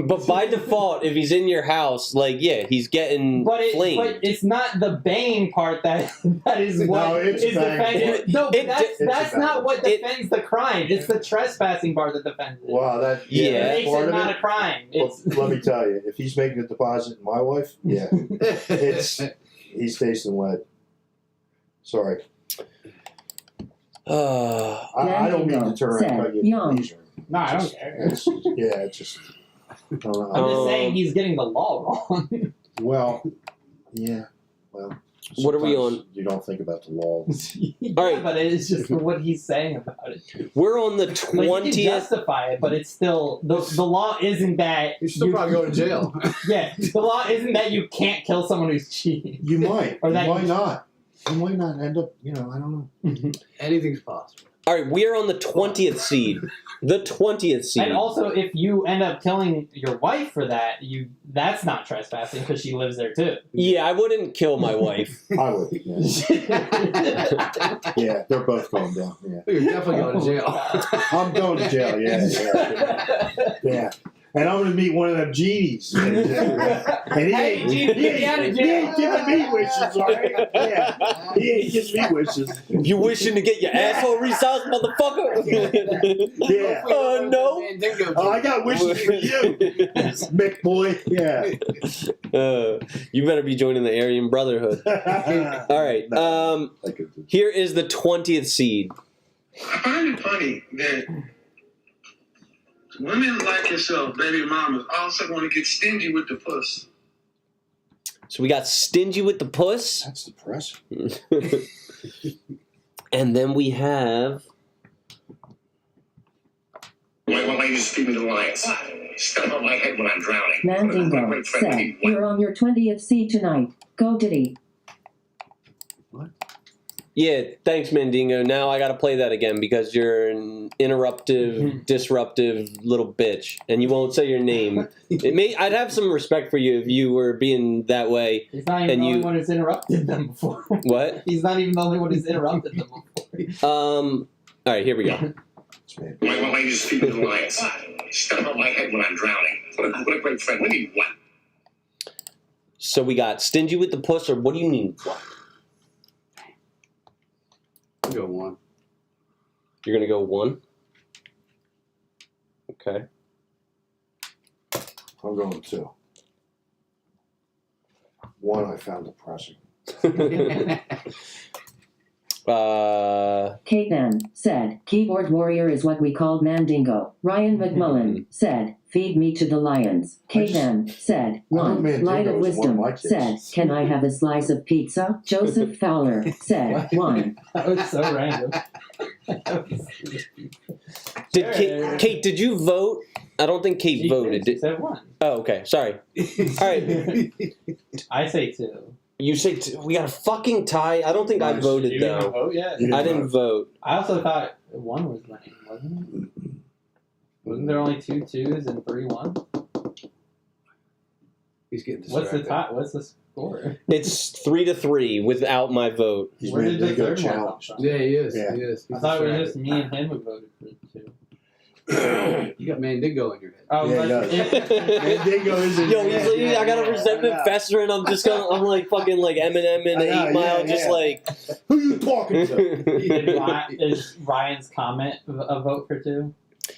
but by default, if he's in your house, like he's getting But flamed. it's not the banging part that is what No, it's is bang. defended. No, but It's that's bang. not what defends the crime. It's the trespassing part that defends it. Wow, that Yeah. It that's makes part it of not a crime. Well, It's let me tell you, if he's making a deposit in my wife, yeah, he's tasting lead. Sorry, I don't mean to turn Said, and cut you. young. These are- no, I don't just- care. it's just. I don't know. I'm just saying he's getting the law wrong. Well, yeah. Well, What are we sometimes on? You don't think about the law. Yeah, All right. but it's just what he's saying about it. We're on the Like, you can 20th. justify it, but it's still the law isn't that You're still probably going to jail. Yeah, the law isn't that you can't kill someone who's cheating. You might. Or You that might you- not. You might not end up. I don't know. Anything's possible. All right, we are on the 20th seed. The 20th seed. And also, if you end up killing your wife for that, that's not trespassing because she lives there too. Yeah, I wouldn't kill my wife. I would. Yeah. Yeah, they're both going down. Yeah. You're definitely going to jail. I'm going to jail. Yeah. And I'm going to meet one of them genies. And he Hey, ain't, Genie, he get out of ain't, jail. giving me wishes, all right? Yeah. He ain't giving me wishes. You wishing to get your asshole resized, motherfucker? Yeah. No. Oh, I got wishes for you, Mick boy. Yeah. You better be joining the Aryan Brotherhood. All right. Here is the 20th seed. I find it funny that women like yourself, baby mamas, also want to get stingy with the puss. So we got stingy with the puss. That's depressing. And then we have... Why don't you just feed me the lions? Step on my head when I'm drowning. Mandingo said, "You're on your 20th seed tonight. Go Diddy." Yeah, thanks, Mandingo. Now I got to play that again because you're an interruptive, disruptive little bitch, and you won't say your name. I'd have some respect for you if you were being that way. He's not even the only one who's interrupted them before. What? He's not even the only one who's interrupted them before. All right, here we go. Why don't you just feed me the lions? Step on my head when I'm drowning. What a great friend. We need what? So we got stingy with the puss, or what do you mean? What? I'll go 1. You're gonna go 1. Okay. I'm going 2. 1 I found depressing. Kate then said, "Keyboard warrior is what we called Mandingo." Ryan McMullen said, "Feed me to the lions." Kate then said, "One." Mandingo Light of is one of wisdom my kids. said, "Can I have a slice of pizza?" Joseph Fowler said, "1." That was so random. Kate, did you vote? I don't think Kate voted. She said 1. Oh, okay. Sorry. All right. I say 2. You say we got a fucking tie? I don't think I voted, You didn't though. vote yet? I didn't vote. I also thought one was winning, wasn't it? Wasn't there only 2 2s and 3 1s? He's getting What's the distracted. top? What's the score? It's 3-3 without my vote. He's Where made did a the big third one come challenge. from? Yeah, he is. Yeah. He is. He's I thought it was just distracted. me and him who voted for the 2. You got Mandingo in your head. Oh, Yeah, but he Mandingo is in Yo, your he's head. like, Yeah, I got a yeah, resentment I know. festering. I'm like fucking like Eminem in I know, 8 Mile, yeah, just yeah. like. Who you talking to? Is Ryan's comment a vote for 2?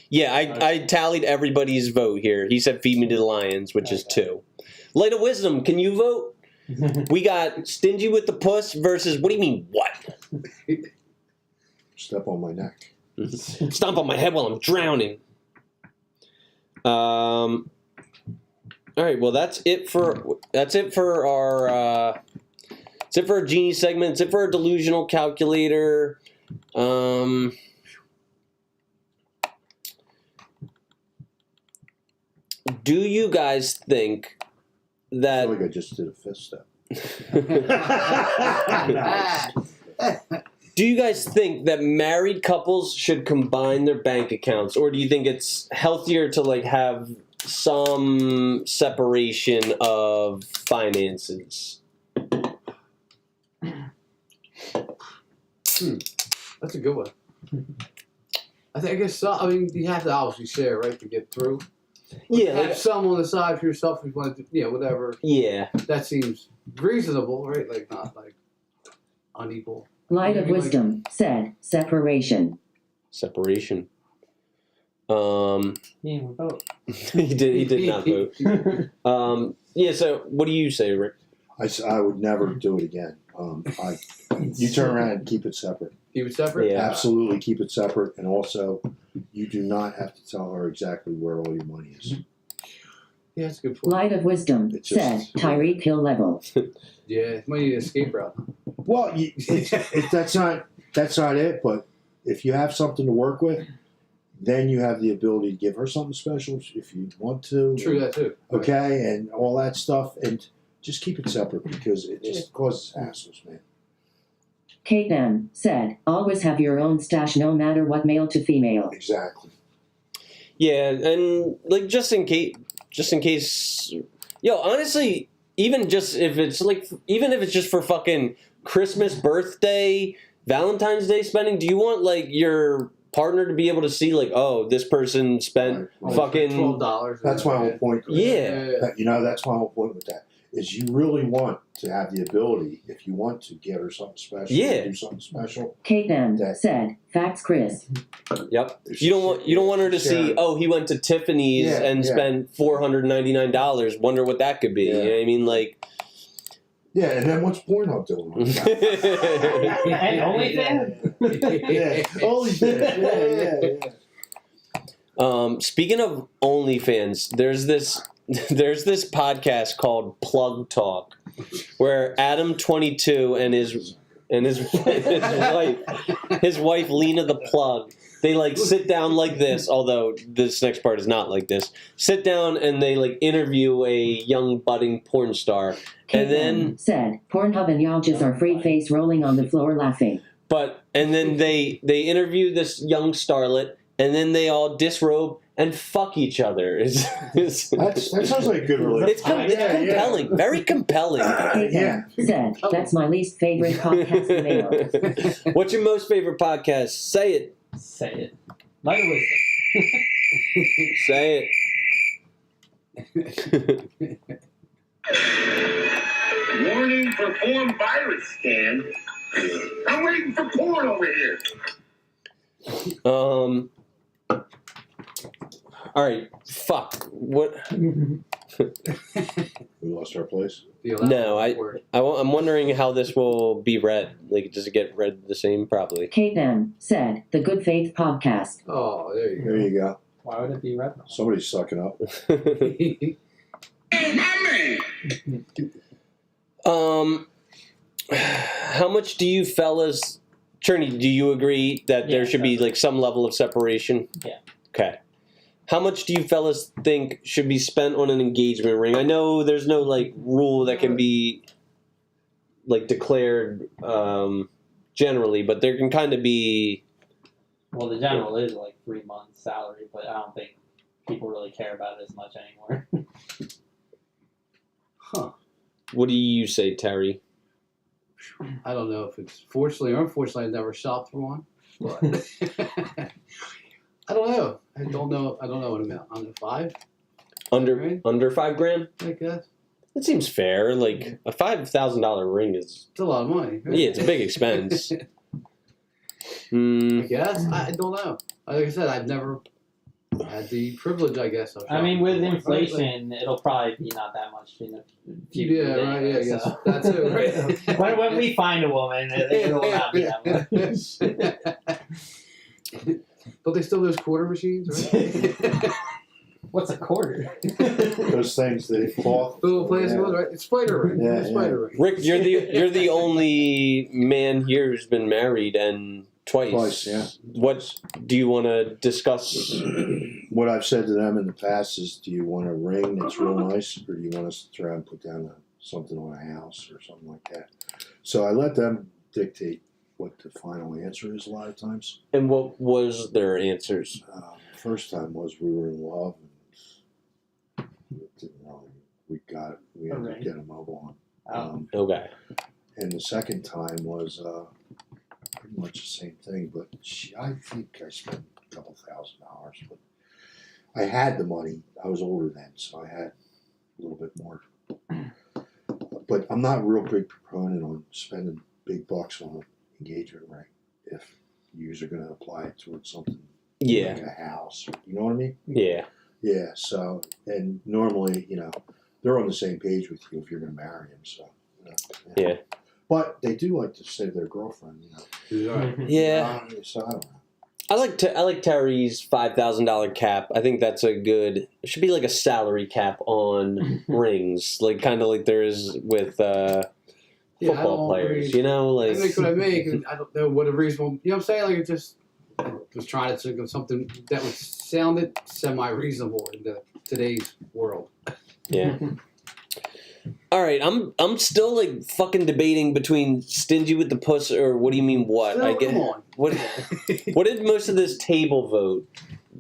Yeah, I tallied everybody's vote here. He said feed me to the lions, which is 2. Light of Wisdom, can you vote? We got Stingy with the Puss versus, what do you mean, what? Step on my neck. Stomp on my head while I'm drowning. All right, well that's it for our genie segment. It's it for our delusional calculator. Do you guys think I that? feel like I just did a fist step. Do you guys think that married couples should combine their bank accounts, or do you think it's healthier to like have some separation of finances? That's a good one. I guess so. I mean, you have to obviously share, right, to get through. Yeah, Have like, some on the side for yourself if you want to, whatever. yeah. That seems reasonable, right? Like, not like unequal. Light of Wisdom said separation. Separation. He didn't even vote. He did not vote. Yeah. So, what do you say, Rick? I would never do it again. You turn around and keep it separate. Keep it separate? Yeah. Absolutely keep it separate. And also, you do not have to tell her exactly where all your money is. Yeah, that's a good point. Light of Wisdom It's said just- Tyreek Hill level. Yeah, might need an escape route. Well, that's not it. But if you have something to work with, then you have the ability to give her something special if you want to. True, that too. Okay, and all that stuff, and just keep it separate because it just causes hassles, man. Kate M said always have your own stash no matter what, male to female. Exactly. Yeah, and like just in case, yo, honestly, even if it's just for fucking Christmas, birthday, Valentine's Day spending, do you want like your partner to be able to see like, oh, this person spent fucking $12? That's my whole point. Yeah. That's my whole point with that. Is you really want to have the ability, if you want to get her something special, Yeah. do something special. Kate M said facts, Chris. Yep. You don't want her to see, oh, he went to Tiffany's Yeah, and yeah. spent $499. Wonder what that could be. Yeah. You know what I mean? Like Yeah, and then what's Pornhub doing? And OnlyFans? Yeah, OnlyFans. Yeah. Speaking of OnlyFans, there's this podcast called Plug Talk, where Adam22 and his wife Lena the Plug, they like sit down like this. Although this next part is not like this. Sit down and they like interview a young budding porn star, Kate and then M said Pornhub and Yaljas are free face rolling on the floor laughing. and then they interview this young starlet, and then they all disrobe and fuck each other. That sounds like a good relationship. It's compelling, very compelling. Kate Yeah. M said that's my least favorite podcast in male. What's your most favorite podcast? Say it. Say it. Light of Wisdom. Say it. Warning for porn virus scan. I'm waiting for porn over here. All right. Fuck. What? We lost our place. No, I'm wondering how this will be read. Like, does it get read the same? Probably. Kate M said the Good Faith podcast. Oh, there you There you go. Why would it be red? Somebody's sucking up. Oh, my man. How much do you fellas, Cherney, do you agree that there should be like some level of separation? Yeah. Okay. How much do you fellas think should be spent on an engagement ring? I know there's no like rule that can be. like declared generally, but there can kind of be. Well, the general is like 3 months' salary, but I don't think people really care about it as much anymore. Huh. What do you say, Terry? I don't know if it's fortunately or unfortunately I never shopped for one, but I don't know. I don't know what amount. Under 5? Under $5,000? I guess. That seems fair. Like a $5,000 ring is. It's a lot of money. Right? Yeah, it's a big expense. I guess. I don't know. Like I said, I've never had the privilege, I guess. Of I mean, shopping with for one. inflation, it'll probably be not that much in a few Yeah, years right. anyway, Yeah, I guess so. that's it. Right. when we find a woman, it will not be that much. Don't they still those quarter machines? Right? What's a quarter? Those things, the cloth. Little plastic ones, right? It's spider ring. Yeah, Spider ring. Rick, you're the only man here who's been married and twice. Twice, yeah. What do you want to discuss? What I've said to them in the past is, do you want a ring that's real nice, or do you want us to try and put down something on a house or something like that? So I let them dictate what the final answer is a lot of times. And what was their answers? First time was we were in love, and it didn't really, we ended up getting a mobile one. Okay. And the second time was pretty much the same thing, but I think I spent a couple $1,000, but I had the money. I was older then, so I had a little bit more. But I'm not a real big proponent on spending big bucks on an engagement ring if you are going to apply it towards something like a house. You know what I mean? Yeah. Yeah, so, and normally, they're on the same page with you if you're going to marry them, so. Yeah. But they do like to save their girlfriend, Yeah. So I don't know. I like Terry's $5,000 cap. I think that's a good. It should be like a salary cap on rings, like kind of like there is with football players. Really, like I make what I make, and I don't know what a reasonable. You know what I'm saying? Like it just. I was trying to think of something that would sounded semi-reasonable in today's world. Yeah. All right, I'm still like fucking debating between stingy with the puss or what do you mean what? So, I get come on. what did most of this table vote?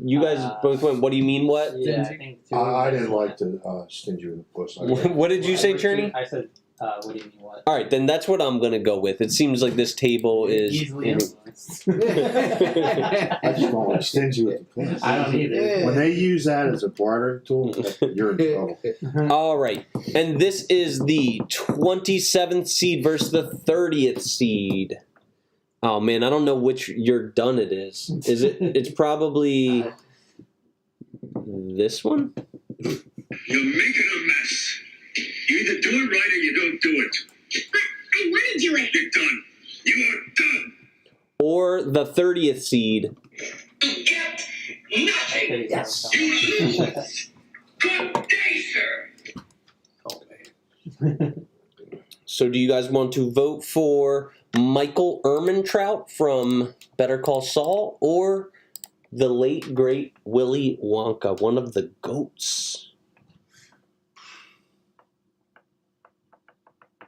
You guys both went. What do you mean what? Yeah, I think I didn't like the stingy with the puss. What did you say, Cherney? I said, what do you mean what? All right, then that's what I'm gonna go with. It seems like this table is Easily influenced. I just don't like stingy with the puss. I don't either. When they use that as a bartering tool, you're in trouble. All right, and this is the 27th seed versus the 30th seed. Oh man, I don't know which you're done it is. Is it? It's probably this one. You're making a mess. You either do it right or you don't do it. But I want to do it. You're done. You are done. Or the 30th seed. You get nothing. Yes. You lose. Good day, sir. Oh man. So do you guys want to vote for Michael Ehrmantraut from Better Call Saul or the late, great Willy Wonka, one of the GOATs?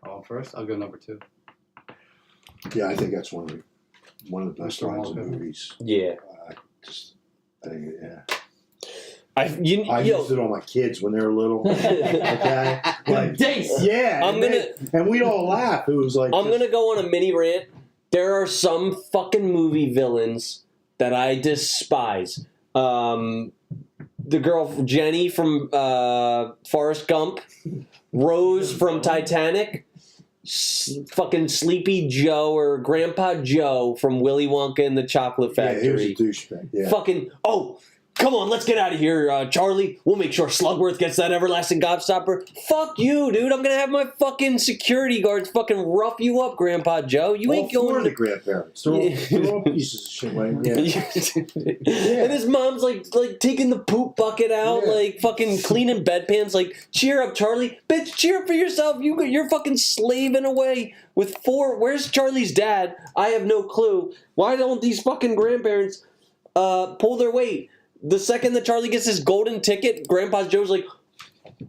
Oh, first I'll go number 2. Yeah, I think that's one of the best lines in movies. Yeah. I think, yeah. I used it on my kids when they were little. Okay, like Dace. Yeah, and we'd all laugh. It was like I'm gonna go on a mini rant. There are some fucking movie villains that I despise. The girl Jenny from Forrest Gump, Rose from Titanic, fucking Sleepy Joe or Grandpa Joe from Willy Wonka and the Chocolate Factory. Yeah, he was a douchebag. Yeah. Fucking come on, let's get out of here, Charlie. We'll make sure Slugworth gets that everlasting gobstopper. Fuck you, dude. I'm gonna have my fucking security guards fucking rough you up, Grandpa Joe. You ain't going to the grandparents. They're all pieces of shit, right? Yeah. And his mom's like taking the poop bucket out, like fucking cleaning bedpans. Like, cheer up, Charlie. Bitch, cheer up for yourself. You're fucking slaving away with 4. Where's Charlie's dad? I have no clue. Why don't these fucking grandparents pull their weight? The second that Charlie gets his golden ticket, Grandpa Joe's like,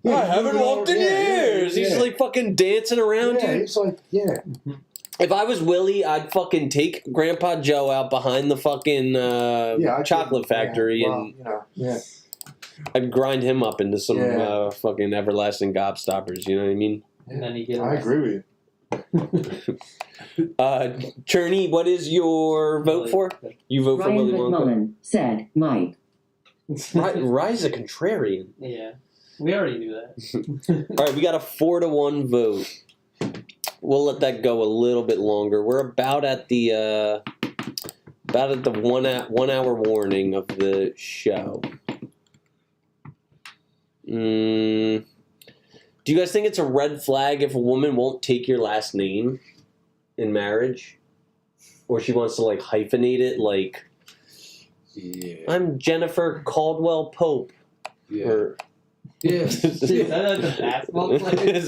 Yeah, I haven't walked in years. He's like fucking dancing around, Yeah, dude. he's like, yeah. If I was Willie, I'd fucking take Grandpa Joe out behind the fucking chocolate factory and I'd grind him up into some fucking everlasting gobstoppers. You know what I mean? And then he gets. I agree with you. Cherney, what is your vote for? You vote for Ryan Willy Wonka. McMullen said, Mike. Rye's a contrarian. Yeah, we already knew that. All right, we got a 4-1 vote. We'll let that go a little bit longer. We're about at the 1 hour warning of the show. Do you guys think it's a red flag if a woman won't take your last name in marriage? Or she wants to, like, hyphenate it, like, I'm Jennifer Caldwell Pope. Yeah. Or, Is that a basketball player?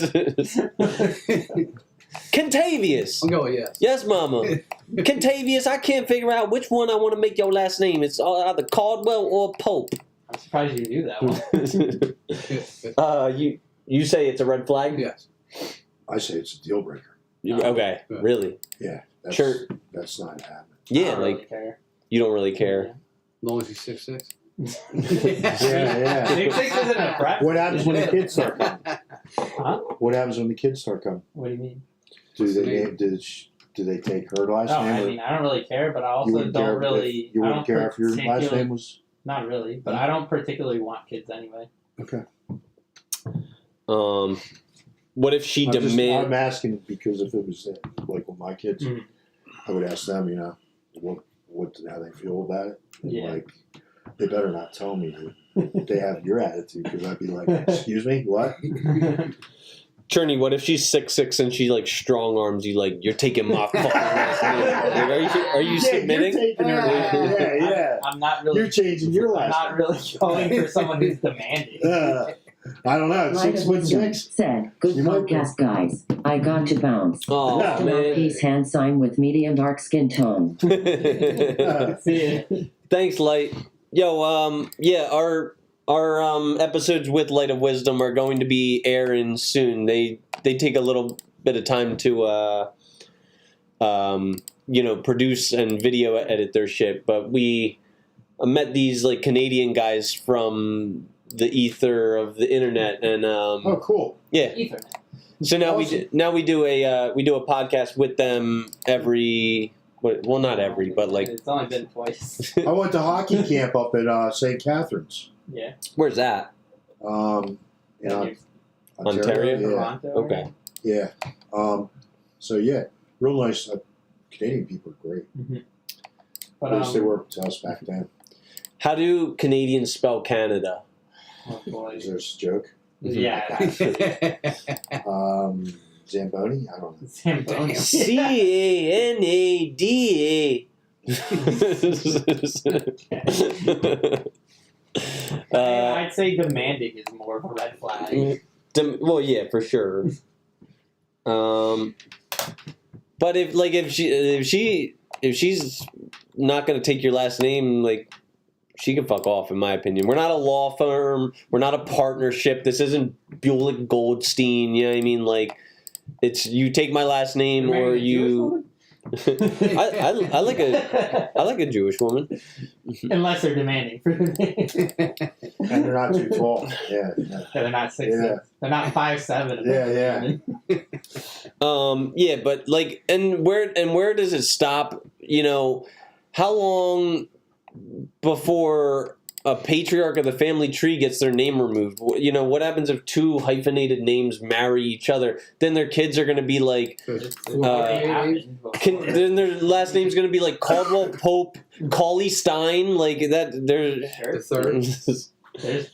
Contavious. I'm going yes. Yes, mama. Contavious, I can't figure out which one I want to make your last name. It's either Caldwell or Pope. I'm surprised you knew that one. You say it's a red flag? Yes. I say it's a deal breaker. Okay, really? Yeah. That's, Sure. That's not happening. Yeah, I don't like, really care. you don't really care. As long as he's 6'6". Yeah. 6'6" isn't a prep. What happens when the kids start coming? Huh? What happens when the kids start coming? What do you mean? Do they take her last No, name? I or mean, I don't really care, but I you also wouldn't don't care really. you I wouldn't don't care if your last particularly- name was Not really, but I don't particularly want kids anyway. okay. What if she I'm demands? asking because if it was like with my kids, Mhm. I would ask them, what how they feel about it. And Yeah. like, they better not tell me that they have your attitude because I'd be like, excuse me, what? Cherney, what if she's 6'6" and she like strong arms you? Like, you're taking my fucking last name. Like, are you submitting? You're taking her. Yeah. I'm not really. You're changing your I'm last not really going for someone who's demanding. name. I don't know. Light of 6'6". said, good You might be. podcast, guys. I got to bounce. Oh Still man. peace hand sign with medium dark skin tone. See ya. Thanks, Light. Yo, yeah, our episodes with Light of Wisdom are going to be airing soon. They take a little bit of time to produce and video edit their shit, but we met these like Canadian guys from the ether of the internet, and Oh, cool. yeah. Ethernet. So now Awesome. we do a podcast with them not every, but like, It's only been twice. I went to hockey camp up at St. Catharines. Yeah. where's that? In Ontario? Yeah. Toronto. Okay. Yeah. So yeah, real nice. Canadian people are great. But At least they were to us back then. How do Canadians spell Canada? oh boy. Is there a joke? Yeah. Zamboni? I don't know. Zamboni. CANADA. I'd say demanding is more of a red flag. Well, yeah, for sure. But if she's not gonna take your last name, like, she can fuck off, in my opinion. We're not a law firm. We're not a partnership. This isn't Bulick Goldstein. You know what I mean? Like, it's you take my last name You're or marrying a you. I like a Jewish woman. Unless they're demanding for the name. And they're not too tall. Yeah. They're not 6'6". Yeah. They're not 5'7". Yeah, but like, and where does it stop? You know, how long before a patriarch of the family tree gets their name removed? You know, what happens if two hyphenated names marry each other? Then their kids are going to be like, then their last name's going to be like Caldwell Pope, Cauley Stein, like that. There's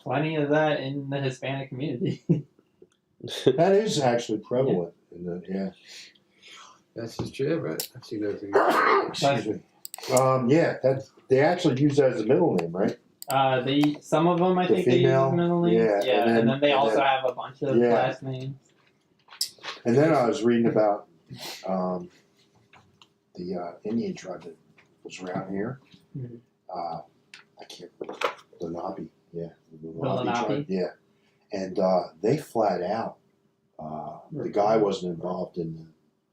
plenty of that in the Hispanic community. That is actually prevalent. That's just true, right? I've seen everything. Excuse me. Yeah, they actually use that as a middle name, right? Some of them I The think female, they use middle names. yeah, and then they also have a bunch of yeah. last names. And then I was reading about the Indian tribe that was around here. Mhm. I can't remember. Lenape, yeah. Lenape? tribe, yeah. And they flat out, the guy wasn't involved in the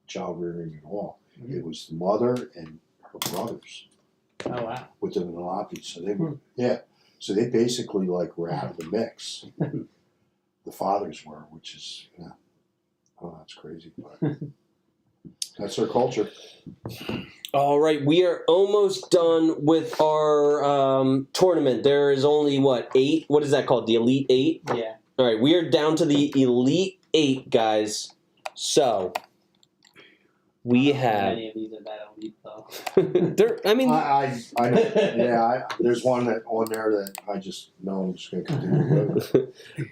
child rearing at all. It was the mother and her brothers Oh wow. with them in the lobby. So they were, so they basically like were out of the mix. The fathers were, which is, that's crazy. But that's their culture. All right, we are almost done with our tournament. There is only, 8? What is that called? The Elite 8? Yeah. All right, we are down to the Elite 8, guys. So, we have... Many of these are that elite, though. I mean... I know. There's one that on there that I just know I'm just going to continue with.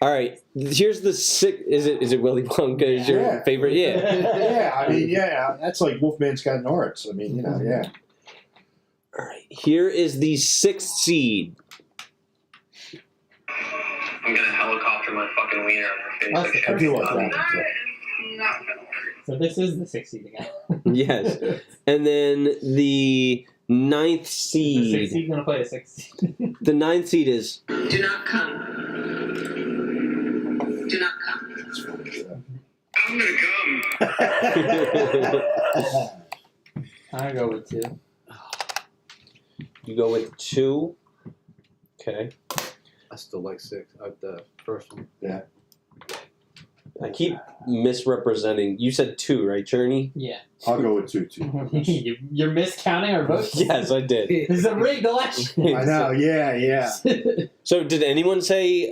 All right, here's the 6... Is it Willy Wonka is your favorite? Yeah. I mean, that's like Wolfman's Got Nards. I mean, yeah. All right, here is the 6th seed. I'm gonna helicopter my fucking wiener on her face. I do like that. Not gonna work. So this is the 6th seed again. Yes. And then the 9th The seed. 6th seed gonna play a 6th seed. The 9th seed is... Do not come. Do not come. I'm gonna come. I go with 2. You go with 2. Okay. I still like 6. The first one. Yeah. I keep misrepresenting. You said 2, right, Journey? Yeah. I'll go with 2 too. You're miscounting our votes? Yes, I did. This is a rigged election. I know, yeah. So, did anyone say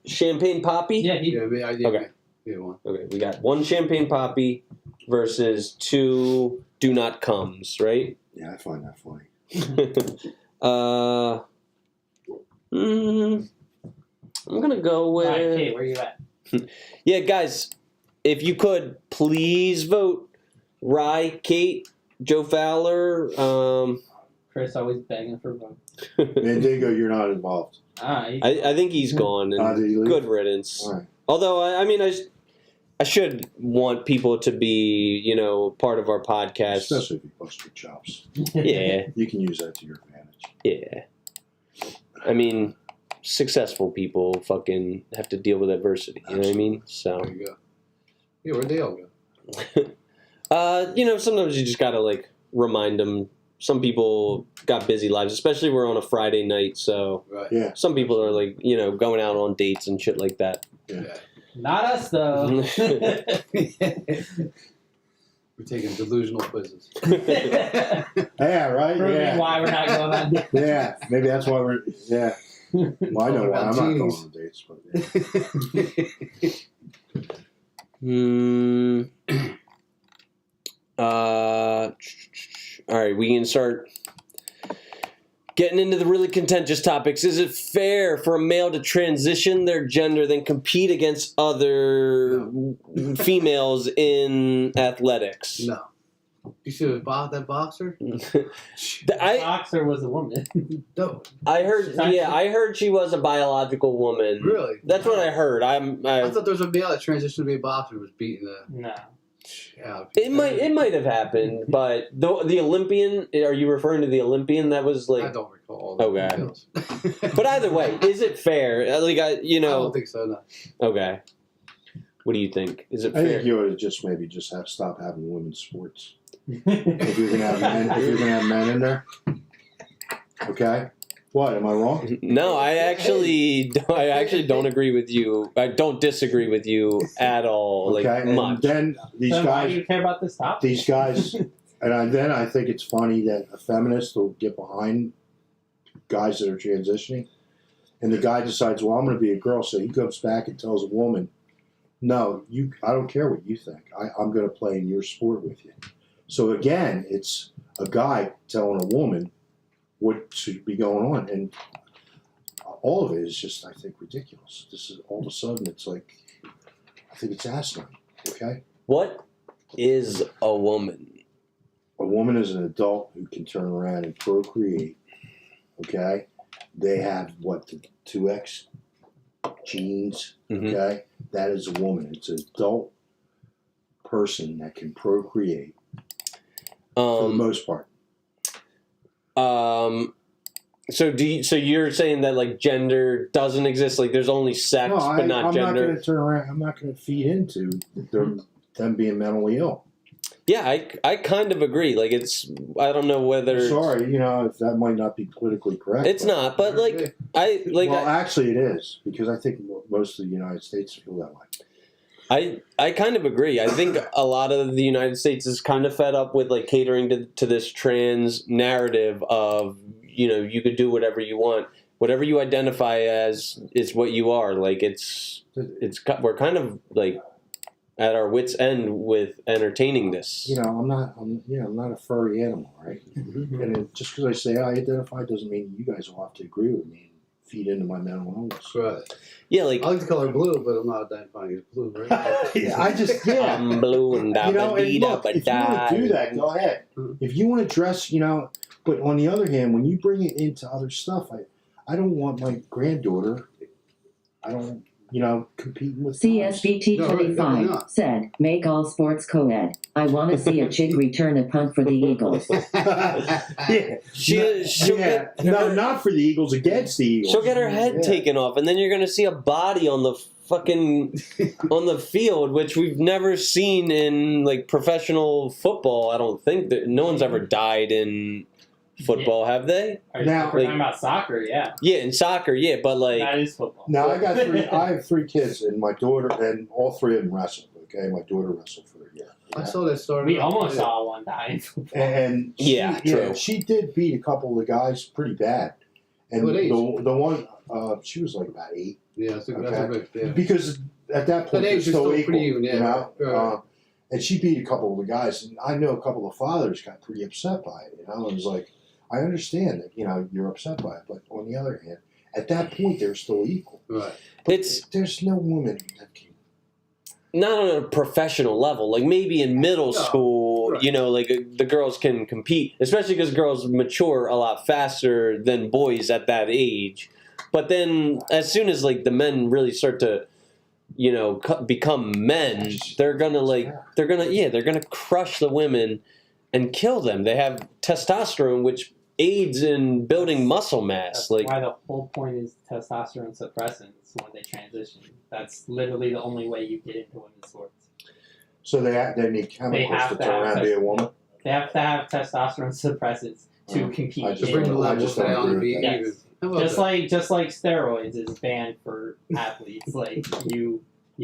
Champagne Poppy? Yeah, Okay. Yeah, one. Okay, we got 1 Champagne Poppy versus 2 Do Not Comes, right? Yeah, I find that funny. I'm gonna go with... Alright, Kate, where you at? Yeah, guys, if you could, please vote Rye, Kate, Joe Fowler. Chris always begging for votes. Mandingo, you're not involved. I think he's gone. And did he leave? good riddance. All right. Although, I should want people to be, part of our podcast. Especially if you bust your chops. Yeah. You can use that to your advantage. Yeah. I mean, successful people fucking have to deal with adversity. You know what I mean? So. There you go. Yeah, where'd they all go? Sometimes you just gotta remind them. Some people got busy lives, especially we're on a Friday night, so Right. Yeah. some people are going out on dates and shit like that. Yeah. Not us, though. We're taking delusional quizzes. Yeah, right? Proving Yeah. why we're not going on dates. Yeah, maybe that's why we're, yeah. Well, I know why I'm not going on dates, but All right, we can start getting into the really contentious topics. Is it fair for a male to transition their gender, then compete against other females in athletics? No. You see that boxer? The boxer was a woman. No. I heard she was a biological woman. Really? That's what I heard. I thought there was a male that transitioned to be a boxer was beating the. No. Yeah, It might have happened, but the Olympian. Are you referring to the Olympian that was I don't recall. Okay. Details. But either way, is it fair? I don't think so. No. Okay. What do you think? Is it I fair? think you ought to just maybe stop having women's sports. If you're gonna have men in there, okay. What, am I wrong? No, I actually don't agree with you. I don't disagree with you at all. Okay, and much. then these So why do guys, you care about this topic? these guys, then I think it's funny that a feminist will get behind guys that are transitioning, and the guy decides, well, I'm going to be a girl, so he comes back and tells a woman, no, I don't care what you think. I'm going to play in your sport with you. So again, it's a guy telling a woman what should be going on, and all of it is just, I think, ridiculous. This is all of a sudden, it's like, I think it's asinine. Okay. What is a woman? A woman is an adult who can turn around and procreate. Okay. They have the 2X genes. Okay. That is a woman. It's an adult person that can procreate for the most part. So you're saying that like gender doesn't exist? Like there's only sex, but not I'm gender. I'm not going to turn around. I'm not going to feed into them being mentally ill. Yeah, I kind of agree. Like I don't know whether. Sorry, if that might not be politically correct. It's not, but like Well, actually, it is because I think most of the United States feel that way. I kind of agree. I think a lot of the United States is kind of fed up with like catering to this trans narrative of you could do whatever you want, whatever you identify as is what you are. Like we're kind of like at our wits' end with entertaining this. I'm not a furry animal, right? And just because I say I identify doesn't mean you guys will have to agree with me and feed into my mental illness. Right. Yeah, like I like the color blue, but I'm not identifying as blue, right? I'm blue and and look, if you want to do that, go ahead. If you want to dress, but on the other hand, when you bring it into other stuff, I don't want my granddaughter. I don't. Competing with CSBT25 said, make all sports co-ed. I want to see a chick return a punt for the Eagles. Not for the Eagles, against the Eagles. She'll get her head taken off, and then you're going to see a body on the on the field, which we've never seen in like professional football. I don't think that no one's ever died in football, have they? We're talking about soccer, yeah. Yeah, in soccer, yeah, but like that is football. Now I have 3 kids, and my daughter, and all 3 of them wrestled. Okay, my daughter wrestled for a year. I saw that story. We almost saw one die in football. And she did beat a couple of the guys pretty bad. And the one, she was like about 8. Yeah, that's a because at that point age still still equal, pretty even, yeah. Right. And she beat a couple of the guys, and I know a couple of fathers got pretty upset by it. It was like, I understand that you're upset by it, but on the other hand, at that point they're still equal. Right. There's no woman that can. Not on a professional level, like maybe in middle school, right. Like the girls can compete, especially because girls mature a lot faster than boys at that age. But then, as soon as like the men really start to, become men, they're gonna crush the women and kill them. They have testosterone, which aids in building muscle mass. That's why the whole point is testosterone suppressants when they transition. That's literally the only way you get into women's sports. So they need chemicals to turn around and be a woman? They have to have testosterone suppressors to compete. I just don't agree with that. Yes. Just like steroids is banned for athletes. Like you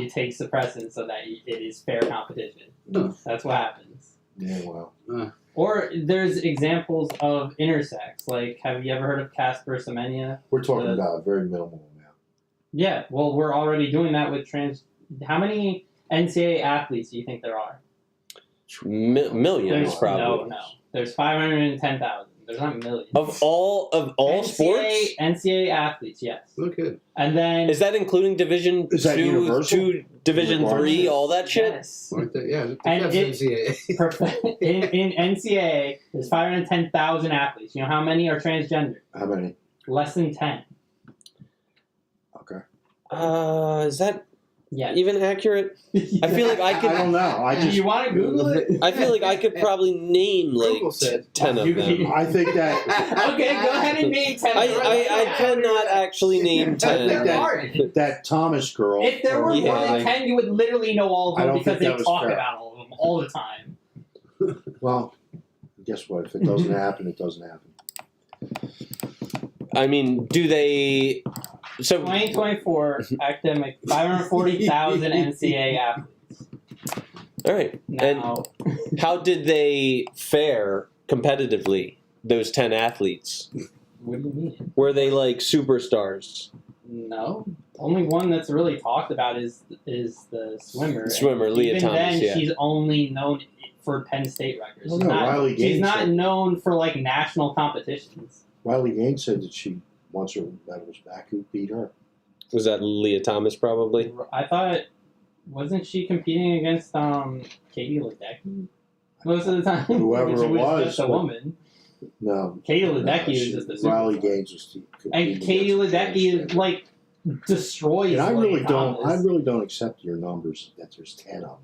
take suppressants so that it is fair competition. That's what happens. Yeah, well. Or there's examples of intersex. Like, have you ever heard of Casper Semenya? We're talking about a very minimal amount. Yeah, well, we're already doing that with trans. How many NCAA athletes do you think there are? Millions, probably. No. There's 510,000. There's not millions. Of all sports? NCAA athletes, yes. Okay. And then is that including Division 2, Division 3, all that shit? Yes. Yeah. And in NCAA, there's 510,000 athletes. You know how many are transgender? How many? Less than 10. Okay. Is that even accurate? I feel like I could. I don't know. Do you want to Google it? I feel like I could probably name like 10 of them. I think that. Okay, go ahead and name 10. I cannot actually name 10. That Thomas girl. If there were more than 10, you would literally know all of them because they talk fair. about all of them all the time. Well, guess what? If it doesn't happen, it doesn't happen. I mean, do they? So 2024 academic 540,000 NCAA athletes. All right. Now, and how did they fare competitively? Those 10 athletes. What do you mean? Were they like superstars? No. Only one that's really talked about is the swimmer. Leah Even Thomas. then, she's only known for Penn State records. Riley Gaines she's not known for like national competitions. Riley Gaines said that she wants her medals back. Who beat her? Was that Leah Thomas? Probably. I thought, wasn't she competing against Katie Ledecky most of the time? Whoever she it was, just a woman. No. Katie Ledecky was just a super Riley Gaines was and Katie Ledecky like destroys. And I really Thomas. don't accept your numbers that there's 10 of them.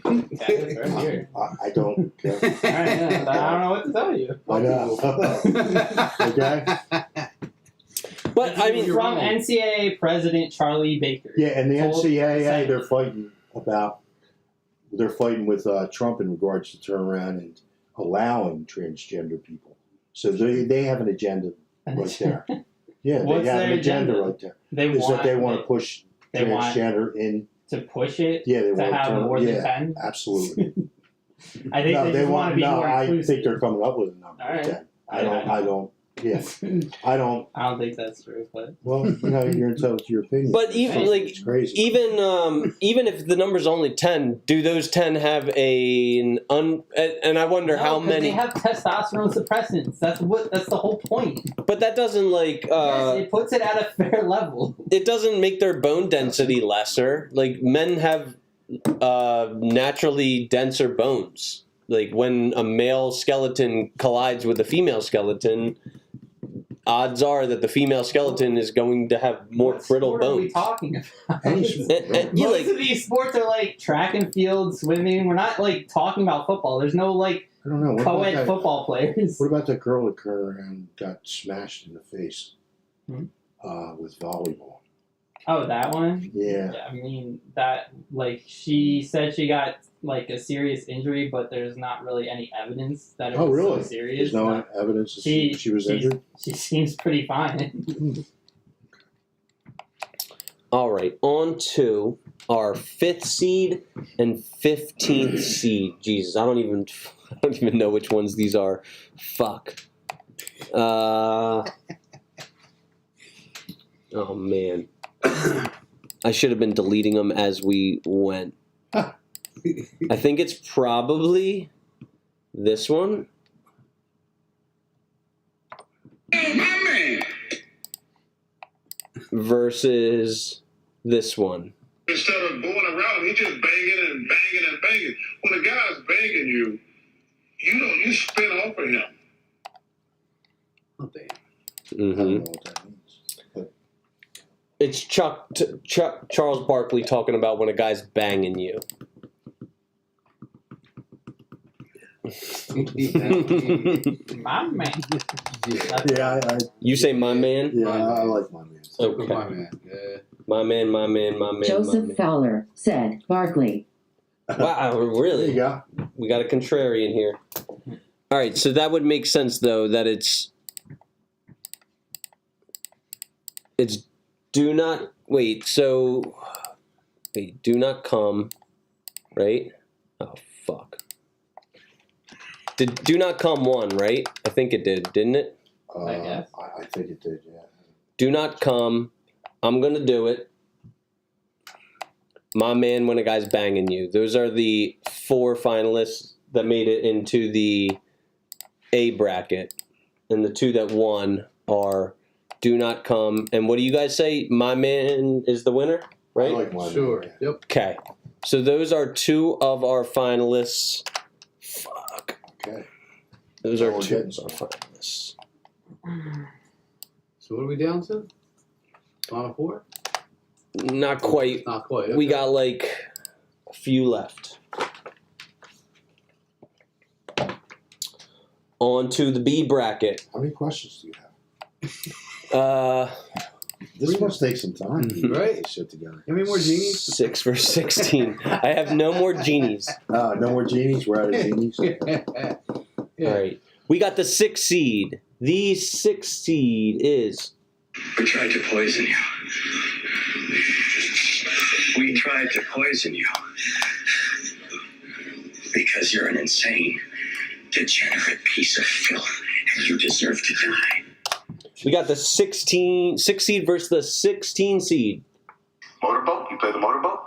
Okay, right here. I don't care. All right, I don't know what to tell you. I know. Okay. But I mean, from NCAA President Charlie Baker. Yeah, and the Told- NCAA, said- they're fighting with Trump in regards to turn around and allowing transgender people. So they have an agenda right there. Yeah, What's they have their an agenda agenda? right there. They Is want that they want to push they want transgender in? to push it Yeah, they to want have turn, more than yeah, 10. absolutely. I think No, they just want to be no, more I inclusive. think they're coming up with a number. All right. of 10. I don't. Yeah, I don't. I don't think that's true, but Well, you're entitled to your opinion. But even like it's crazy. even if the number's only 10, do those 10 have and I wonder No, how 'cause many. they have testosterone suppressants. That's the whole point. But that doesn't like Yes, it puts it at a fair level. it doesn't make their bone density lesser. Like men have naturally denser bones. Like when a male skeleton collides with a female skeleton, odds are that the female skeleton is going to have more What brittle sport are we bones. talking about? Any sport, right? Yeah, Most like- of these sports are like track and field, swimming. We're not like talking about football. There's no like I don't know. What about co-ed that? football players. What about that girl that turned around and got smashed in the face Hmm? with volleyball? Oh, that one. Yeah. I mean that like she said she got like a serious injury, but there's not really any evidence that it Oh, was really? so serious. There's no evidence that she was injured? She seems pretty fine. All right, on to our 5th seed and 15th seed. Jesus, I don't even know which ones these are. Fuck. Oh man, I should have been deleting them as we went. I think it's probably this one. Oh, my man. Versus this one. Instead of going around him, he's just banging and banging and banging. When a guy's banging you, you spin off of him. Oh, damn. I don't Mm-hmm. know what that means. But It's Charles Barkley talking about when a guy's banging you. My man. yeah, You say my man? I like my man. Okay. My man. Yeah. My man, my man, my man. Joseph my Fowler said, Barkley. man. Wow, There you really? go. We got a contrarian here. All right, so that would make sense though that it's do not wait. So wait, do not come, right? Oh fuck. Did do not come one, right? I think it did, didn't it? I guess. I think it did, yeah. Do not come. I'm gonna do it. My man, when a guy's banging you. Those are the 4 finalists that made it into the A bracket, and the 2 that won are Do Not Come. And what do you guys say? My man is the winner, right? I like my Sure. man. Yep. Okay. So those are 2 of our finalists. Fuck. Okay. Those Oh, are we're 2 getting of our finalists. So what are we down to? Final 4? Not quite. Not quite. We okay. got like a few left. On to the B bracket. How many questions do you have? This must take some time to Right. get this shit together. How many more genies? 6 for 16. I have no more genies. No more genies. We're out of genies. Yeah. All right. We got the 6th seed. The 6th seed is We tried to poison you. We tried to poison you. Because you're an insane, degenerate piece of filth, and you deserve to die. we got the 6th seed versus the 16 seed. Motorboat? You play the motorboat?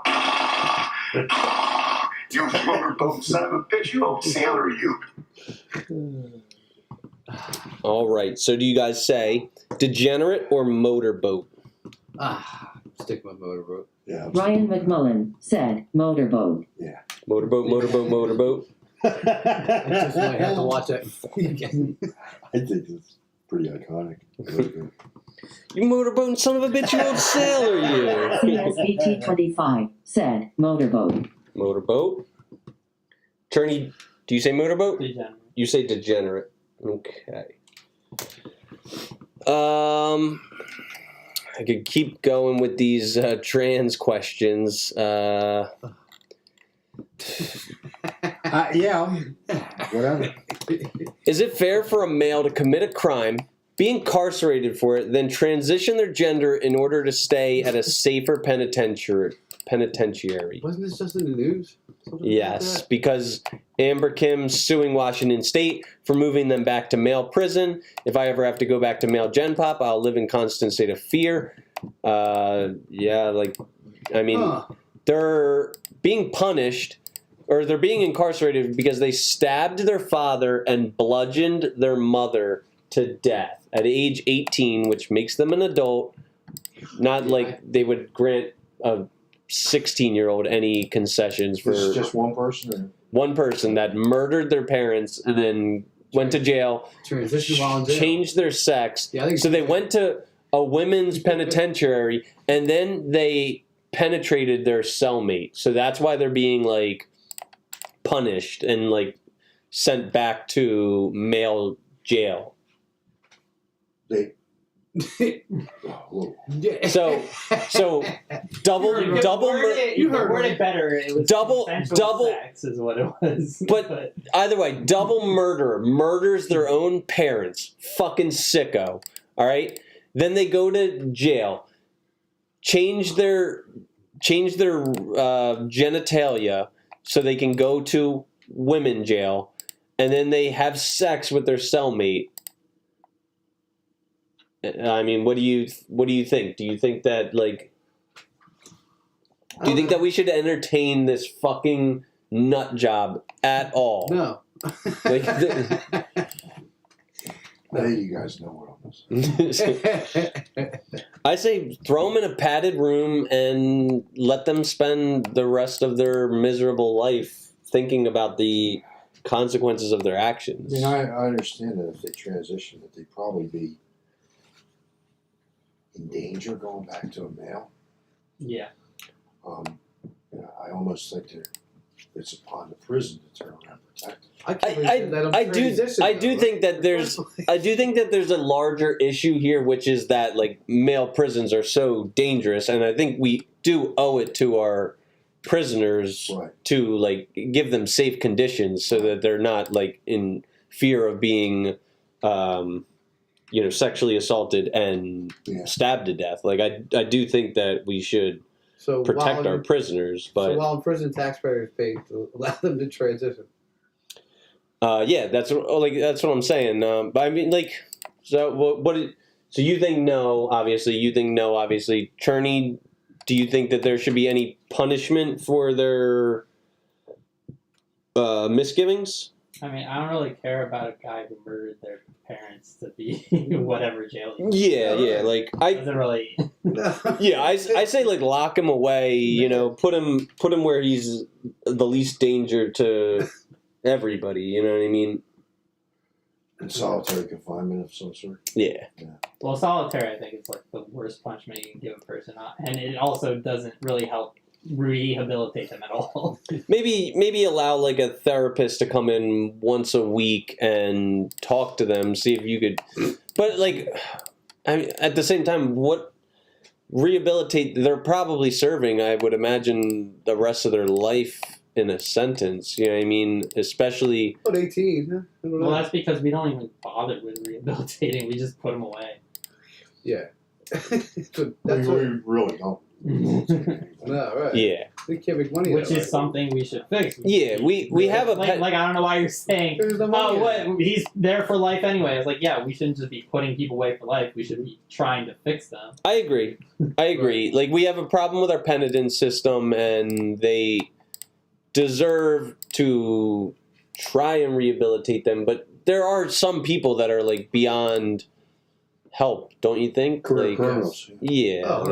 You motorboat son of a bitch, you old sailor, you. All right. So do you guys say degenerate or motorboat? Stick with motorboat. Yeah. Ryan McMullen said, motorboat. Motorboat, motorboat, motorboat. I just might have to watch that again. I think it's pretty iconic. Really good. You motorboating son of a bitch, you old sailor, you. CSBT25 said, motorboat. Motorboat. Turney, do you say motorboat? Degenerate. You say degenerate. Okay. I could keep going with these trans questions. Yeah, whatever. Is it fair for a male to commit a crime, be incarcerated for it, then transition their gender in order to stay at a safer penitentiary? Wasn't this just in the news? Something Yes, like that? because Amber Kim's suing Washington State for moving them back to male prison. If I ever have to go back to male Gen Pop, I'll live in constant state of fear. They're being punished, or they're being incarcerated because they stabbed their father and bludgeoned their mother to death at age 18, which makes them an adult. Not like they would grant a 16-year-old any concessions for This is just one person? Or? one person that murdered their parents and then went to jail, Transition while in jail. changed their sex. Yeah, I think So they went to a women's penitentiary and then they penetrated their cellmate. So that's why they're being like punished and like sent back to male jail. They. Yeah. So double You heard it better. It was double sex is what it was. But either way, double murderer murders their own parents. Fucking sicko. All right. Then they go to jail, change their genitalia so they can go to women jail, and then they have sex with their cellmate. I mean, what do you think? Do you think that do you think that we should entertain this fucking nut job at all? No. Hey, you guys know what I'm saying. I say throw them in a padded room and let them spend the rest of their miserable life thinking about the consequences of their actions. I mean, I understand that if they transition, that they'd probably be in danger going back to a male. Yeah. I almost think that it's upon the prison to turn around and protect them. I do think that there's a larger issue here, which is that like male prisons are so dangerous, and I think we do owe it to our prisoners to like give them safe conditions so that they're not like in fear of being sexually assaulted and stabbed to death. Like I do think that we should protect our prisoners, but so while in prison, taxpayers pay to allow them to transition. that's what I'm saying. But I mean, like, so so you think no? Obviously, Cherney, do you think that there should be any punishment for their misgivings? I mean, I don't really care about a guy who murdered their parents to be whatever jail. Yeah, like I doesn't really. Yeah, I say like lock him away. Put him where he's the least danger to everybody. You know what I mean? In solitary confinement of some sort. Yeah. Well, solitary, I think, is like the worst punishment you can give a person, and it also doesn't really help rehabilitate them at all. Maybe allow like a therapist to come in once a week and talk to them, see if you could. But like, I mean, at the same time, what rehabilitate? They're probably serving, I would imagine, the rest of their life in a sentence. You know what I mean? Especially. What 18? Huh? I don't know. Well, that's because we don't even bother with rehabilitating. We just put them away. Yeah. We really don't. No, right. Yeah. We can't make money. Which is something we should fix. We have a like I don't know why you're saying, he's there for life anyway. It's like, yeah, we shouldn't just be putting people away for life. We should be trying to fix them. I agree. Like, we have a problem with our penitence system, and they deserve to try and rehabilitate them. But there are some people that are like beyond help, don't you think? Career criminals. Yeah.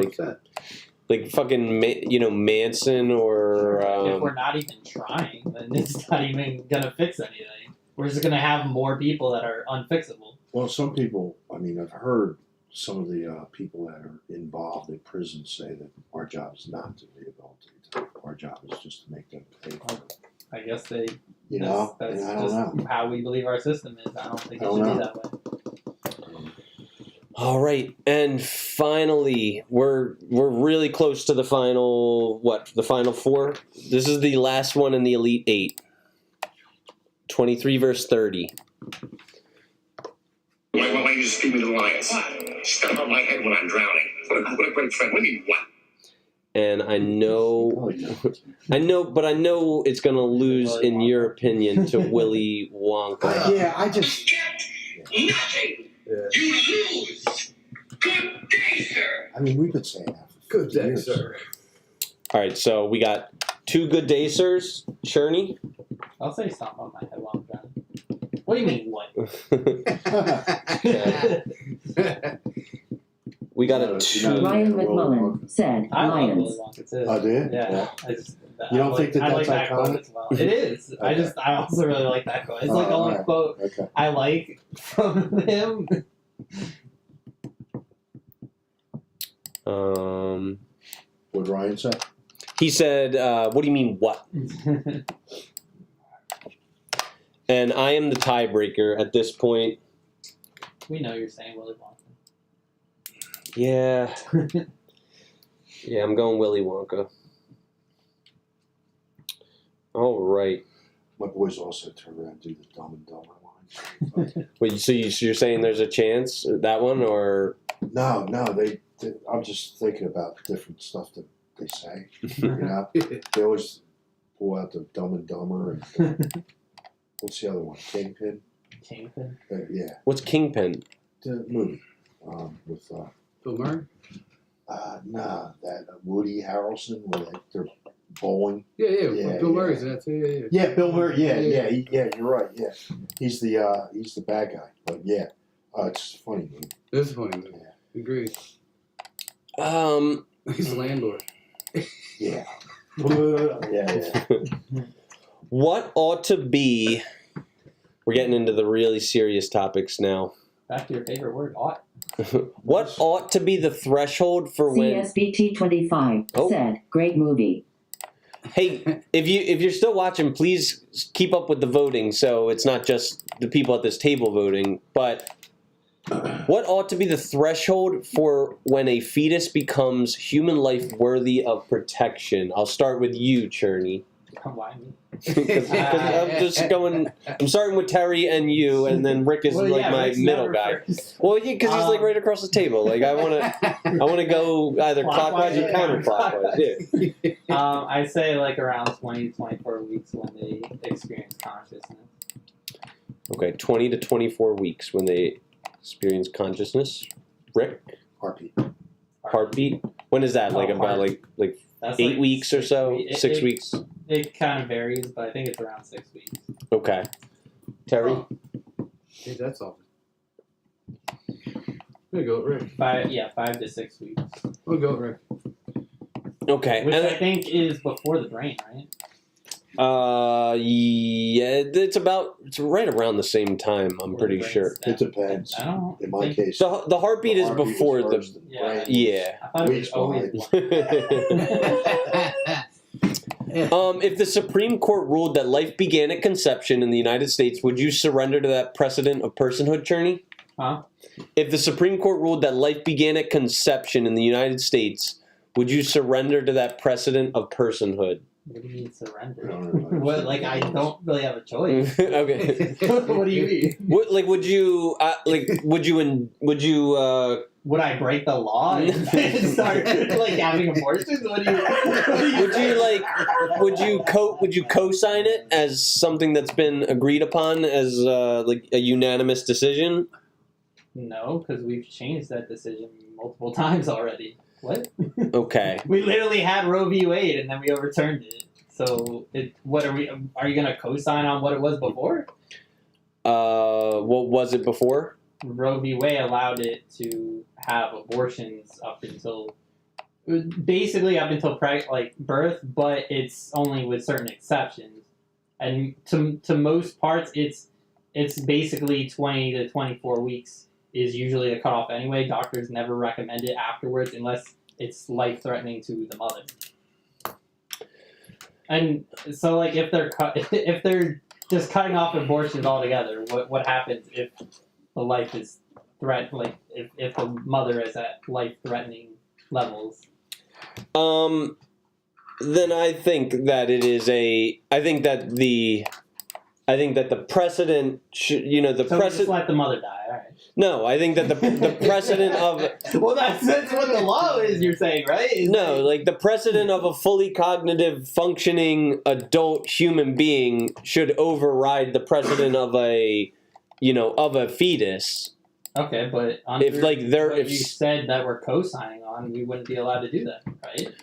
Like fucking, Manson or. If we're not even trying, then it's not even gonna fix anything. We're just gonna have more people that are unfixable. Well, some people. I mean, I've heard some of the people that are involved in prison say that our job is not to rehabilitate them. Our job is just to make them pay for it. I guess they. That's just how we believe our system is. I don't think it should be that way. All right, and finally, we're really close to the final. The final 4. This is the last one in the Elite 8. 23 verse 30. Why you just feed me the lines? Step on my head when I'm drowning. What a great friend. What do you mean, what? And I know it's gonna lose in your opinion to Willy Wonka. Yeah, I just. Nothing. Yeah. You lose. Good day, sir. I mean, we've been saying that for Good day, years. sir. All right, so we got 2 good days, sirs. Cherney. I'll say stomp on my head while I'm drowning. What do you mean, what? We got a 2. Ryan McMullen said, I love Lions. Willy Wonka too. Oh, do you? Yeah. I just, You don't think I like that's quote iconic? as well. It is. Okay. I also really like that quote. It's like the only alright. quote Okay. I like from him. What did Ryan say? He said, "What do you mean, what?" And I am the tiebreaker at this point. We know you're saying Willy Wonka. Yeah. Yeah, I'm going Willy Wonka. All right. My boys also turn around and do the Dumb and Dumber line. Wait, so you're saying there's a chance that one, or No, they. I'm just thinking about different stuff that they say. You know, they always pull out the Dumb and Dumber and what's the other one? Kingpin. Kingpin? Yeah, what's Kingpin? the movie with Bill Murray? nah, that Woody Harrelson where they're bowling. Yeah, Bill Murray's in that too. Yeah. Yeah, Bill Murray. Yeah, you're right. Yeah, he's the bad guy. But yeah, it's a funny movie. It is a funny movie. Agreed. He's the landlord. Yeah. yeah. What ought to be? We're getting into the really serious topics now. Back to your favorite word, ought. What ought to be the threshold for when? CSBT25 Oh. said, great movie. Hey, if you're still watching, please keep up with the voting, so it's not just the people at this table voting. But what ought to be the threshold for when a fetus becomes human life worthy of protection? I'll start with you, Cherney. Why me? Because I'm just going. I'm starting with Terry and you, and then Rick is Well, like yeah, my Rick's middle never guy. first. Well, yeah, because he's like right across the table. Like I want to go either clockwise or counterclockwise. Yeah. I say like around 20 to 24 weeks when they experience consciousness. Okay, 20 to 24 weeks when they experience consciousness. Rick, heartbeat. When is that? Like about like That's 8 like weeks or so? 6 weeks. It kind of varies, but I think it's around 6 weeks. Okay. Terry. Hey, that's all. There you go, Rick. 5 to 6 weeks. We'll go, Rick. Okay. Which I think is before the brain, right? Yeah, it's right around the same time. I'm pretty sure. It depends. I don't. In my case, The heartbeat is before the. first, Yeah. Yeah. I thought it was always If the Supreme Court ruled that life began at conception in the United States, would you surrender to that precedent of personhood, Cherney? Huh? If the Supreme Court ruled that life began at conception in the United States, would you surrender to that precedent of personhood? What do you mean surrender? Really What? Like I don't really have a choice. Okay. What do you mean? Would you Would I break the law and start like having abortions? What do you would you co-sign it as something that's been agreed upon as like a unanimous decision? No, because we've changed that decision multiple times already. What? Okay. We literally had Roe v. Wade and then we overturned it. So, what are we? Are you gonna co-sign on what it was before? What was it before? Roe v. Wade allowed it to have abortions up until birth, but it's only with certain exceptions. And to most parts, it's basically 20 to 24 weeks is usually the cutoff anyway. Doctors never recommend it afterwards unless it's life-threatening to the mother. And so, like, if they're just cutting off abortions altogether, what happens if the life is like if the mother is at life-threatening levels? Then I think that it is I think that the precedent should, the So precedent. just let the mother die. All right. No, I think that the precedent of Well, that's what the law is. You're saying, right? no, like the precedent of a fully cognitive, functioning adult human being should override the precedent of a fetus. Okay, but under If like there, what if you said that we're co-signing on, we wouldn't be allowed to do that, right?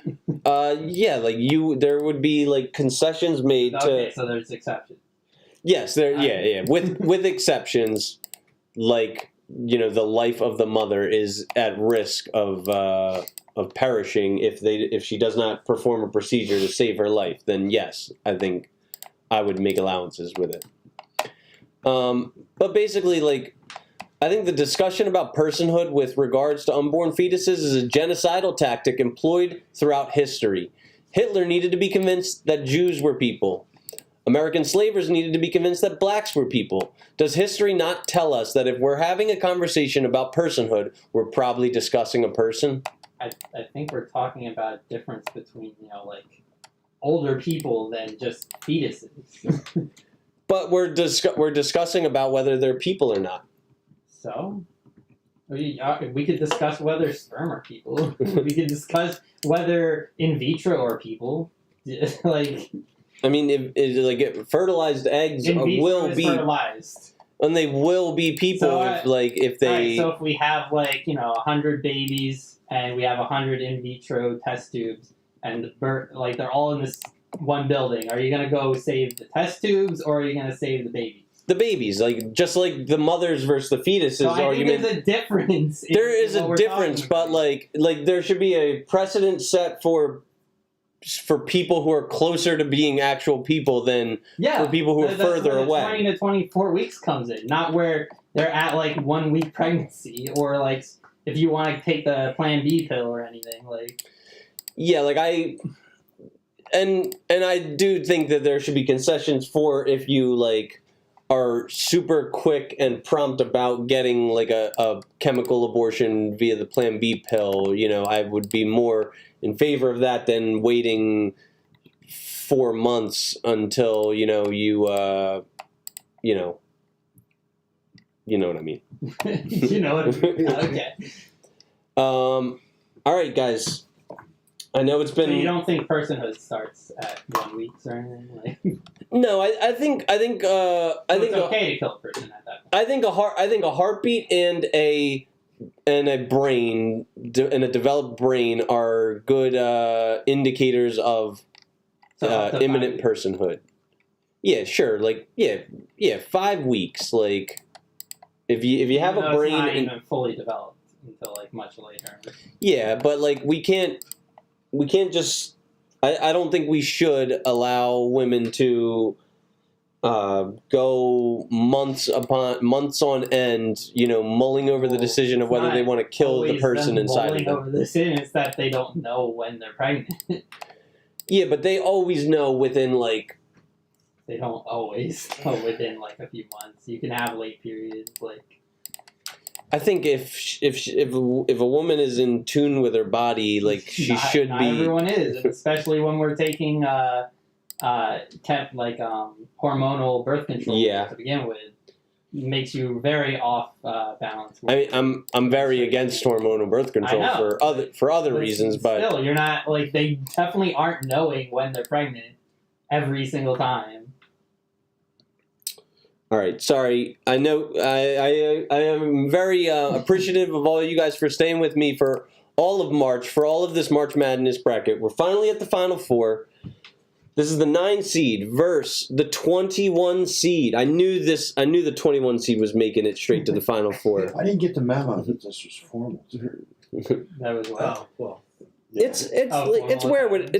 yeah, like there would be like concessions made Okay, to. so there's exceptions. Yes, with exceptions, like the life of the mother is at risk of perishing if she does not perform a procedure to save her life. Then yes, I think I would make allowances with it. But basically, like, I think the discussion about personhood with regards to unborn fetuses is a genocidal tactic employed throughout history. Hitler needed to be convinced that Jews were people. American slavers needed to be convinced that blacks were people. Does history not tell us that if we're having a conversation about personhood, we're probably discussing a person? I think we're talking about a difference between, like, older people than just fetuses. But we're discussing about whether they're people or not. So? We could discuss whether sperm are people. We could discuss whether in vitro are people. Like... I mean, if fertilized eggs will be fertilized, and they will be people so, if they. Right, so if we have 100 babies and we have 100 in vitro test tubes and they're all in this one building, are you gonna go save the test tubes or are you gonna save the babies? The babies, just like the mothers versus the fetuses so I argument. think there's a difference. There is a difference, but like there should be a precedent set for people who are closer to being actual people than for people who are further away. 20 to 24 weeks comes in, not where they're at 1 week pregnancy or if you want to take the Plan B pill or anything Yeah, I do think that there should be concessions for if you are super quick and prompt about getting a chemical abortion via the Plan B pill. I would be more in favor of that than waiting 4 months until you know what I mean. You know what I mean? Okay. All right, guys. I know it's been. So you don't think personhood starts at 1 week or anything? No, I think it's okay to kill a person at that point. I think a heartbeat and a brain and a developed brain are good indicators of imminent personhood. Yeah, sure. 5 weeks. If you have a brain, it's not even fully developed until much later. Yeah, but we can't just. I don't think we should allow women to go months on end, mulling over the decision of whether they want to kill the person inside of them. Over this is that they don't know when they're pregnant. Yeah, but they always know within They don't always know within a few months. You can have late periods I think if a woman is in tune with her body, she should not be. Everyone is, and especially when we're taking hormonal birth control to begin with, makes you very off balance. I'm very against hormonal birth control for other reasons, but still, you're not they definitely aren't knowing when they're pregnant every single time. All right, sorry. I know I am very appreciative of all you guys for staying with me for all of March, for all of this March Madness bracket. We're finally at the Final Four. This is the 9 seed versus the 21 seed. I knew the 21 seed was making it straight to the Final Four. I didn't get the memo that this was formal. That was well. It's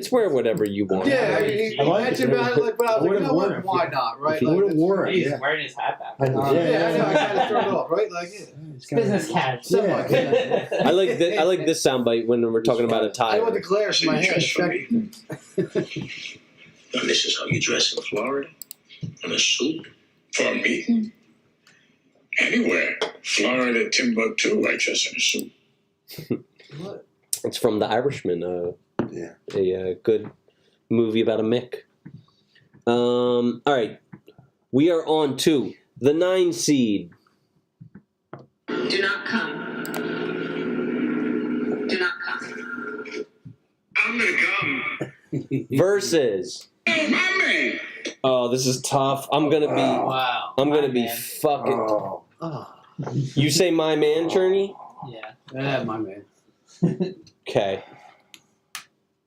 where whatever you want. Yeah, he mentioned about it, but I was like, why not, right? I would have worn it. He's Yeah. wearing his hat back. I know. I kind of turned off, right? It's business cash. I like this soundbite when we're talking about a tie. I want the glare from my head. Now, this is how you dress in Florida? In a suit? For a meeting? Anywhere. Florida, Timbuktu, I just assume. What? It's from The Irishman. Yeah. A good movie about a Mick. All right. We are on to the 9 seed. Do not come. Do not come. I'm gonna come. Versus. Oh, my man. Oh, this is tough. I'm gonna be. Wow. I'm gonna My be man. fucking. Oh. Oh, You say my man, Cherney? Yeah. yeah, my man. Okay.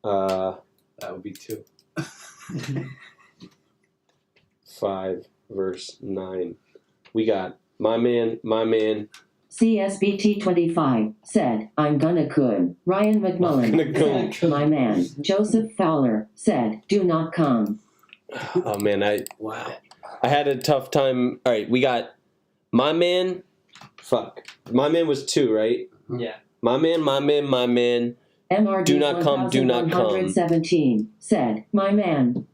That would be 2. 5 verse 9. We got my man, my man. CSBT 25 said, I'm gonna could. Ryan McMullen said, my man. Joseph Fowler said, do not come. Oh man, Wow. I had a tough time. All right, we got my man. Fuck. My man was 2, right? Yeah. My man, my man, my man. MRD Do not come, do not come. 1117 said, my man.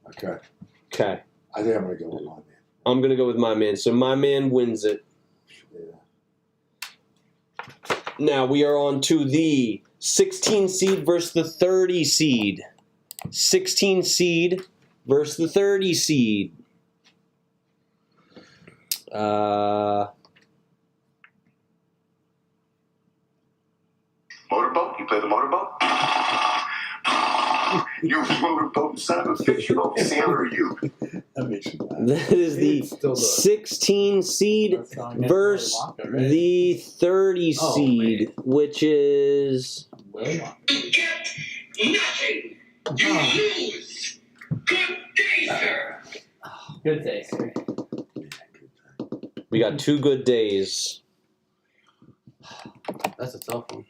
Okay. Okay. I think I'm going to go with my man. I'm going to go with my man. So my man wins it. Yeah. Now we are on to the 16 seed versus the 30 seed. 16 seed versus the 30 seed. Motorboat? You play the motorboat? You motorboat son of a bitch. You old sailor, you. That makes me mad. That is the It's still the- 16 seed That's going against versus Willy Wonka, right? the 30 Oh, seed, which is Willy Wonka. You get nothing. You lose. Good day, sir. Good day, sir. we got 2 good days. That's a tough one.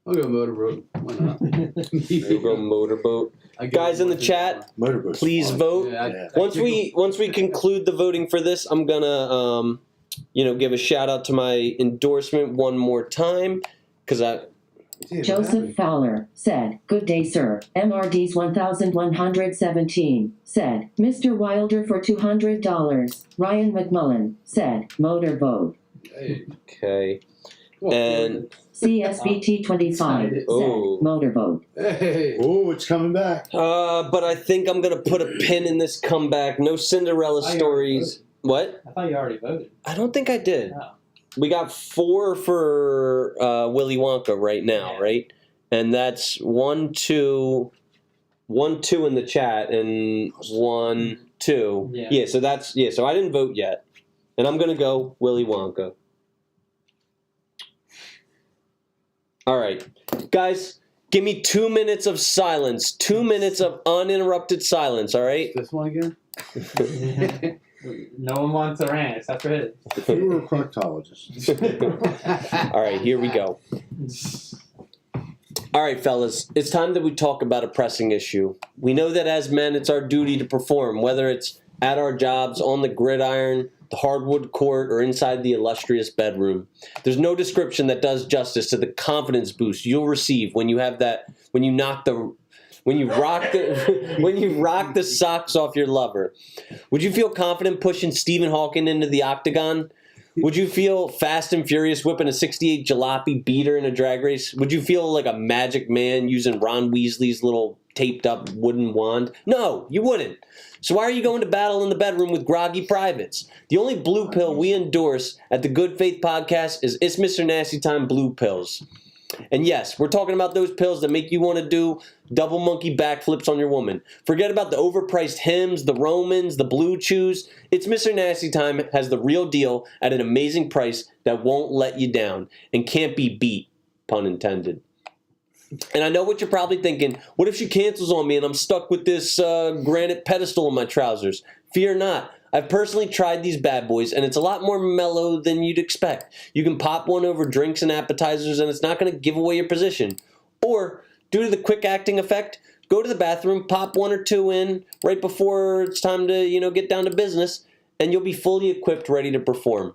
I'll go motorboat. Why not? We'll go motorboat. I give Guys it in the more to chat, Motorboat's please fun. vote. Yeah, Yeah. Once we conclude the voting for this, I'm gonna give a shout out to my endorsement one more time because Joseph Fowler said, good day, sir. MRD's 1117 said, Mr. Wilder for $200. Ryan McMullen said, motorboat. Hey. okay. Come on, And CSBT 25 said, Oh. motorboat. Hey. Oh, it's coming back. but I think I'm gonna put a pin in this comeback. No Cinderella I already stories. What? I thought you already voted. I don't think I did. No. We got 4 for Willy Wonka right now, Yeah. right? And that's 1, 2 in the chat, and 1, 2. Yeah. So that's So I didn't vote yet, and I'm gonna go Willy Wonka. All right, guys, give me 2 minutes of silence. 2 minutes of uninterrupted silence. All right. This one again? No one wants a rant except for his. If you were a proctologist. All right, here we go. All right, fellas, it's time that we talk about a pressing issue. We know that as men, it's our duty to perform, whether it's at our jobs, on the gridiron, the hardwood court, or inside the illustrious bedroom. There's no description that does justice to the confidence boost you'll receive when you rock the socks off your lover. Would you feel confident pushing Stephen Hawking into the octagon? Would you feel fast and furious whipping a 68 jalopy beater in a drag race? Would you feel like a magic man using Ron Weasley's little taped up wooden wand? No, you wouldn't. So why are you going to battle in the bedroom with groggy privates? The only blue pill we endorse at the Good Faith Podcast is It's Mr. Nasty Time Blue Pills. And yes, we're talking about those pills that make you want to do double monkey backflips on your woman. Forget about the overpriced Hims, the Romans, the Blue Chews. It's Mr. Nasty Time has the real deal at an amazing price that won't let you down and can't be beat, pun intended. And I know what you're probably thinking. What if she cancels on me and I'm stuck with this granite pedestal in my trousers? Fear not. I've personally tried these bad boys, and it's a lot more mellow than you'd expect. You can pop one over drinks and appetizers, and it's not going to give away your position. Or, due to the quick acting effect, go to the bathroom, pop 1 or 2 in right before it's time to, get down to business, and you'll be fully equipped, ready to perform.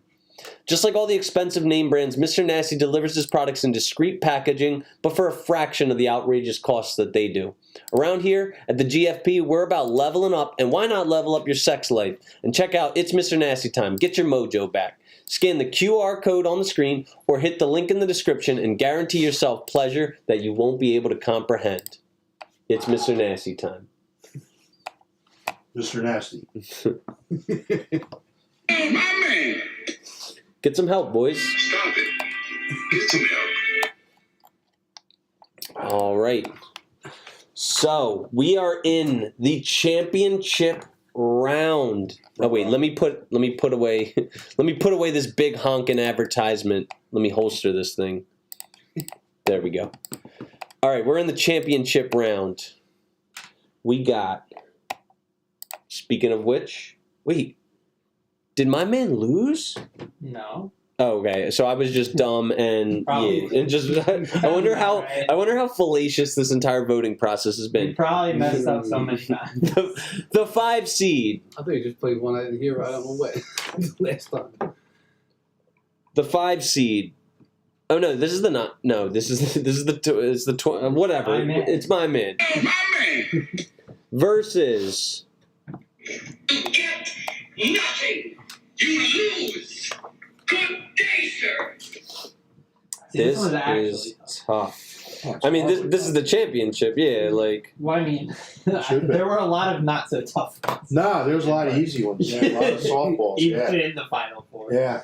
Just like all the expensive name brands, Mr. Nasty delivers his products in discreet packaging, but for a fraction of the outrageous costs that they do. Around here at the GFP, we're about leveling up, and why not level up your sex life? And check out It's Mr. Nasty Time. Get your mojo back. Scan the QR code on the screen or hit the link in the description and guarantee yourself pleasure that you won't be able to comprehend. It's Mr. Nasty time. Mr. Nasty. Oh, my man. Get some help, boys. Stop it. Get some help. All right. So we are in the championship round. Oh wait, let me put away this big honking advertisement. Let me holster this thing. There we go. All right, we're in the championship round. We got. Speaking of which, wait, did my man lose? No. Oh, okay, so I was just dumb and Probably. yeah, and just I wonder how fallacious this entire voting process has You been. probably messed up so many times. The 5 seed. I think you just played one I didn't hear. I don't know what last time. The 5 seed. Oh no, this is the not. No, this is the whatever. My man. It's my man Oh, my man. versus You get nothing. You lose. Good day, sir. See, this was actually is tough. I mean, this is the championship. Yeah, like Well, I mean, Should be. there were a lot of not so tough ones. Nah, there's a lot of easy ones. Yeah, a lot of softballs. Even Yeah. in the final four. Yeah.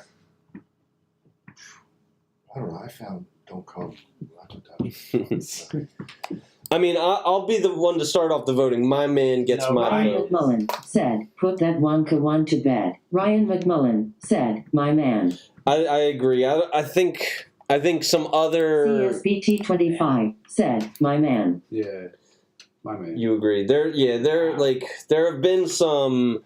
I don't know. I found Don't Come. I thought that was I mean, I'll be the one to start off the voting. My man gets No, my Ryan vote. McMullen said, put that Wonka one to bed. Ryan McMullen said, my man. I agree. I think some other. CSBT 25 said, my man. Yeah, my man. You agree? There have been some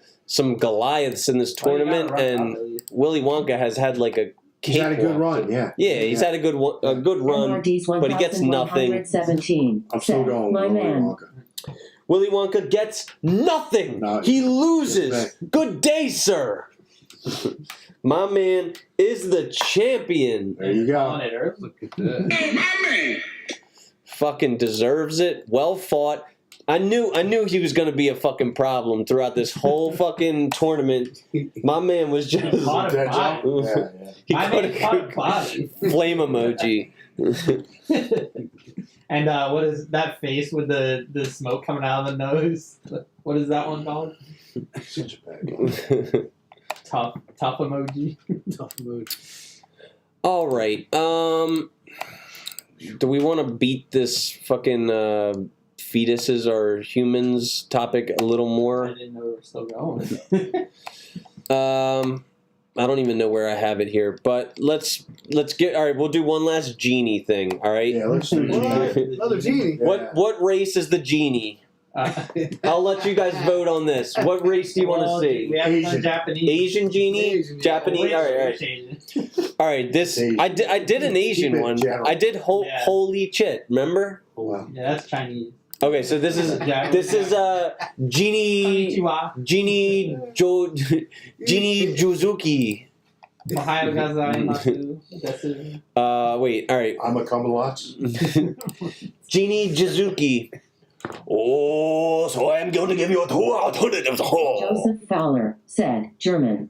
Goliaths in this tournament, and Willy Wonka has had like a. He's had a good run, yeah. Yeah, he's had a good run, NRD's but he gets nothing. 1117 I'm still said, going my with Willy man. Wonka. Willy Wonka gets nothing. No, He loses. respect. Good day, sir. My man is the champion. There you On go. it early. Look at that. Oh, my man. Fucking deserves it. Well fought. I knew he was gonna be a fucking problem throughout this whole fucking tournament. My man was just Caught a Dead body. job. Yeah, yeah. he I caught mean, caught a a body. flame emoji. And what is that face with the smoke coming out of the nose? What is that one called? Such a bad guy. Tough emoji. Tough mood. All right. Do we want to beat this fucking fetuses or humans topic a little I more? didn't know we were still going. I don't even know where I have it here, but let's get. All right, we'll do one last genie thing. All right. Yeah, let's do What? it. Another genie. Yeah. What race is the genie? I'll let you guys vote on this. What race do you want to see? We haven't done Asian. Japanese. Asian genie, Asian, yeah. Japanese. Which- All right. which Asian? All right. This Asian. I did an Asian Keep it one. general. I did Yeah. holy shit. Remember? Wow. Yeah, that's Chinese. Okay, so this is Yeah. genie Konnichiwa. genie Juzuki. Ohio gozaimasu. Desu. Wait. All right. I'm a Kamalats. Genie Jizuki. Oh, so I'm going to give you 2 alternatives. Joseph Fowler said, German.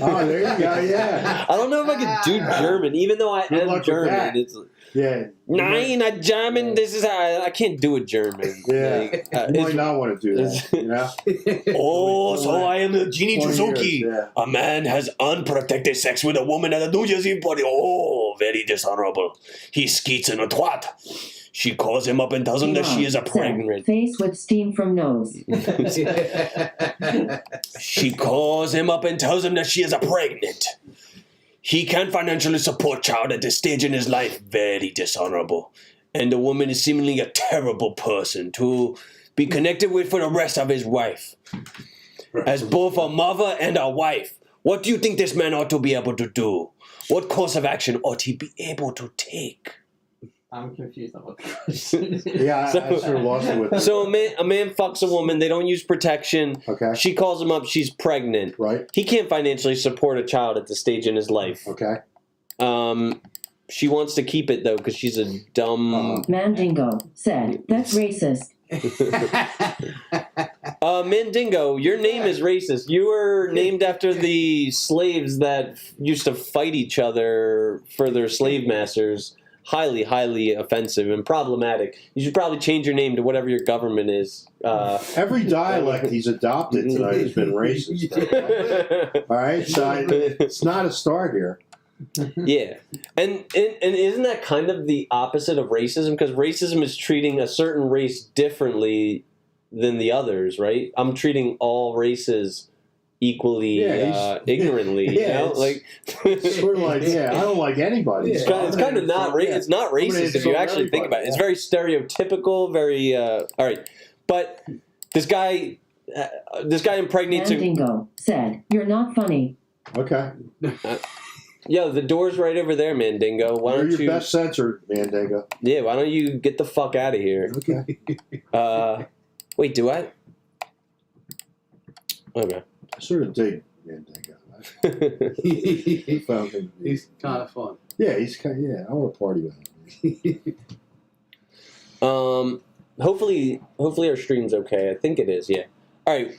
Oh, there you go. Yeah. I don't know if I could do German, even though I Good am luck with German. that. It's Yeah. Nein, a German. This is I can't do a German. Yeah. Like, You might it's- not want to do that. You know? oh, so I am the Genie 20 Jizuki. years, yeah. A man has unprotected sex with a woman at a New Jersey party. Oh, very dishonorable. He skeets in a twat. She calls him up and tells him that she is a Said, pregnant. face with steam from nose. She calls him up and tells him that she is a pregnant. He can't financially support child at this stage in his life. Very dishonorable. And the woman is seemingly a terrible person to be connected with for the rest of his life. As both a mother and a wife, what do you think this man ought to be able to do? What course of action ought he be able to take? I'm confused on what the question is. Yeah, I sort of lost it with that. So a man fucks a woman. They don't use protection. Okay. She calls him up. She's pregnant. Right. He can't financially support a child at this stage in his life. Okay. She wants to keep it though because she's a dumb. Mandingo said, that's racist. Mandingo, your name is racist. You were named after the slaves that used to fight each other for their slave masters. Highly, highly offensive and problematic. You should probably change your name to whatever your government is. Every dialect he's adopted tonight has been racist. All right, so it's not a start here. Yeah, and isn't that kind of the opposite of racism? Because racism is treating a certain race differently than the others, right? I'm treating all races equally ignorantly. Yeah, you know, like sort of like I don't like anybody. It's kind of not it's not racist if you actually think about it. It's very stereotypical. Very all right, but this guy impregnates. Mandingo said, "You're not funny." Okay. Yo, the door's right over there, Mandingo. Why don't You're you? your best censored, Mandingo. Yeah, why don't you get the fuck out of here? Okay. Wait, do I? Okay. I sort of dig Mandingo. He found him. He's kind of fun. Yeah, he's kind. I want to party with him. Hopefully our stream's okay. I think it is. Yeah. All right.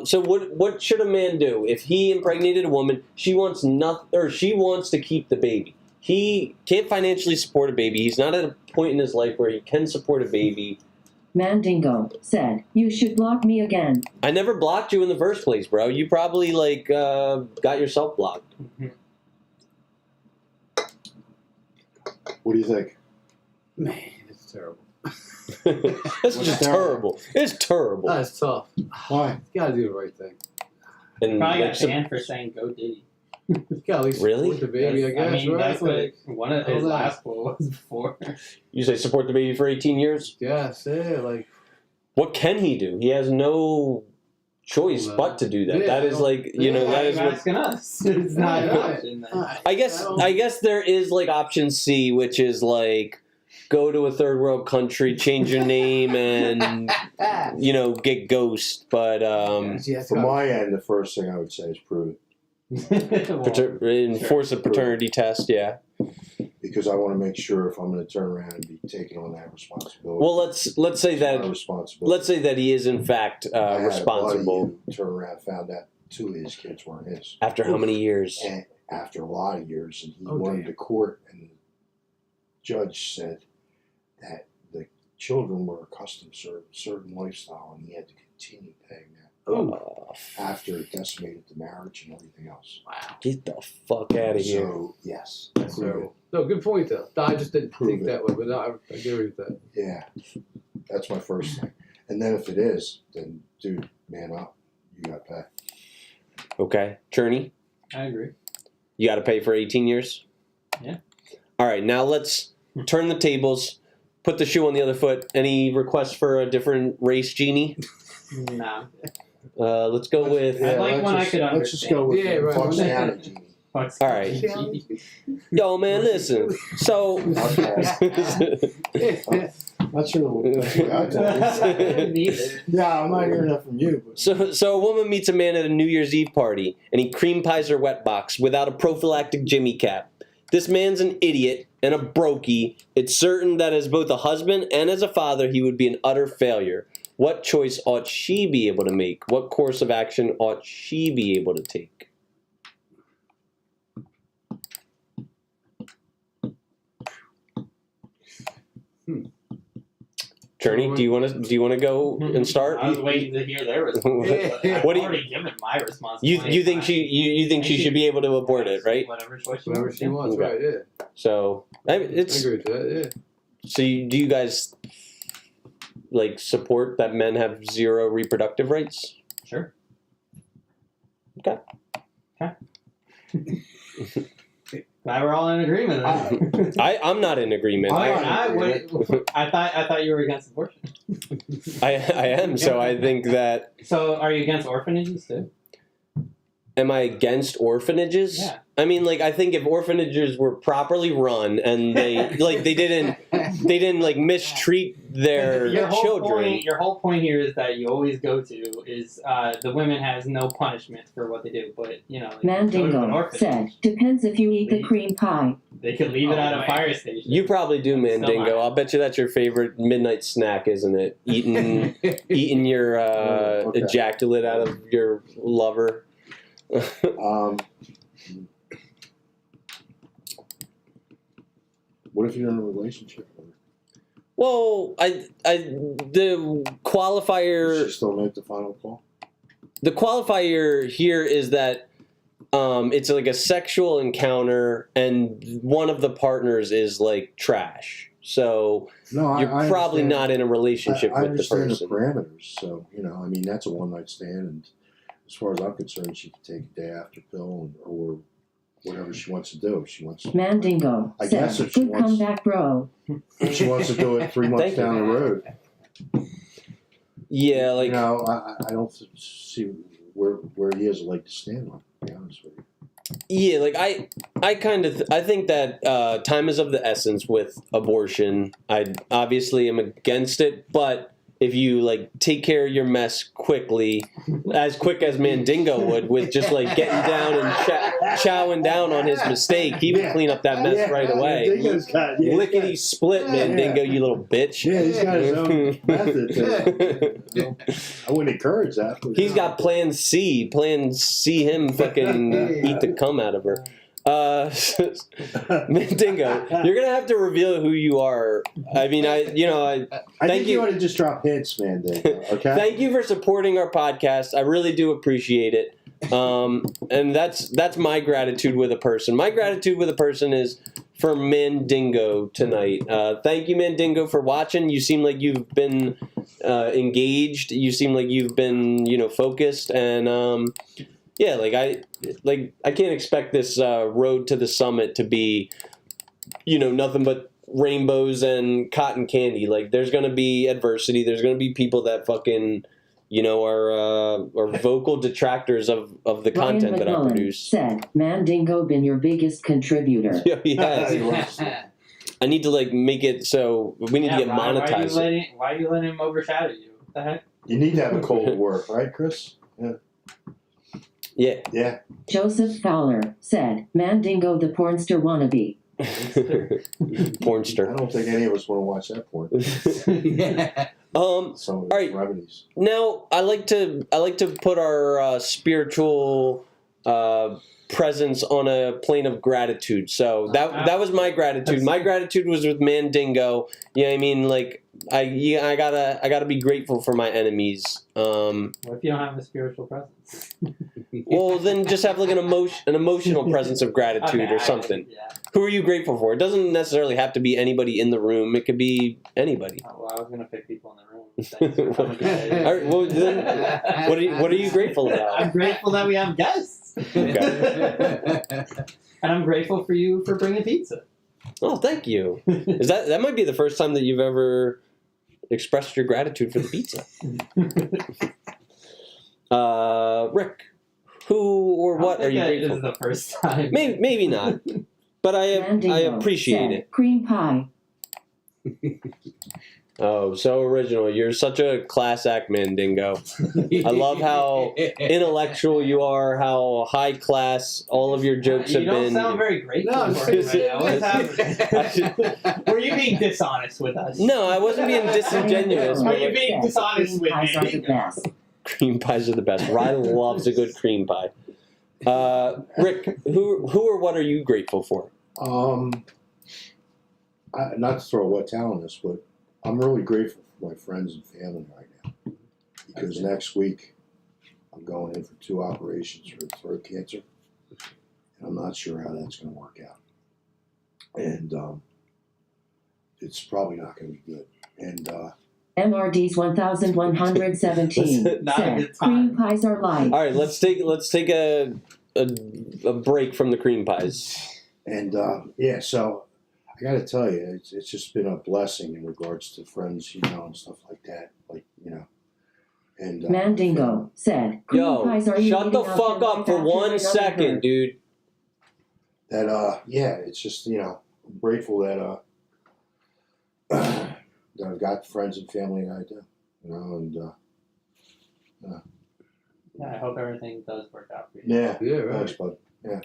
So what should a man do if he impregnated a woman? She wants nothing, or she wants to keep the baby. He can't financially support a baby. He's not at a point in his life where he can support a baby. Mandingo said, "You should block me again." I never blocked you in the first place, bro. You probably got yourself blocked. What do you think? Man, it's terrible. That's just terrible. It's terrible. That's tough. Why? You gotta do the right thing. And Probably got banned for saying "Go Diddy." You gotta at least Really? support the baby, I guess, right? That's what Like, one of his all that. last quote was before. You say support the baby for 18 years? Yes, yeah, like What can he do? He has no choice but to do that. Yeah, that is like, that is what asking us. It's not an option. Then. I guess there is like option C, which is like go to a third world country, change your name, and get ghost. But from my end, the first thing I would say is prove it. enforce a paternity test. Yeah. Because I want to make sure if I'm going to turn around and be taking on that responsibility. Well, let's say that let's say that he is in fact responsible. I had a buddy who turned around and found out 2 of his kids weren't his. After how many years? And after a lot of years, and he went to court, and the judge said that the children were accustomed to a certain lifestyle, and he had to continue paying that. After it decimated the marriage and everything else. Wow. Get the fuck out of here. So, yes. That's terrible. No, good point, though. I just didn't think that way, but no, I agree with that. Yeah. That's my first thing. And then if it is, then, dude, man up. You got to pay. Okay. Cherney? I agree. You got to pay for 18 years? Yeah. All right. Now let's turn the tables. Put the shoe on the other foot. Any requests for a different race, Genie? Nah. Let's go with. I like one I could understand. Let's just go with Fox County, Genie. All right. Yo, man, listen. So. Not sure. Yeah, I'm not hearing that from you. But. So a woman meets a man at a New Year's Eve party, and he cream pies her wet box without a prophylactic Jimmy cap. This man's an idiot and a brokey. It's certain that as both a husband and as a father, he would be an utter failure. What choice ought she be able to make? What course of action ought she be able to take? Cherney, do you want to go and start? I was waiting to hear their response. I've already given my response. You think she should be able to abort it, right? Whatever choice she wants, right? Yeah. So I agree with that. Yeah. So do you guys support that men have zero reproductive rights? Sure. Okay. Now we're all in agreement. I'm not in agreement. I thought you were against abortion. I am. So I think that. So are you against orphanages too? Am I against orphanages? Yeah. I mean, I think if orphanages were properly run and they didn't mistreat their children. Your whole point here is that you always go to is the women has no punishment for what they do, but Mandingo said, "Depends if you eat the cream pie." They could leave it at a fire station. You probably do, Mandingo. I'll bet you that's your favorite midnight snack, isn't it? Eating your ejaculate out of your lover. What if you're in a relationship? Well, the qualifier. Does she still make the final call? The qualifier here is that it's like a sexual encounter, and one of the partners is like trash. So you're probably not in a relationship with the person. I understand the parameters. So I mean, that's a one-night stand, and as far as I'm concerned, she can take a day after pill or whatever she wants to do. If she wants. Mandingo. I guess if she Good wants. comeback, bro. If she wants to do it 3 months down the road. Yeah, like I don't see where he has a leg to stand on. To be honest with you. Yeah, like I think that time is of the essence with abortion. I obviously am against it, but if you like take care of your mess quickly, as quick as Mandingo would, with just like getting down and chowing down on his mistake, he would clean up that mess right away. Lickety split, Mandingo, you little bitch. Yeah, he's got his own method. I wouldn't encourage that. He's got Plan C. Plan C him fucking eat the cum out of her. Mandingo, you're gonna have to reveal who you are. I mean, I think you ought to just drop hints, Mandingo. Okay. Thank you for supporting our podcast. I really do appreciate it. And that's my gratitude with a person. My gratitude with a person is for Mandingo tonight. Thank you, Mandingo, for watching. You seem like you've been engaged. You seem like you've been focused and. Yeah, I can't expect this road to the summit to be, nothing but rainbows and cotton candy. Like, there's gonna be adversity. There's gonna be people that fucking, are vocal detractors of the Ryan content that I McMullen produce. Said Mandingo been your biggest contributor. Yes. I need to make it so we need to get monetized. Why are you letting him overshadow you? What the heck? You need to have a cold war, right, Chris? Yeah. Yeah. Joseph Fowler said, Mandingo the pornster wannabe. Pornster. I don't think any of us want to watch that porn. Some of all right. remedies. Now I like to put our spiritual presence on a plane of gratitude. So that was my gratitude. My gratitude was with Mandingo. Yeah, I mean, I gotta be grateful for my enemies. What if you don't have a spiritual presence? Well, then just have an emotional presence of gratitude or something. Who are you grateful for? It doesn't necessarily have to be anybody in the room. It could be anybody. Oh, well, I was gonna pick people in the room. Thanks for coming today. All right, well, then, what are you grateful about? I'm grateful that we have guests. Okay. And I'm grateful for you for bringing pizza. Oh, thank you. Is that might be the first time that you've ever expressed your gratitude for the pizza? Rick, who or what are you grateful for? This is the first time. Mandingo not, but I appreciate said, it. Cream pie. Oh, so original. You're such a class act, Mandingo. I love how intellectual you are, how high class all of your jokes have been. You don't sound very grateful for it right now. What's happening? Were you being dishonest with us? No, I wasn't being disingenuous. Are you being dishonest with me? Cream pies are the best. Rye loves a good cream pie. Rick, who or what are you grateful for? Not to throw a wet towel on this, but I'm really grateful for my friends and family right now. Because next week, I'm going in for 2 operations for throat cancer. And I'm not sure how that's going to work out. And it's probably not going to be good. And MRD's 1117 said, cream pies are life. All right, let's take a break from the cream pies. And so I got to tell you, it's just been a blessing in regards to friends, and stuff like that. And Mandingo said, cream pies are shut the fuck up for 1 second, dude. That it's just I'm grateful that that I've got friends and family that I do, and yeah, I hope everything does work out for you. Yeah, right. Thanks, bud. Yeah.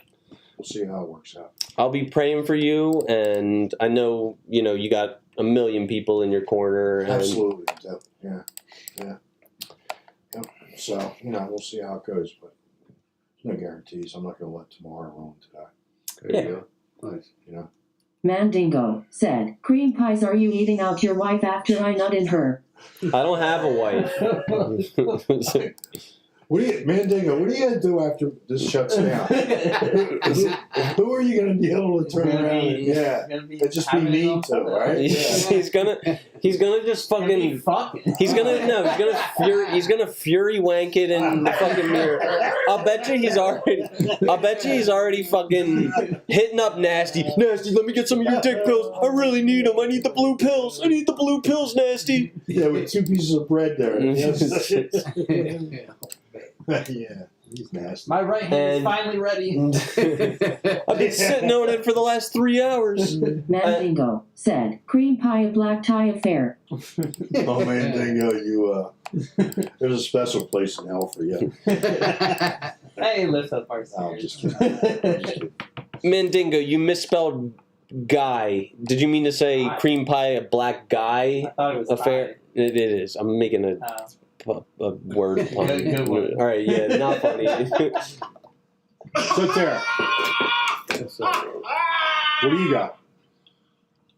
we'll see how it works out. I'll be praying for you, and I know you got a million people in your corner. And Absolutely, yeah. So we'll see how it goes, but there's no guarantees. I'm not going to let tomorrow ruin today. There you go. Nice. Mandingo said, "Cream pies, are you eating out your wife after I nut in her?" I don't have a wife. Mandingo, what are you going to do after this shuts down? Who are you going to be able to turn around and, it'd just be me too, right? He's gonna just fucking, he's gonna fury wank it in the fucking mirror. I'll bet you he's already fucking hitting up Nasty, let me get some of your dick pills. I really need them. I need the blue pills. Nasty. Yeah, with 2 pieces of bread there. Yeah, he's nasty. My right hand is finally ready. I've been sitting on it for the last 3 hours. Mandingo said, "Cream pie, a black tie affair." Oh, Mandingo, there's a special place in hell for you. Hey, lift up our No, I'm just kidding. Mandingo, you misspelled guy. Did you mean to say cream pie, a black guy I thought it was affair? It is. I'm making a word pun. Good one. All right, yeah, not funny. So, Tara, what do you got?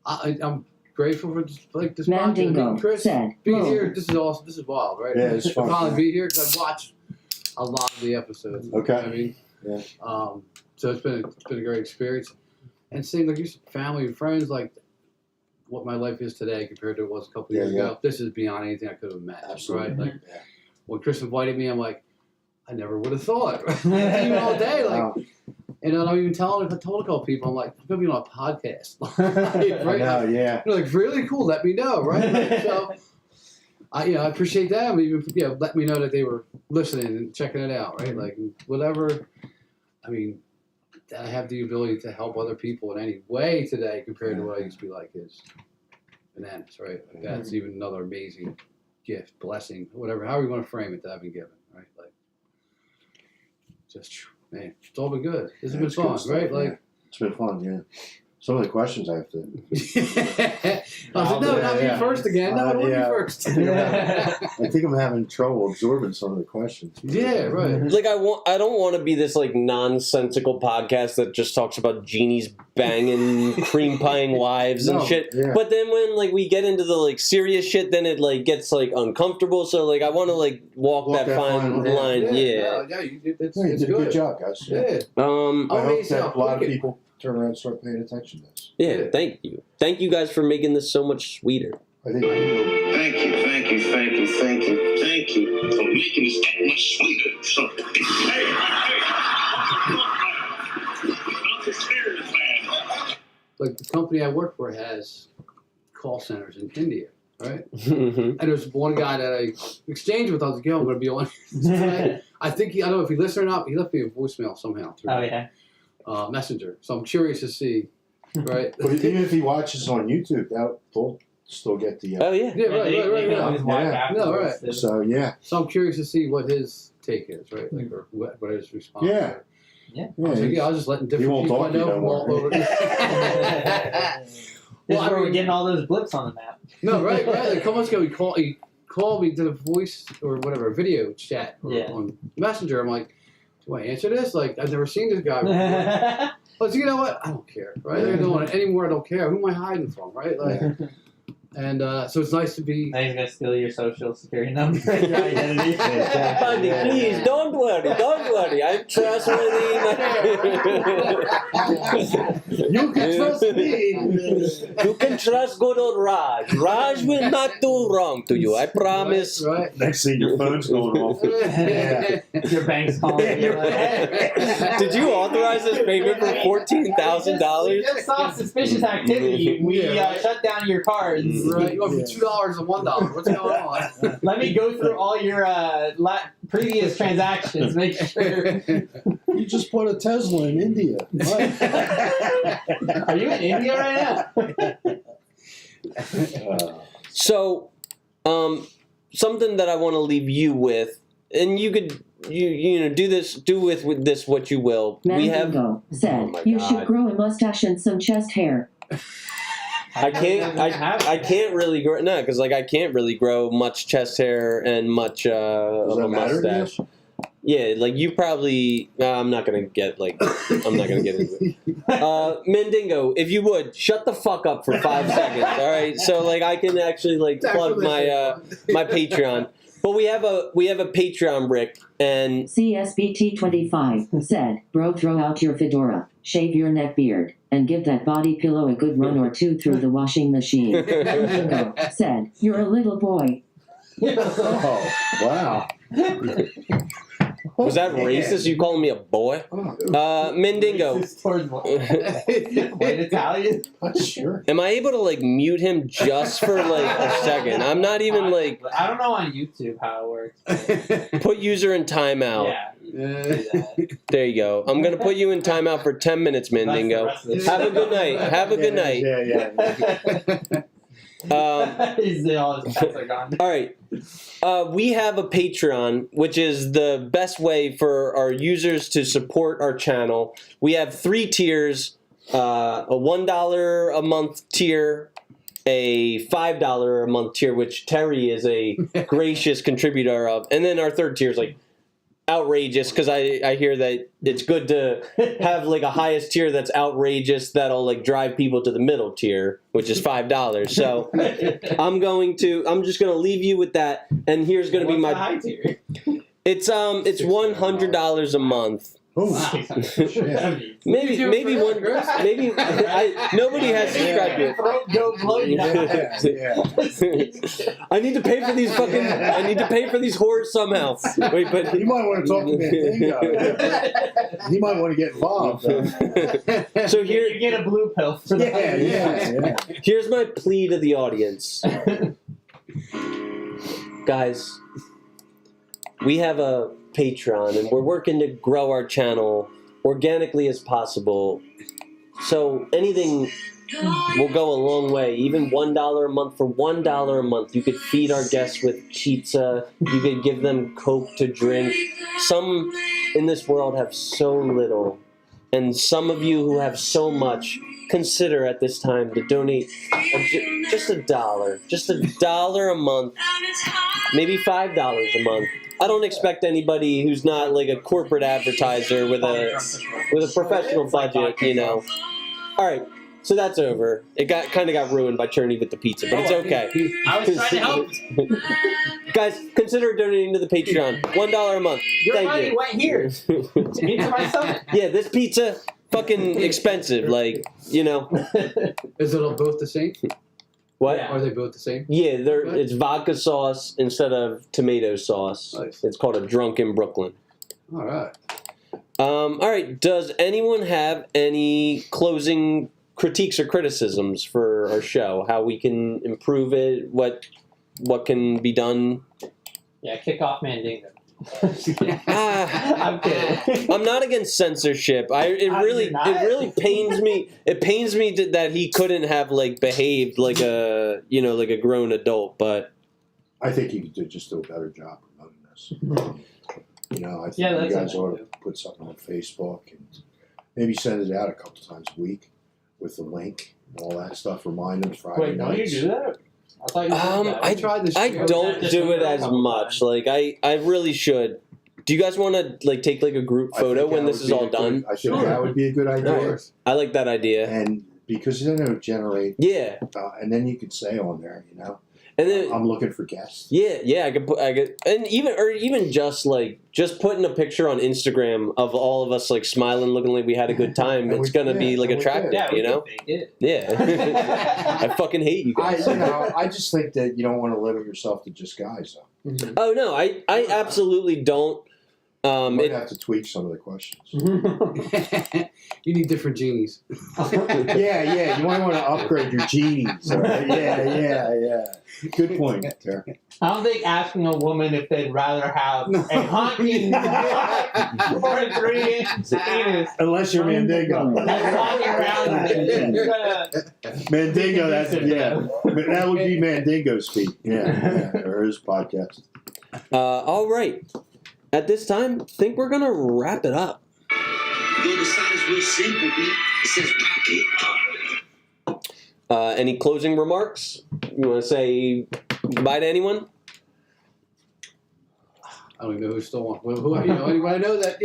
I'm grateful for this podcast. Mandingo Chris, said, being here, this is awesome. This is wild, right? Yeah, it's fun. To finally be here because I've watched a lot of the episodes. Okay. You know what I mean? Yeah. So it's been a great experience, and seeing like your family and friends, like what my life is today compared to what it was a couple years ago. This is beyond anything I could have imagined. Absolutely. Right? Like when Chris invited me, I'm like, I never would have thought. Even all day, like. And I'm even telling, I told a couple people, I'm like, I'm going to be on a podcast. Right? I know, yeah. They're like, really cool, let me know, right? Like, so, I appreciate them. Even, let me know that they were listening and checking it out, right? Like, whatever, I mean, that I have the ability to help other people in any way today compared to what I used to be like is bananas, right? Like, that's even another amazing gift, blessing, whatever, however you want to frame it that I've been given, right? Like, just... Man, it's all been good. This has been fun, right? Like it's been fun, yeah. Some of the questions I have to. I said, no, not me first again. No, I don't want you first. I think I'm having trouble absorbing some of the questions. Yeah, right. Like I don't want to be this like nonsensical podcast that just talks about genies banging, cream pieing wives and shit. Yeah. But then when like we get into the like serious shit, then it like gets like uncomfortable. So like I want to like walk that fine line. Yeah. You did a good job, guys. Yeah. I hope that a lot of people turn around and start paying attention to this. Yeah, thank you. Thank you guys for making this so much sweeter. I think Thank you for making this that much sweeter. So, like the company I work for has call centers in India, right? Mm-hmm. And there's one guy that I exchanged with. I was like, yo, I'm going to be on tonight. I think, I don't know if he listened or not, but he left me a voicemail somehow. Through Messenger. So I'm curious to see, right? But even if he watches on YouTube, they'll still get the. Oh, yeah. Yeah, right. No, right. So, yeah. So I'm curious to see what his take is, right? Like, or what his response is. Yeah. I was like, I was just letting different won't people I talk to you know no from more. all over. This is where we're getting all those blips on the map. No, right. Like a couple months ago, he called me to the voice or whatever video chat on Messenger. I'm like, do I answer this? Like, I've never seen this guy before. But you know what? I don't care, right? They're doing it anymore. I don't care. Who am I hiding from, right? Like, and so it's nice to be. Now he's gonna steal your social security number, your identity. Buddy, please don't worry. I'm trustworthy. You can trust me. You can trust good old Raj. Raj will not do wrong to you. I promise. Right. Next thing, your phone's going off. Your bank's calling. Did you authorize this payment for $14,000? Just saw suspicious activity. We shut down your cards. Right. You went from $2 to $1. What's going on? Let me go through all your previous transactions. Make sure. You just bought a Tesla in India. Are you in India right now? So, something that I want to leave you with, and you could you know, do with this what you will. We have. Mandingo said, Oh my you God. should grow a mustache and some chest hair. I can't really grow because like I can't really grow much chest hair and much of that a matter to you? mustache. Yeah, like you probably. I'm not gonna get into it. Mandingo, if you would shut the fuck up for 5 seconds, all right? So like I can actually like plug my my Patreon. But we have a Patreon, Rick, and CSBT25 said, bro, throw out your fedora, shave your neck beard, and give that body pillow a good run or two through the washing machine. Mandingo said, you're a little boy. Oh, wow. was that racist? You calling me a boy? Mandingo. White Italian? Not sure. Am I able to like mute him just for like a second? I'm not even like. I don't know on YouTube how it works. Put user in timeout. Yeah. You can do that. There you go. I'm gonna put you in timeout for 10 minutes, Mandingo. That's the rest of Have a good night. Have a good night. Yeah. All All his pets are gone. right. We have a Patreon, which is the best way for our users to support our channel. We have 3 tiers: a $1 a month tier, a $5 a month tier, which Terry is a gracious contributor of, and then our third tier is like outrageous because I hear that it's good to have like a highest tier that's outrageous that'll like drive people to the middle tier, which is $5. So I'm just gonna leave you with that, and here's gonna be What's my the high tier? it's $100 a month. Oh, Wow. shit. Maybe nobody has subscribed yet. Yeah. I need to pay for these whores somehow. Wait, but You might want to talk to Mandingo. He might want to get involved. so You get a blue pill for that. Yeah. here's my plea to the audience. Guys, we have a Patreon and we're working to grow our channel organically as possible. So anything will go a long way. Even $1 a month. For $1 a month, you could feed our guests with pizza. You could give them Coke to drink. Some in this world have so little, and some of you who have so much, consider at this time to donate just $1, just $1 a month, maybe $5 a month. I don't expect anybody who's not like a corporate advertiser with a professional budget, you know. All right, so that's over. It kind of got ruined by Cherney with the pizza, but it's okay. I was trying to help. Guys, consider donating to the Patreon. $1 a month. Your Thank money you. went here into my stomach. Yeah, this pizza fucking expensive. Like, you know. Is it all both the same? What? Yeah. Are they both the same? Yeah, it's vodka sauce instead of tomato sauce. Nice. It's called a Drunken Brooklyn. All right. All right. Does anyone have any closing critiques or criticisms for our show? How we can improve it? What can be done? Yeah, kick off Mandingo. I'm kidding. I'm not against censorship. It really pains me. It pains me that he couldn't have like behaved like a grown adult. But I think he could just do a better job promoting this. You know, I think Yeah, you that's guys what I ought to put something on Facebook and maybe send it out a couple times a week with the link and all that stuff. Remind them Friday Wait, don't you nights. do that? I thought you did that. I tried this. I year. don't just do it a as couple much. times. Like I really should. Do you guys want to like take like a group I photo think when that this would is be all a good- done? I think Sure. that would be a good idea. Nice. I like that idea. And because then it would generate, Yeah, and then you could say on there, you know, and then I'm looking for guests. yeah, I could, and even just putting a picture on Instagram of all of us like smiling, looking like we had a good time. And It's we- gonna yeah, be like and we attractive, did. Yeah, we you know? could fake it. Yeah. I fucking hate you guys. I just think that you don't want to limit yourself to just guys, though. Oh no, I absolutely don't. You might have to tweak some of the questions. You need different genies. Yeah, you might want to upgrade your genies. All right? Yeah. Good point, Tara. I don't think asking a woman if they'd rather have a honking or a 3-inch penis Unless you're Mandingo. that's walking around. Mandingo, that would be Mandingo's feet. Yeah, or his podcast. All right. at this time, I think we're going to wrap it up. Though the sign is real simple, B. It says pocket. Any closing remarks? You want to say goodbye to anyone? I don't even know who's still on. Who anybody know that?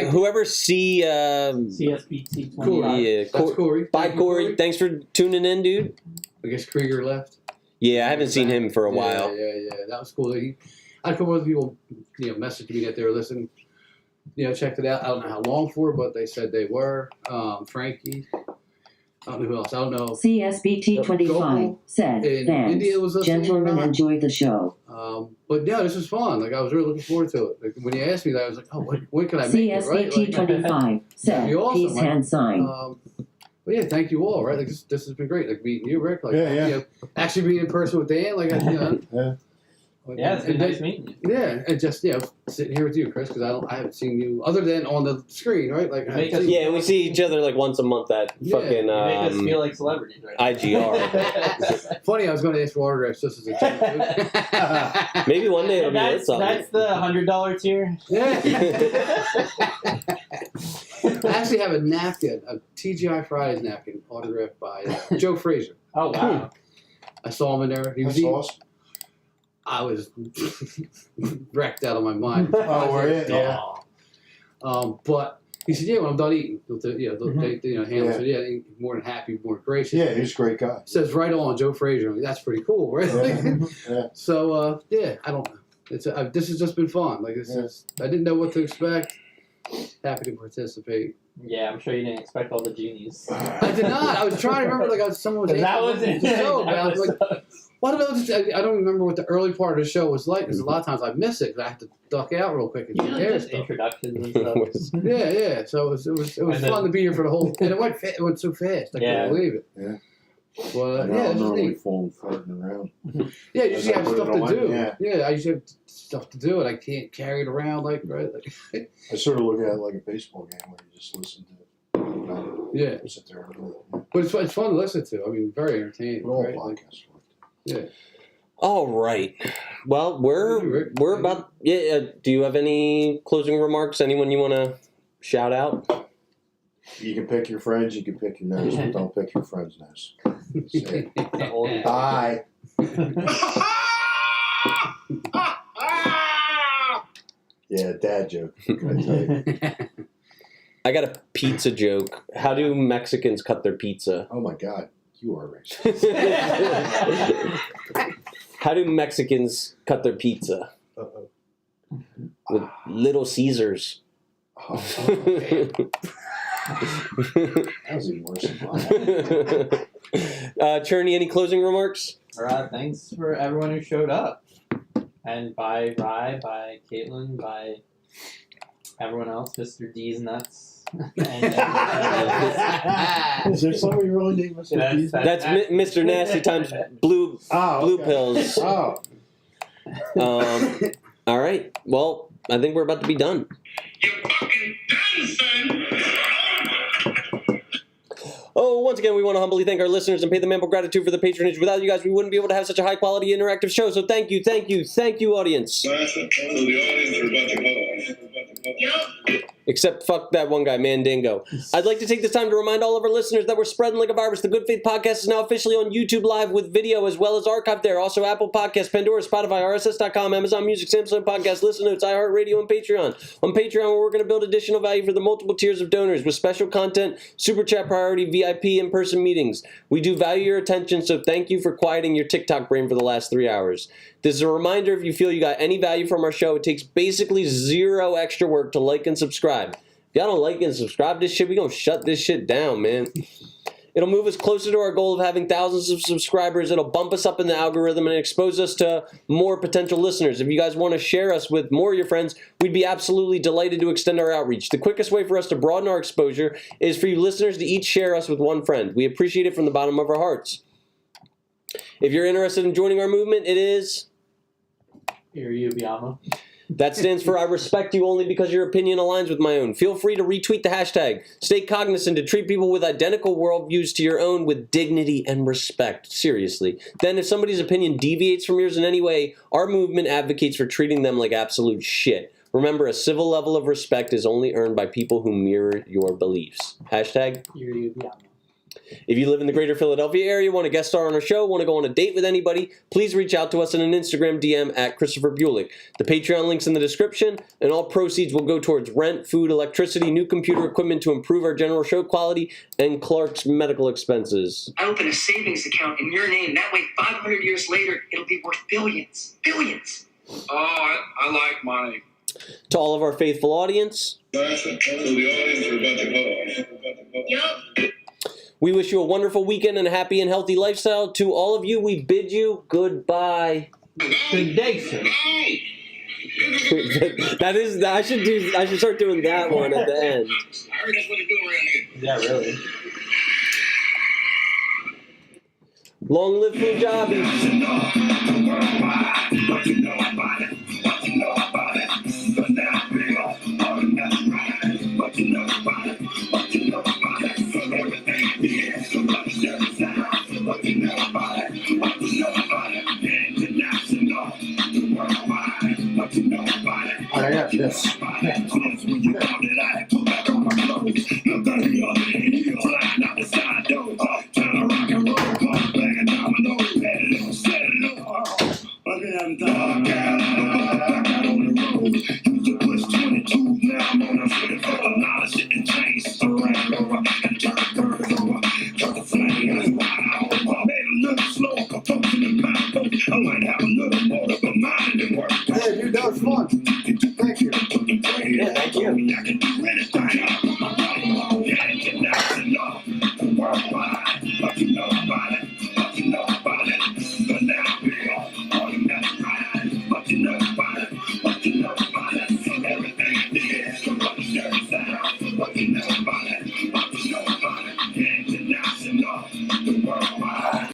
Whoever C. CSBT 25. Corey. Yeah, That's Corey. Bye, Thank you, Corey. Thanks for tuning in, dude. I guess Krieger left. Yeah, I haven't seen him for a while. Yeah. That was cool. I had a couple other people, messaged me that they were listening. Checked it out. I don't know how long for, but they said they were. Frankie. I don't know who else. I don't know. CSBT 25 said, in thanks. India was listening or Gentlemen, not. enjoy the show. But yeah, this was fun. Like I was really looking forward to it. Like, when you asked me that, I was like, oh, when can I make it? Right? CSBT 25 said, that'd be awesome. peace hand sign. But yeah, thank you all. Right, like this has been great. Like meeting you, Rick. Like actually being in person with Dan. Like Yeah, it's been nice meeting you. Yeah, and just sitting here with you, Chris, because I haven't seen you other than on the screen, right? Like Yeah, we see each other like once a month at fucking You make us feel like celebrities right now. IGR. Funny, I was going to ask for autographs just as a joke. Maybe one day it'll be worth something. That's the $100 tier. Yeah. I actually have a napkin, a TGI Fridays napkin, autographed by Joe Frazier. Oh wow! I saw him in there. He was That's awesome. I was wrecked out of my mind. Oh, were you? Yeah. But he said, "Yeah, when I'm done eating, they handle said, yeah, he's more than happy, more gracious." Yeah, he's a great guy. Says right on, Joe Frazier. I mean, that's pretty cool, right? Yeah. So I don't know. This has just been fun. Like I didn't know what to expect. Happy to participate. Yeah, I'm sure you didn't expect all the genies. I did not. I was trying to remember. Like someone was asking the show about. Like, well, I don't know. I don't remember what the early part of the show was like because a lot of times I miss it because I have to duck out real quick and take care of stuff. Introductions and stuff. Yeah. So it was fun to be here for the whole. And it went so fast. I couldn't believe it. Yeah. But I'm it's just normally neat. floating around. Yeah, you usually have Put it stuff to on, do. yeah. I usually have stuff to do, and I can't carry it around like. I sort of look at it like a baseball game where you just listen to it. Yeah. Sit there and do it. But it's fun to listen to. I mean, very entertaining. All Right? podcasts. Yeah. All right. Well, we're about. Yeah. Do you have any closing remarks? Anyone you want to shout out? You can pick your friends, you can pick your nose, but don't pick your friend's nose. Say, bye. Yeah, dad joke. Can I tell you? I got a pizza joke. How do Mexicans cut their pizza? Oh my God, you are racist. How do Mexicans cut their pizza? Uh-oh. With Little Caesars. Oh, man. That was even worse than mine. Cherney, any closing remarks? Thanks for everyone who showed up. And by Rye, by Caitlin, by everyone else, Mr. D's Nuts. Is there somebody really named Mr. D's? That's Mr. Nasty times blue pills. Oh. All right. Well, I think we're about to be done. You're fucking done, son. Oh, once again, we want to humbly thank our listeners and pay them ample gratitude for the patronage. Without you guys, we wouldn't be able to have such a high-quality interactive show. So thank you, audience. So the audience are a bunch of hoes. Yep. Except fuck that one guy, Mandingo. I'd like to take this time to remind all of our listeners that we're spreading like a virus. The Good Faith Podcast is now officially on YouTube Live with video as well as archived there. Also, Apple Podcasts, Pandora, Spotify, RSS.com, Amazon Music, Samsung Podcast, Listen Notes, iHeartRadio, and Patreon. On Patreon, we're going to build additional value for the multiple tiers of donors with special content, Super Chat priority, VIP, in-person meetings. We do value your attention, so thank you for quieting your TikTok brain for the last 3 hours. This is a reminder, if you feel you got any value from our show, it takes basically 0 extra work to like and subscribe. If y'all don't like and subscribe to this shit, we gonna shut this shit down, man. It'll move us closer to our goal of having thousands of subscribers. It'll bump us up in the algorithm and expose us to more potential listeners. If you guys want to share us with more of your friends, we'd be absolutely delighted to extend our outreach. The quickest way for us to broaden our exposure is for you listeners to each share us with one friend. We appreciate it from the bottom of our hearts. If you're interested in joining our movement, it is... Iriyubiyama. That stands for I respect you only because your opinion aligns with my own. Feel free to retweet the hashtag. Stay cognizant to treat people with identical worldviews to your own with dignity and respect. Seriously. Then if somebody's opinion deviates from yours in any way, our movement advocates for treating them like absolute shit. Remember, a civil level of respect is only earned by people who mirror your beliefs. Hashtag. If you live in the greater Philadelphia area, want to guest star on our show, want to go on a date with anybody, please reach out to us in an Instagram DM at Christopher Bulick. The Patreon link's in the description, and all proceeds will go towards rent, food, electricity, new computer equipment to improve our general show quality, and Clark's medical expenses. I open a savings account in your name. That way, 500 years later, it'll be worth billions. Billions. Oh, I like money. To all of our faithful audience, So the audience are a bunch of hoes. Yup. we wish you a wonderful weekend and a happy and healthy lifestyle. To all of you, we bid you goodbye. Good day, sir. I should start doing that one at the end. I heard that's what they do around here. Yeah, really. Long live Punjabi. I got this. Hey, dude, that was fun. Thank you. Yeah, thank you.